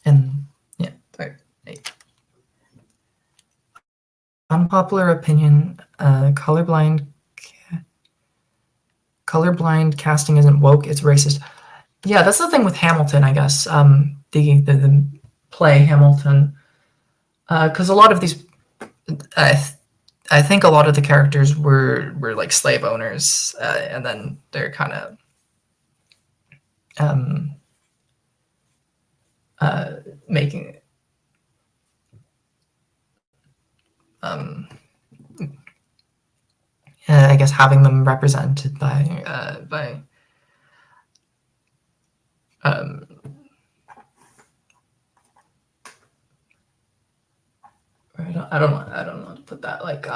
Speaker 2: And yeah, sorry. Unpopular opinion: colorblind casting isn't woke; it's racist. Yeah, that's the thing with Hamilton, I guess. The play Hamilton, because a lot of these, I I think a lot of the characters were like slave owners, and then they're kind of um, making um, I guess having them represented by um, I don't know how to put that. Like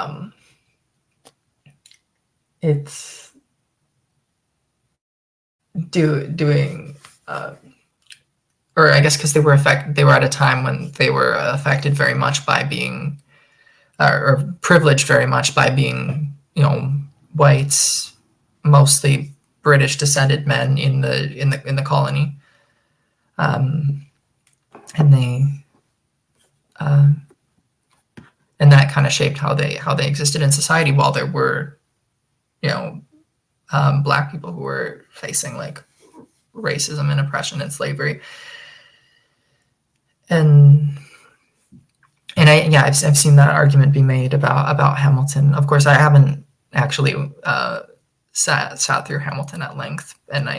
Speaker 2: it's doing or I guess because they were at a time when they were affected very much by being or privileged very much by being white, mostly British descended men in the colony, um, and they uh, and that kind of shaped how they existed in society, while there were, you know, black people who were facing like racism and oppression and slavery. And I've seen that argument be made about Hamilton. Of course, I haven't actually sat through Hamilton at length, and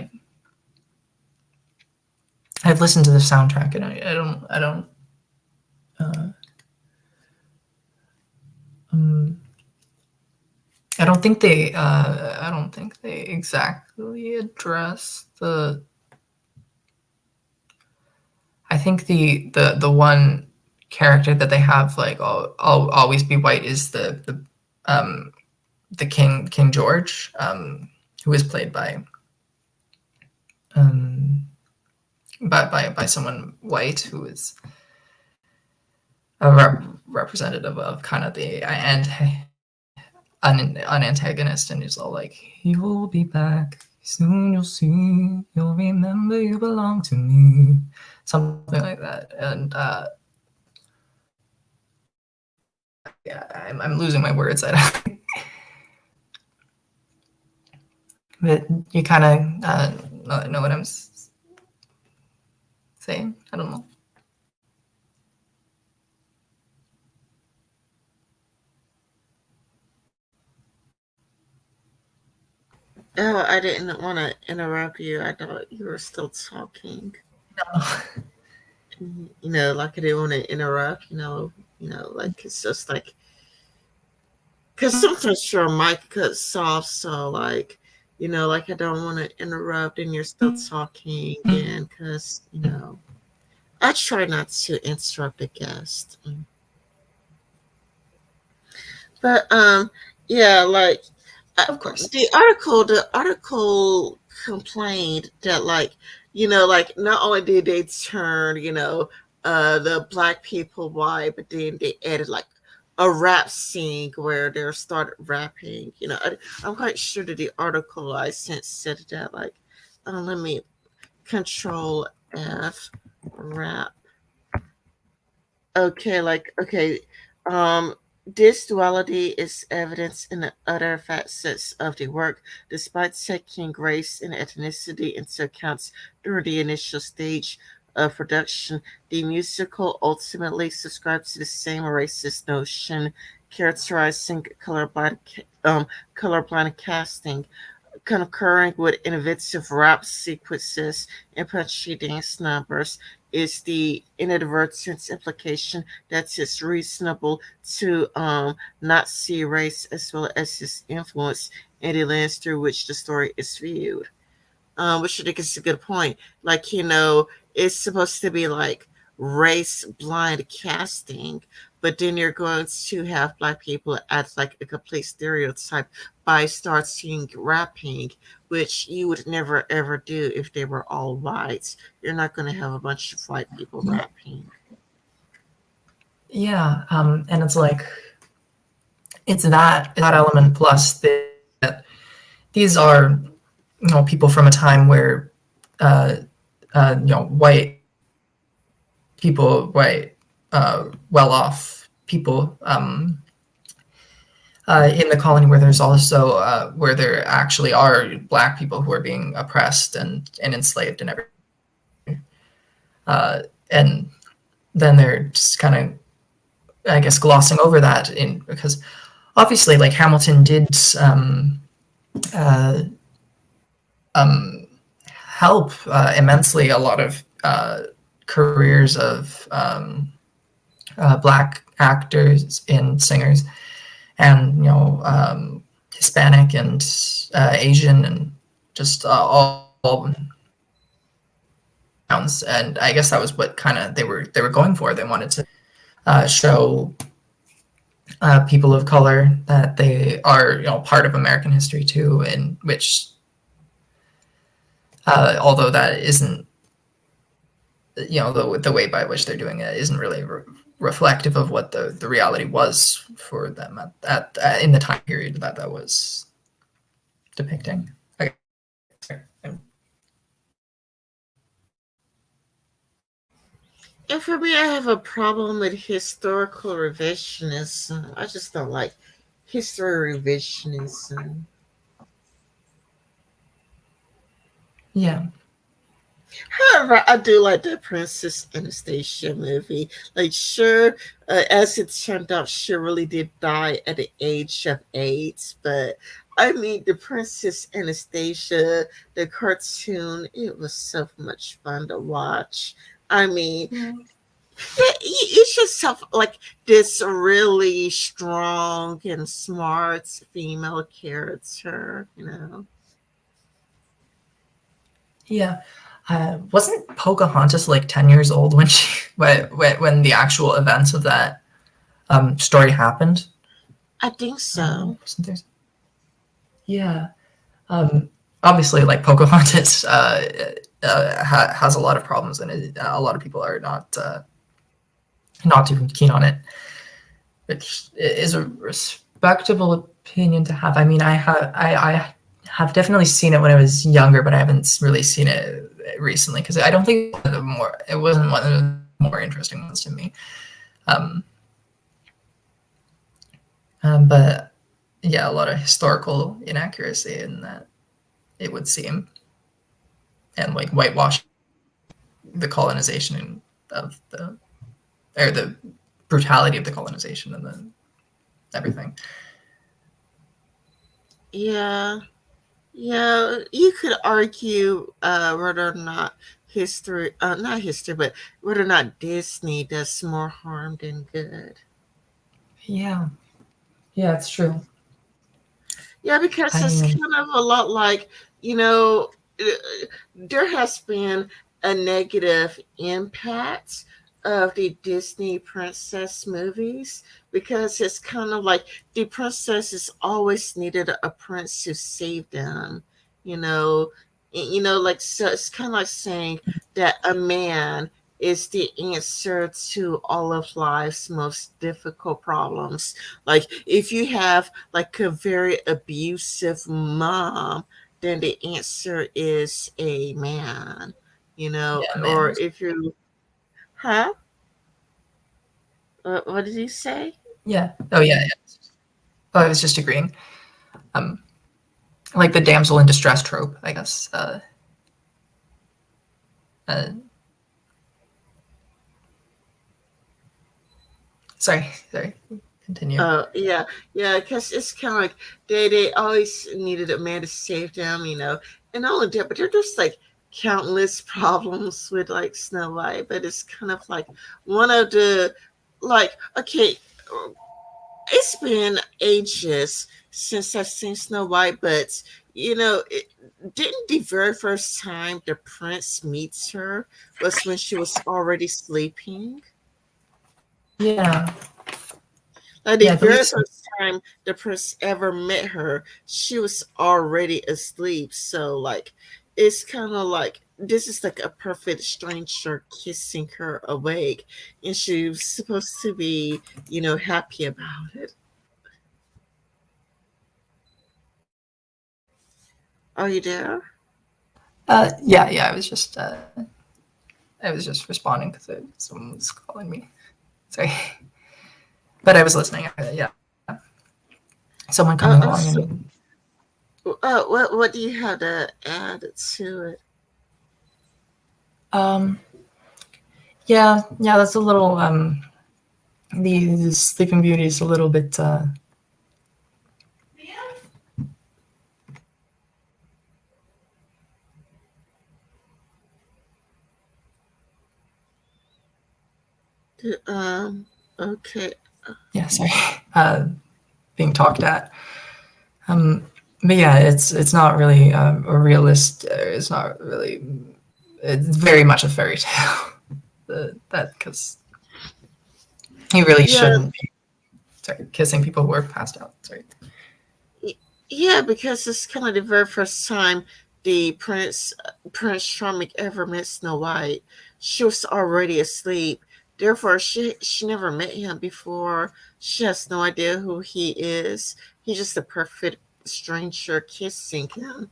Speaker 2: I've listened to the soundtrack, and uh, um, I don't think they exactly address the. I think the one character that they have like I'll always be white is the King George, who is played um, by someone white, who is a representative of kind of the an antagonist, and he's all like, "You will be back soon. You'll see. You'll remember you belong to me," something like that. And yeah, I'm losing my words. But you kind of know what I'm saying. I don't know.
Speaker 1: Oh, I didn't want to interrupt you. I thought you were still talking. Like I didn't want to interrupt. Like it's just like because sometimes your mic cuts off, so like I don't want to interrupt, and you're still talking, and because I try not to interrupt a guest. But yeah, like uh,
Speaker 2: Of course.
Speaker 1: the article complained that like not only did they turn the black people white, but then they added like a rap scene where they started rapping. I'm quite sure that the article I sent said that let me control F rap. Okay, um, this duality is evident in the other facets of the work, despite taking race and ethnicity into account during the initial stage of production. The musical ultimately subscribes to the same racist notion, characterizing colorblind casting, concurring with innovative rap sequences and punchy dance numbers is the inadvertent implication that it's reasonable to not see race as well as its influence in the lens through which the story is viewed. Which I think is a good point. It's supposed to be like race blind casting, but then you're going to have black people as like a complete stereotype by starting rapping, which you would never ever do if they were all whites. You're not going to have a bunch of white people rapping.
Speaker 2: Yeah, and it's like it's that element plus that these are, people from a time where uh, white people, white well off people, in the colony, where there's also where there actually are black people who are being oppressed and enslaved and everything, and then they're just kind of, I guess, glossing over that, because obviously, like, Hamilton did uh, um, help immensely a lot of careers of black actors and singers, and Hispanic and Asian, and just all sounds. And I guess that was what kind of they were going for. They wanted to show people of color that they are, part of American history too, in which, although that isn't, the way by which they're doing it isn't really reflective of what the reality was for them at in the time period that was. depicting. Okay, sorry.
Speaker 1: And for me, I have a problem with historical revisionism. I just don't like history revisionism.
Speaker 2: Yeah.
Speaker 1: However, I do like the Princess Anastasia movie. Like, sure, as it turned out, she really did die at the age of 8. But I mean, the Princess Anastasia, the cartoon, it was so much fun to watch. I mean,
Speaker 2: Yeah.
Speaker 1: it's just have like this really strong and smart female character.
Speaker 2: Yeah. Wasn't Pocahontas like 10 years old when when the actual events of that story happened?
Speaker 1: I think so.
Speaker 2: Wasn't there? Yeah. Um, Obviously, like Pocahontas has a lot of problems, and a lot of people are not too keen on it, which is a respectable opinion to have. I mean, I have definitely seen it when I was younger, but I haven't really seen it recently because I don't think it wasn't one of the more interesting ones to me. Um, but yeah, a lot of historical inaccuracy in that, it would seem, and like whitewash the colonization of the or the brutality of the colonization and the everything.
Speaker 1: Yeah. Yeah, you could argue whether or not not history, but whether or not Disney does more harm than good.
Speaker 2: Yeah, yeah, it's true.
Speaker 1: Yeah, because
Speaker 2: I
Speaker 1: it's kind of a lot like, you know, uh, there has been a negative impact of the Disney princess movies because it's kind of like the princesses always needed a prince to save them, you know. Like so it's kind of like saying that a man is the answer to all of life's most difficult problems. Like if you have like a very abusive mom, then the answer is a man,
Speaker 2: yeah,
Speaker 1: or
Speaker 2: man.
Speaker 1: if you, huh? What did you say?
Speaker 2: Yeah. Oh yeah, yeah. Oh, I was just agreeing. Um, like the damsel in distress trope, I guess. Uh, sorry. Continue.
Speaker 1: Yeah, yeah, because it's kind of like they always needed a man to save them. And not only that, but there's just like countless problems with like Snow White, but it's kind of like one of the like okay, it's been ages since I've seen Snow White, but didn't the very first time the prince meets her was when she was already sleeping?
Speaker 2: Yeah,
Speaker 1: Like the
Speaker 2: yeah, I believe
Speaker 1: very
Speaker 2: so.
Speaker 1: first time the prince ever met her, she was already asleep. So like, it's kind of like this is like a perfect stranger kissing her awake, and she was supposed to be, happy about it. Are you there?
Speaker 2: Yeah. I was just responding because someone was calling me. Sorry, but I was listening. Yeah, someone coming along
Speaker 1: So,
Speaker 2: and
Speaker 1: what do you have to add to it?
Speaker 2: um, yeah, that's a little the Sleeping Beauty is a little bit
Speaker 1: Okay.
Speaker 2: yeah, sorry, being talked at. Um, but yeah, it's not really a realist. It's not really. It's very much a fairy tale. That because he really
Speaker 1: Yeah,
Speaker 2: shouldn't be kissing people who are passed out. Sorry.
Speaker 1: yeah, because it's kind of the very first time the Prince Charming ever met Snow White. She was already asleep. Therefore, she never met him before. She has no idea who he is. He's just a stranger kissing him.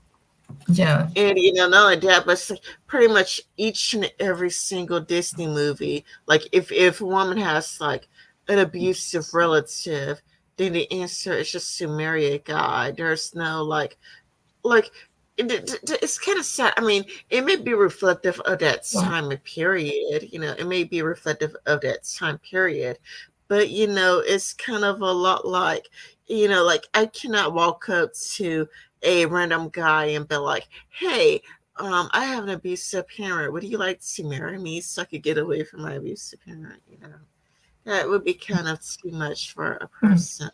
Speaker 2: Yeah.
Speaker 1: And not only that, but it's like pretty much each and every single Disney movie, like if a woman has like an abusive relative, then the answer is just to marry a guy. There's no like it's kind of sad. I mean, it may be reflective of that
Speaker 2: Well,
Speaker 1: time period. It may be reflective of that time period, but it's kind of a lot like like I cannot walk up to a random guy and be like, "Hey, I have an abusive parent. Would you like to marry me so I could get away from my abusive parent?" That would be kind of too much for a
Speaker 2: mhm.
Speaker 1: person.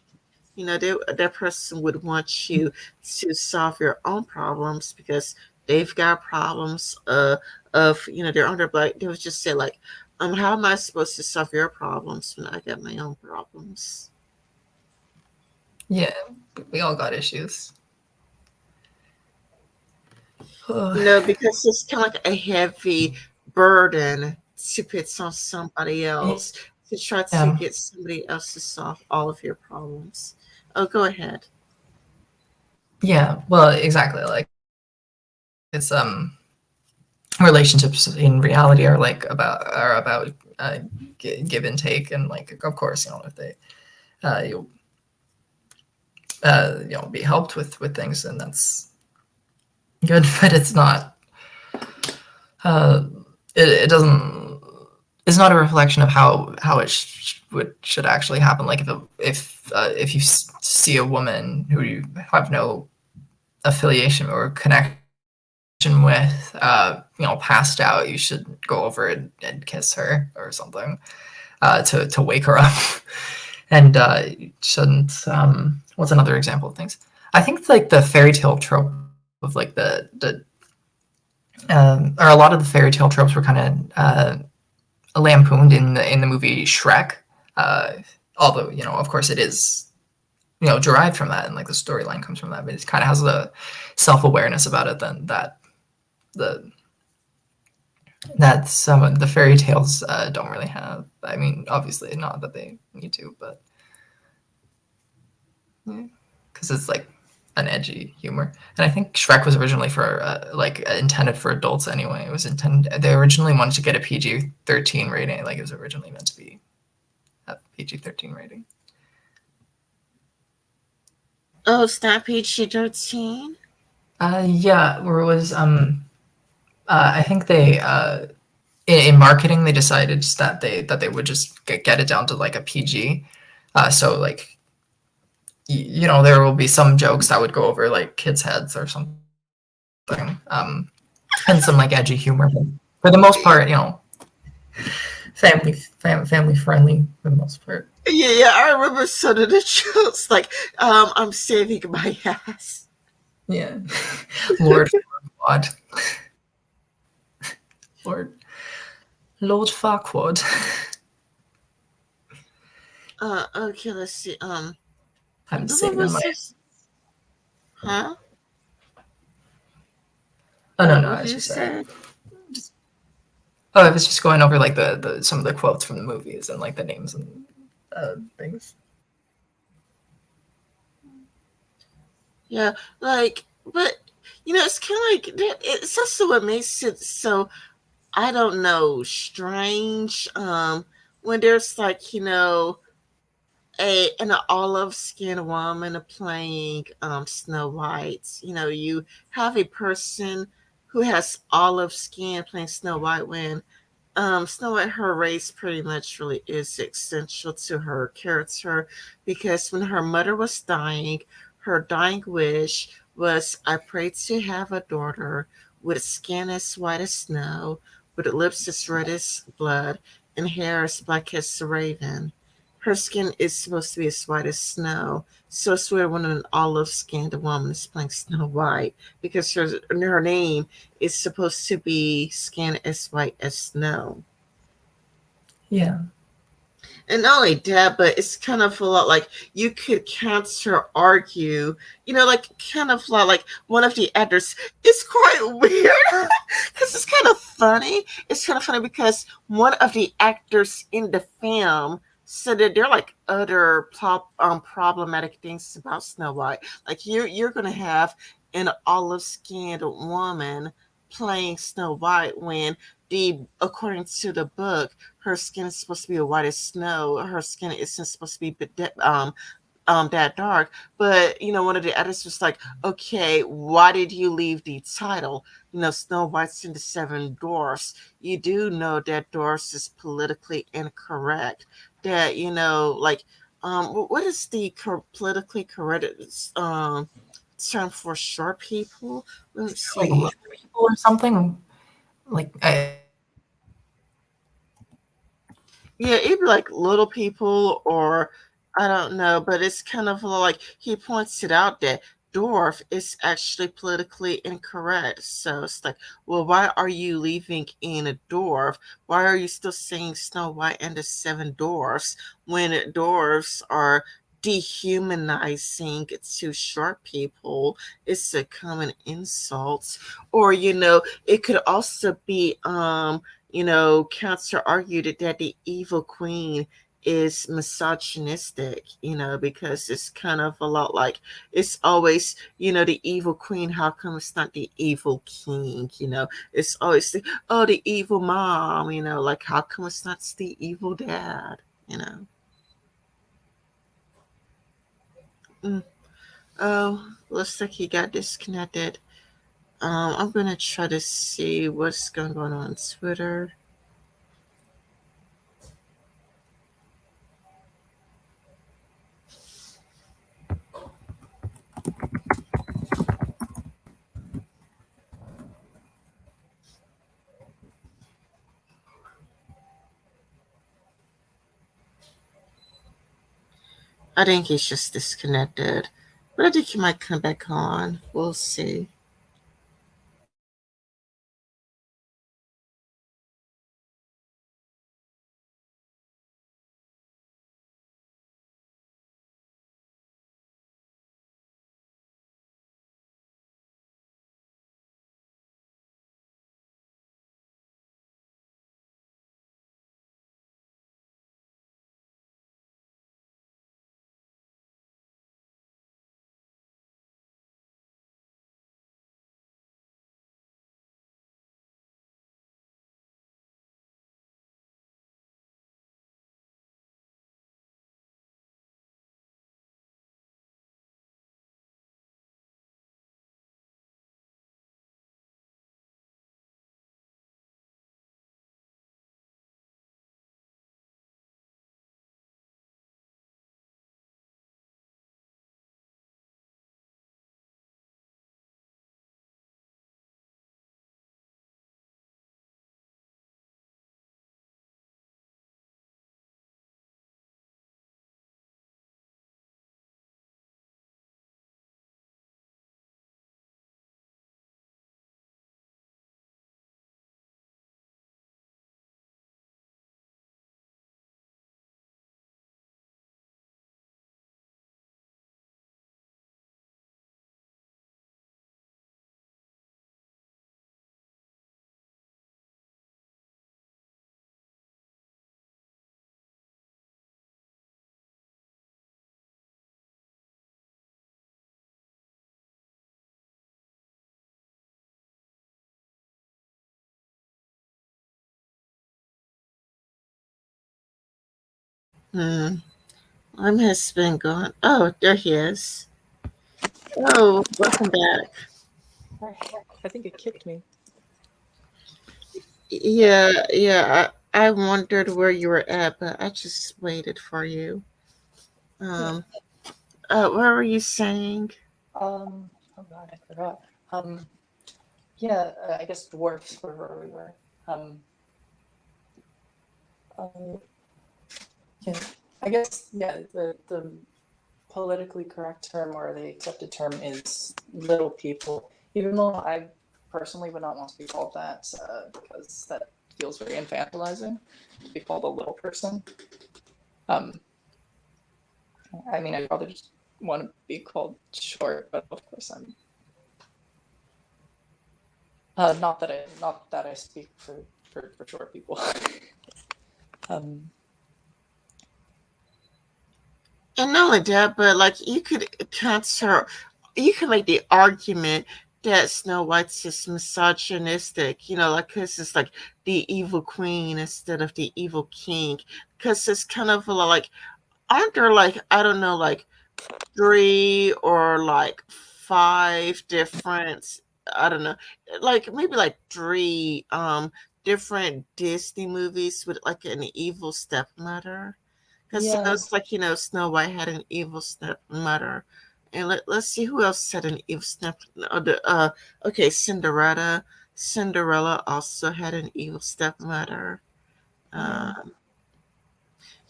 Speaker 1: That person would want you to solve your own problems because they've got problems of they're under like they would just say like, how am I supposed to solve your problems when I got my own problems?
Speaker 2: Yeah, we all got issues.
Speaker 1: Because it's kind of like a heavy burden to put on somebody else to try to
Speaker 2: Yeah,
Speaker 1: get somebody else to solve all of your problems. Oh, go ahead.
Speaker 2: yeah. Well, exactly. Like it's relationships in reality are about give and take, and like of course if they you'll be helped with things, and that's good, but it's not uh, it doesn't it's not a reflection of how it should actually happen. Like if you see a woman who you have no affiliation or connection with passed out, you should go over and kiss her or something to wake her up. And shouldn't what's another example of things? I think like the fairy tale trope of like the or a lot of the fairy tale tropes were kind of lampooned in the movie Shrek. Uh, Although of course, it is derived from that, and like the storyline comes from that, but it kind of has the self awareness about it than the that some of the fairy tales don't really have. I mean, obviously, not that they need to, but because it's like an edgy humor. And I think Shrek was originally for like intended for adults anyway. It was intended. They originally wanted to get a PG-13 rating. Like it was originally meant to be a PG-13 rating.
Speaker 1: Oh, it's not PG-13.
Speaker 2: Yeah, where it was. I think they in marketing they decided that they would just get it down to like a PG. So like there will be some jokes that would go over like kids' heads or something, and some like edgy humor. But for the most part, family friendly for the most part.
Speaker 1: Yeah, yeah, I remember some of the jokes like, I'm saving my ass.
Speaker 2: Yeah, Lord Farquaad, Lord Lord Farquaad.
Speaker 1: Okay, let's see.
Speaker 2: I'm
Speaker 1: What
Speaker 2: saving
Speaker 1: was
Speaker 2: my.
Speaker 1: this? Huh?
Speaker 2: Oh no, no,
Speaker 1: What
Speaker 2: I
Speaker 1: did
Speaker 2: was
Speaker 1: you
Speaker 2: just
Speaker 1: say?
Speaker 2: oh, I was just going over like the some of the quotes from the movies and like the names and things.
Speaker 1: Yeah, like, but it's kind of like that. It's also what makes it so, I don't know, strange. When there's like an olive skinned woman playing Snow White. You have a person who has olive skin playing Snow White when Snow White, her race pretty much really is essential to her character because when her mother was dying, her dying wish was, I pray to have a daughter with skin as white as snow, with lips as red as blood, and hair as black as the raven. Her skin is supposed to be as white as snow. So it's weird when an olive skinned woman is playing Snow White because her name is supposed to be skin as white as snow.
Speaker 2: Yeah,
Speaker 1: And not only that, but it's kind of a lot like you could counter argue, like kind of like one of the actors. It's quite weird because it's kind of funny. It's kind of funny because one of the actors in the film So there are like other problematic things about Snow White. Like you're gonna have an olive skinned woman playing Snow White when the according to the book her skin is supposed to be white as snow. Her skin isn't supposed to be that dark. But one of the editors was like, okay, why did you leave the title, Snow White's and the Seven Dwarfs? You do know that dwarfs is politically incorrect. That like what is the politically correct term for short people? Let's
Speaker 2: Like little
Speaker 1: see.
Speaker 2: people or something. Like
Speaker 1: Yeah, it'd be like little people, or I don't know, but it's kind of like he points it out that dwarf is actually politically incorrect. So it's like, well, why are you leaving in a dwarf? Why are you still saying Snow White and the Seven Dwarfs when dwarfs are dehumanizing to short people? It's a common insult. Or it could also be counter argued that the evil queen is misogynistic, because it's kind of a lot like it's always, the evil queen. How come it's not the evil king? It's always the evil mom, like how come it's not the evil dad, you know? Mm. Oh, looks like he got disconnected. I'm gonna try to see what's going on Twitter. I think he's just disconnected, but I think he might come back on. We'll see. Hmm. Time has been gone. Oh, there he is. Oh, welcome back.
Speaker 3: Hi. I think it kicked me.
Speaker 1: Yeah, yeah. I wondered where you were at, but I just waited for you.
Speaker 3: Yeah.
Speaker 1: Um, what were you saying?
Speaker 3: Oh God, I forgot. Yeah, I guess dwarfs were where we were. Um, um, yeah, I guess, yeah, the politically correct term or the accepted term is little people, even though I personally would not want to be called that because that feels very infantilizing to be called a little person. Um, I mean, I'd rather just want to be called short, but of course I'm not that I speak for short people. um,
Speaker 1: And not only that, but like you could make the argument that Snow White's is misogynistic, like because it's like the evil queen instead of the evil king. Because it's kind of like, aren't there like, I don't know, like three or like five different, I don't know, like maybe like three different Disney movies with like an evil stepmother? Because
Speaker 3: Yeah,
Speaker 1: it's like, Snow White had an evil stepmother. And let's see who else had an evil step. Okay, Cinderella also had an evil stepmother.
Speaker 3: yeah,
Speaker 1: Um,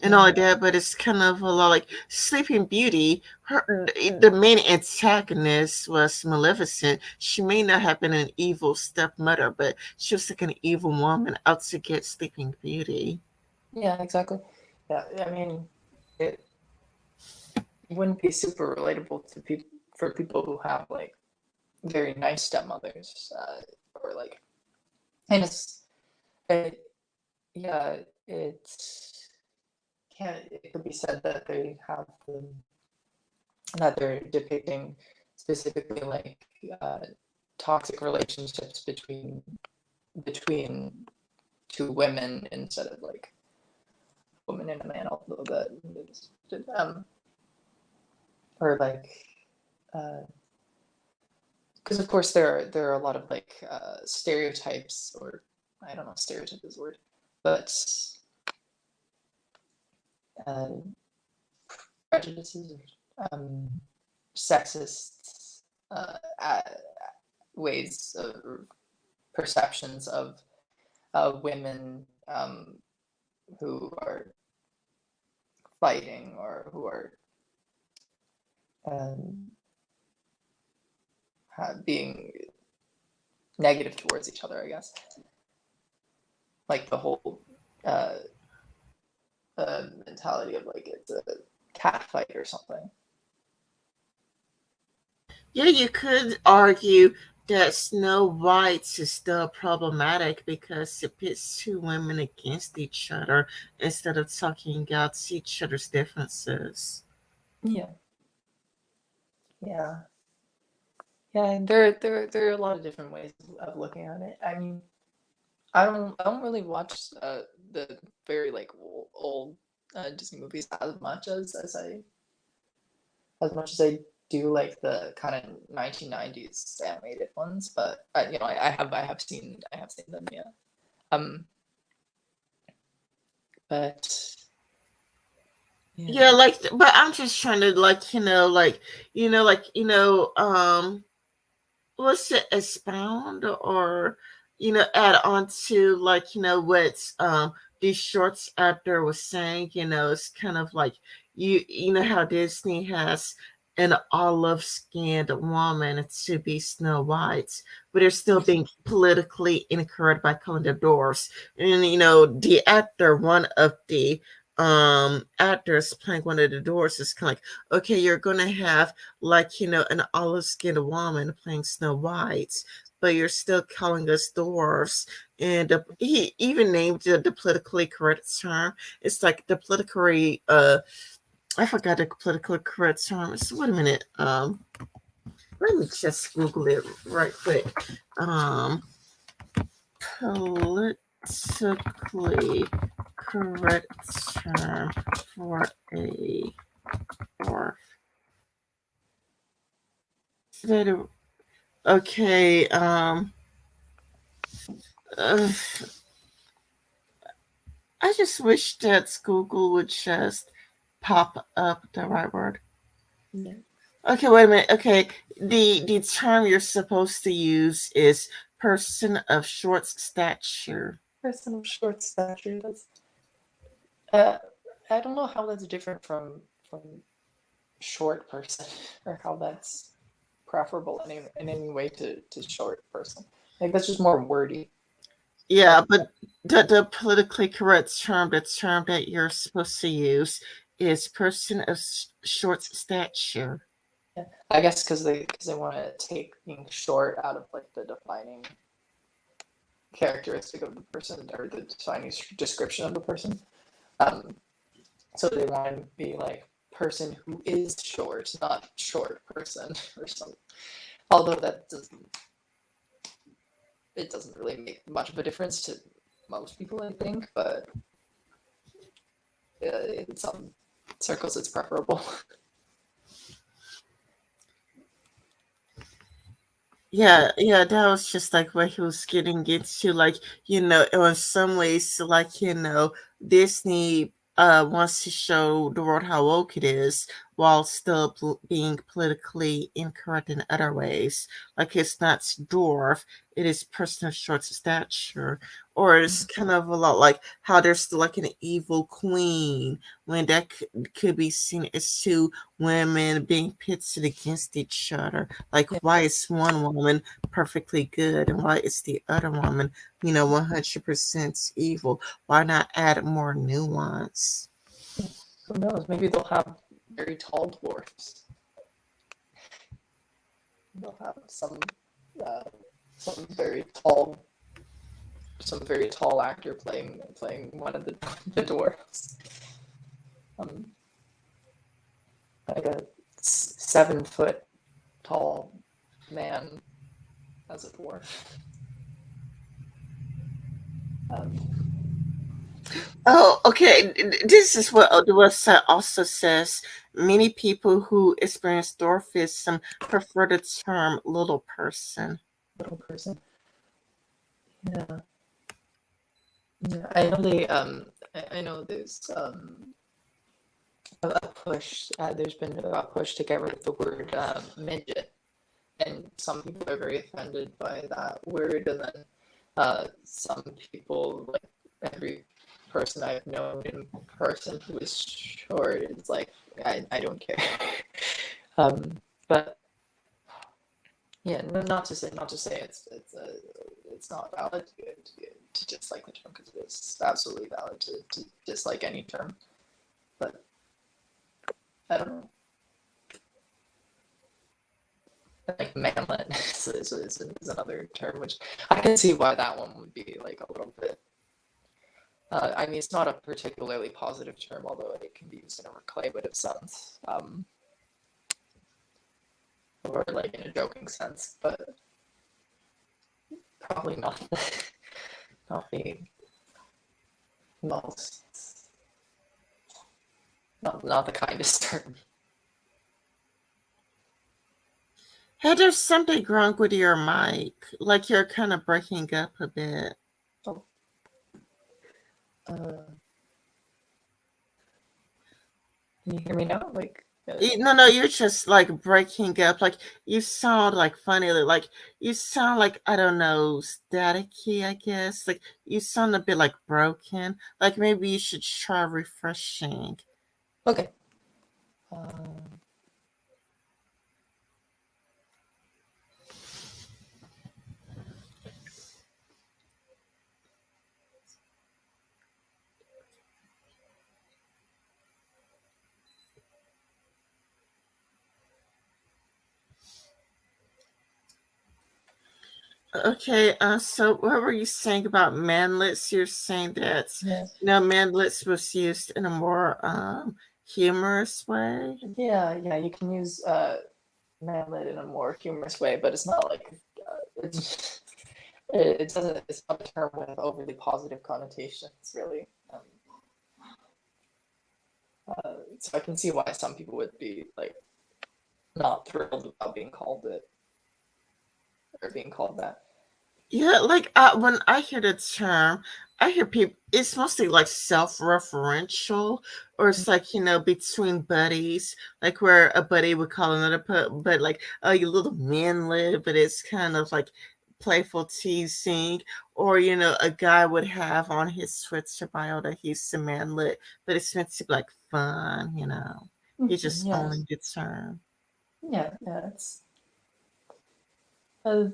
Speaker 1: and all
Speaker 3: yeah,
Speaker 1: of that, but it's kind of a lot like Sleeping Beauty. The main antagonist was Maleficent. She may not have been an evil stepmother, but she was like an evil woman out to get Sleeping Beauty.
Speaker 3: yeah, exactly. Yeah, I mean, it wouldn't be super relatable to people for people who have like very nice stepmothers, or like, and it, yeah, it's can it could be said that they have that they're depicting specifically like toxic relationships between two women instead of like a woman and a man, although that or like because of course there are a lot of like stereotypes, or I don't know if stereotype is the word, but uh, prejudices or sexist uh, ways of perceptions of women who are fighting or who are um, being negative towards each other, I guess. Like the whole uh, mentality of like it's a cat fight or something.
Speaker 1: Yeah, you could argue that Snow White's is still problematic because it pits two women against each other instead of talking out each other's differences.
Speaker 3: Yeah, yeah, yeah. There are a lot of different ways of looking at it. I mean, I don't really watch the very like old Disney movies as much as I do like the kind of 1990s animated ones, but I have seen them, yeah. Um, but
Speaker 1: Yeah,
Speaker 3: yeah,
Speaker 1: like, but I'm just trying to like, let's say expound or add on to like what these shorts actor was saying. It's kind of like you know how Disney has an olive skinned woman to be Snow White, but they're still being politically incorrect by calling the dwarfs. And the actor, one of the actors playing one of the dwarfs, is kind of like, okay, you're gonna have like an olive skinned woman playing Snow White, but you're still calling us dwarfs. And he even named the politically correct term. It's like the politically I forgot the politically correct term. So wait a minute. Let me just Google it right quick. Um, politically correct term for a dwarf. Okay. Uh, I just wish that Google would just pop up the right word.
Speaker 3: yeah,
Speaker 1: Okay, wait a minute. Okay, the term you're supposed to use is person of short stature.
Speaker 3: person of short stature. That's uh, I don't know how that's different from short person, or how that's preferable in any way to short person. Like that's just more wordy.
Speaker 1: Yeah,
Speaker 3: Like
Speaker 1: but the politically correct term, the term that you're supposed to use, is person of short stature.
Speaker 3: yeah, I guess because they want to take being short out of like the defining characteristic of the person, or the defining description of the person. Um, so they want to be like person who is short, not short person or something. Although it doesn't really make much of a difference to most people, I think, but in some circles it's preferable.
Speaker 1: Yeah, that was just like what he was getting into. Like, in some ways, like, Disney wants to show the world how woke it is while still being politically incorrect in other ways. Like, it's not dwarf, it is person of short stature. Or it's kind of a lot like how there's still like an evil queen when that could be seen as two women being pitted against each other. Like,
Speaker 3: Yeah,
Speaker 1: why is one woman perfectly good and why is the other woman, 100% evil? Why not add more nuance?
Speaker 3: who knows? Maybe they'll have very tall dwarfs. They'll have uh, some very tall actor playing one of the dwarfs. Um, like a 7 foot tall man as a dwarf. Um,
Speaker 1: Oh, okay. This is what the website also says. Many people who experience dwarfism prefer the term little person.
Speaker 3: Little person. Yeah. Yeah. I know they I know there's a push. There's been a push to get rid of the word midget, and some people are very offended by that word, and then some people, like every person I've known in person who is short, is like, I don't care. But yeah, not to say it's not valid to dislike the term, because it is absolutely valid to dislike any term. But I don't know. Like manlet is another term, which I can see why that one would be like a little bit. I mean, it's not a particularly positive term, although it can be used in a reclamative sense, or like in a joking sense, but probably not not the most not the kindest term.
Speaker 1: Hey, there's something wrong with your mic. Like you're kind of breaking up a bit.
Speaker 3: Oh, can you hear me now? Like,
Speaker 1: No, you're just like breaking up. Like you sound like funny. Like you sound like I don't know, staticky. I guess. Like you sound a bit like broken. Like maybe you should try refreshing.
Speaker 3: okay. Um,
Speaker 1: Okay. So what were you saying about manlets? You're saying that
Speaker 3: yeah,
Speaker 1: manlets was used in a more humorous way.
Speaker 3: yeah. You can use manlet in a more humorous way, but it's not like it's, it doesn't. It's not a term with overly positive connotations, really. So I can see why some people would be like not thrilled about being called it or being called that.
Speaker 1: Yeah, like when I hear the term, I hear people. It's mostly like self-referential, or it's like between buddies, like where a buddy would call another but like, oh, you little manlet, but it's kind of like playful teasing, or a guy would have on his Twitter bio that he's a manlet, but it's meant to be like fun. He's just
Speaker 3: Yes.
Speaker 1: owning the term.
Speaker 3: Yeah. It's uh,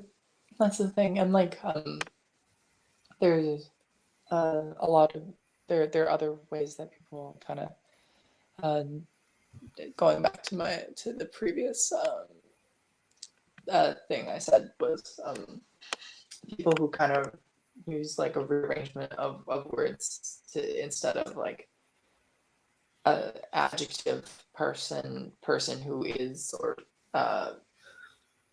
Speaker 3: that's the thing, and like there's a lot of there are other ways that people kind of uh, going back to the previous thing I said was people who kind of use like a rearrangement of words to instead of like adjective person who is, or uh,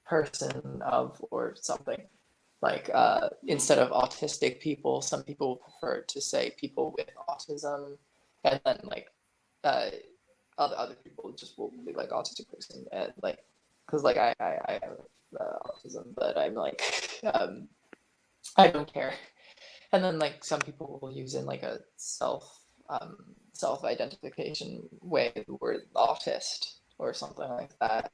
Speaker 3: person of, or something. Like instead of autistic people, some people prefer to say people with autism, and then like uh, other people just will be like autistic person, and like because like I have autism, but I'm like I don't care. And then like some people will use in like a self identification way the word autist or something like that.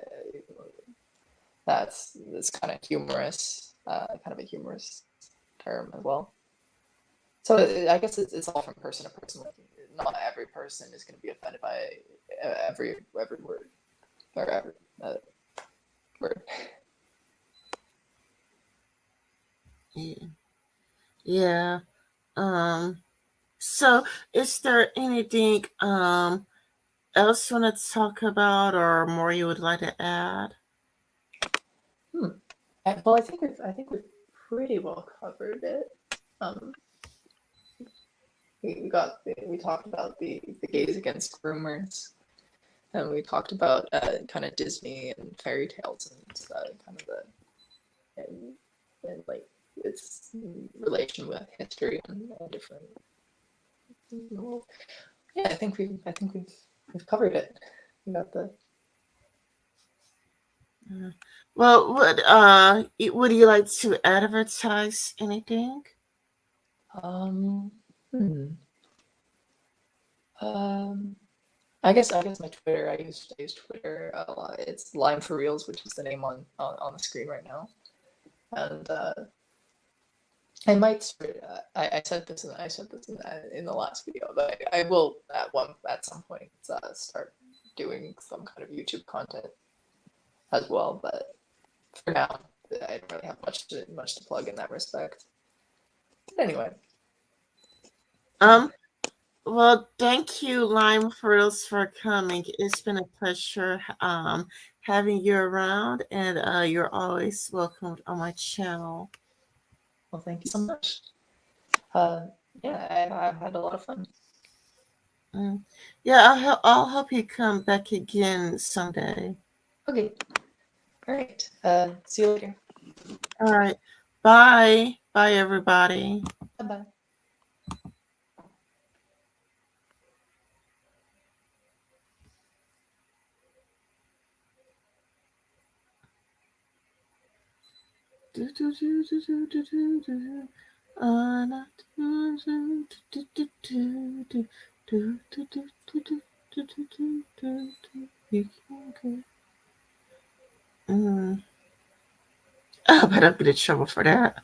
Speaker 3: That's kind of humorous, kind of a humorous term as well. So I guess it's all from person to person. Like, not every person is going to be offended by every word or every uh, word.
Speaker 1: Yeah. Yeah. Um. So, is there anything else you want to talk about, or more you would like to add?
Speaker 3: Hmm. Well, I think we've pretty well covered it. Um, we talked about the gays against groomers, and we talked about kind of Disney and fairy tales and kind of and like its relation with history and different. Well, yeah, I think we've covered it. We got the
Speaker 1: Uh, Well, would you like to advertise anything?
Speaker 3: um hmm, um I guess my Twitter, I use Twitter a lot. It's Lime for Reals, which is the name on the screen right now. And I might I said this, and I said this in the last video, but I will at some point start doing some kind of YouTube content as well. But for now, I don't really have much to plug in that respect. But anyway,
Speaker 1: Um, well, thank you, Lime Frills, for coming. It's been a pleasure having you around, and you're always welcomed on my channel.
Speaker 3: well, thank you so much. Uh, yeah, I've had a lot of fun.
Speaker 1: Mm. Yeah, I'll help you come back again someday.
Speaker 3: Okay, all right. See you later.
Speaker 1: All right. Bye. Bye, everybody.
Speaker 3: Bye bye.
Speaker 1: Do, do, do, do, do, do, do, do. Na- do, do, do, do, do, do, do, do, do, do, do, do, do, do, do, do. You can go. Mm. Oh, but I'll get in trouble for that.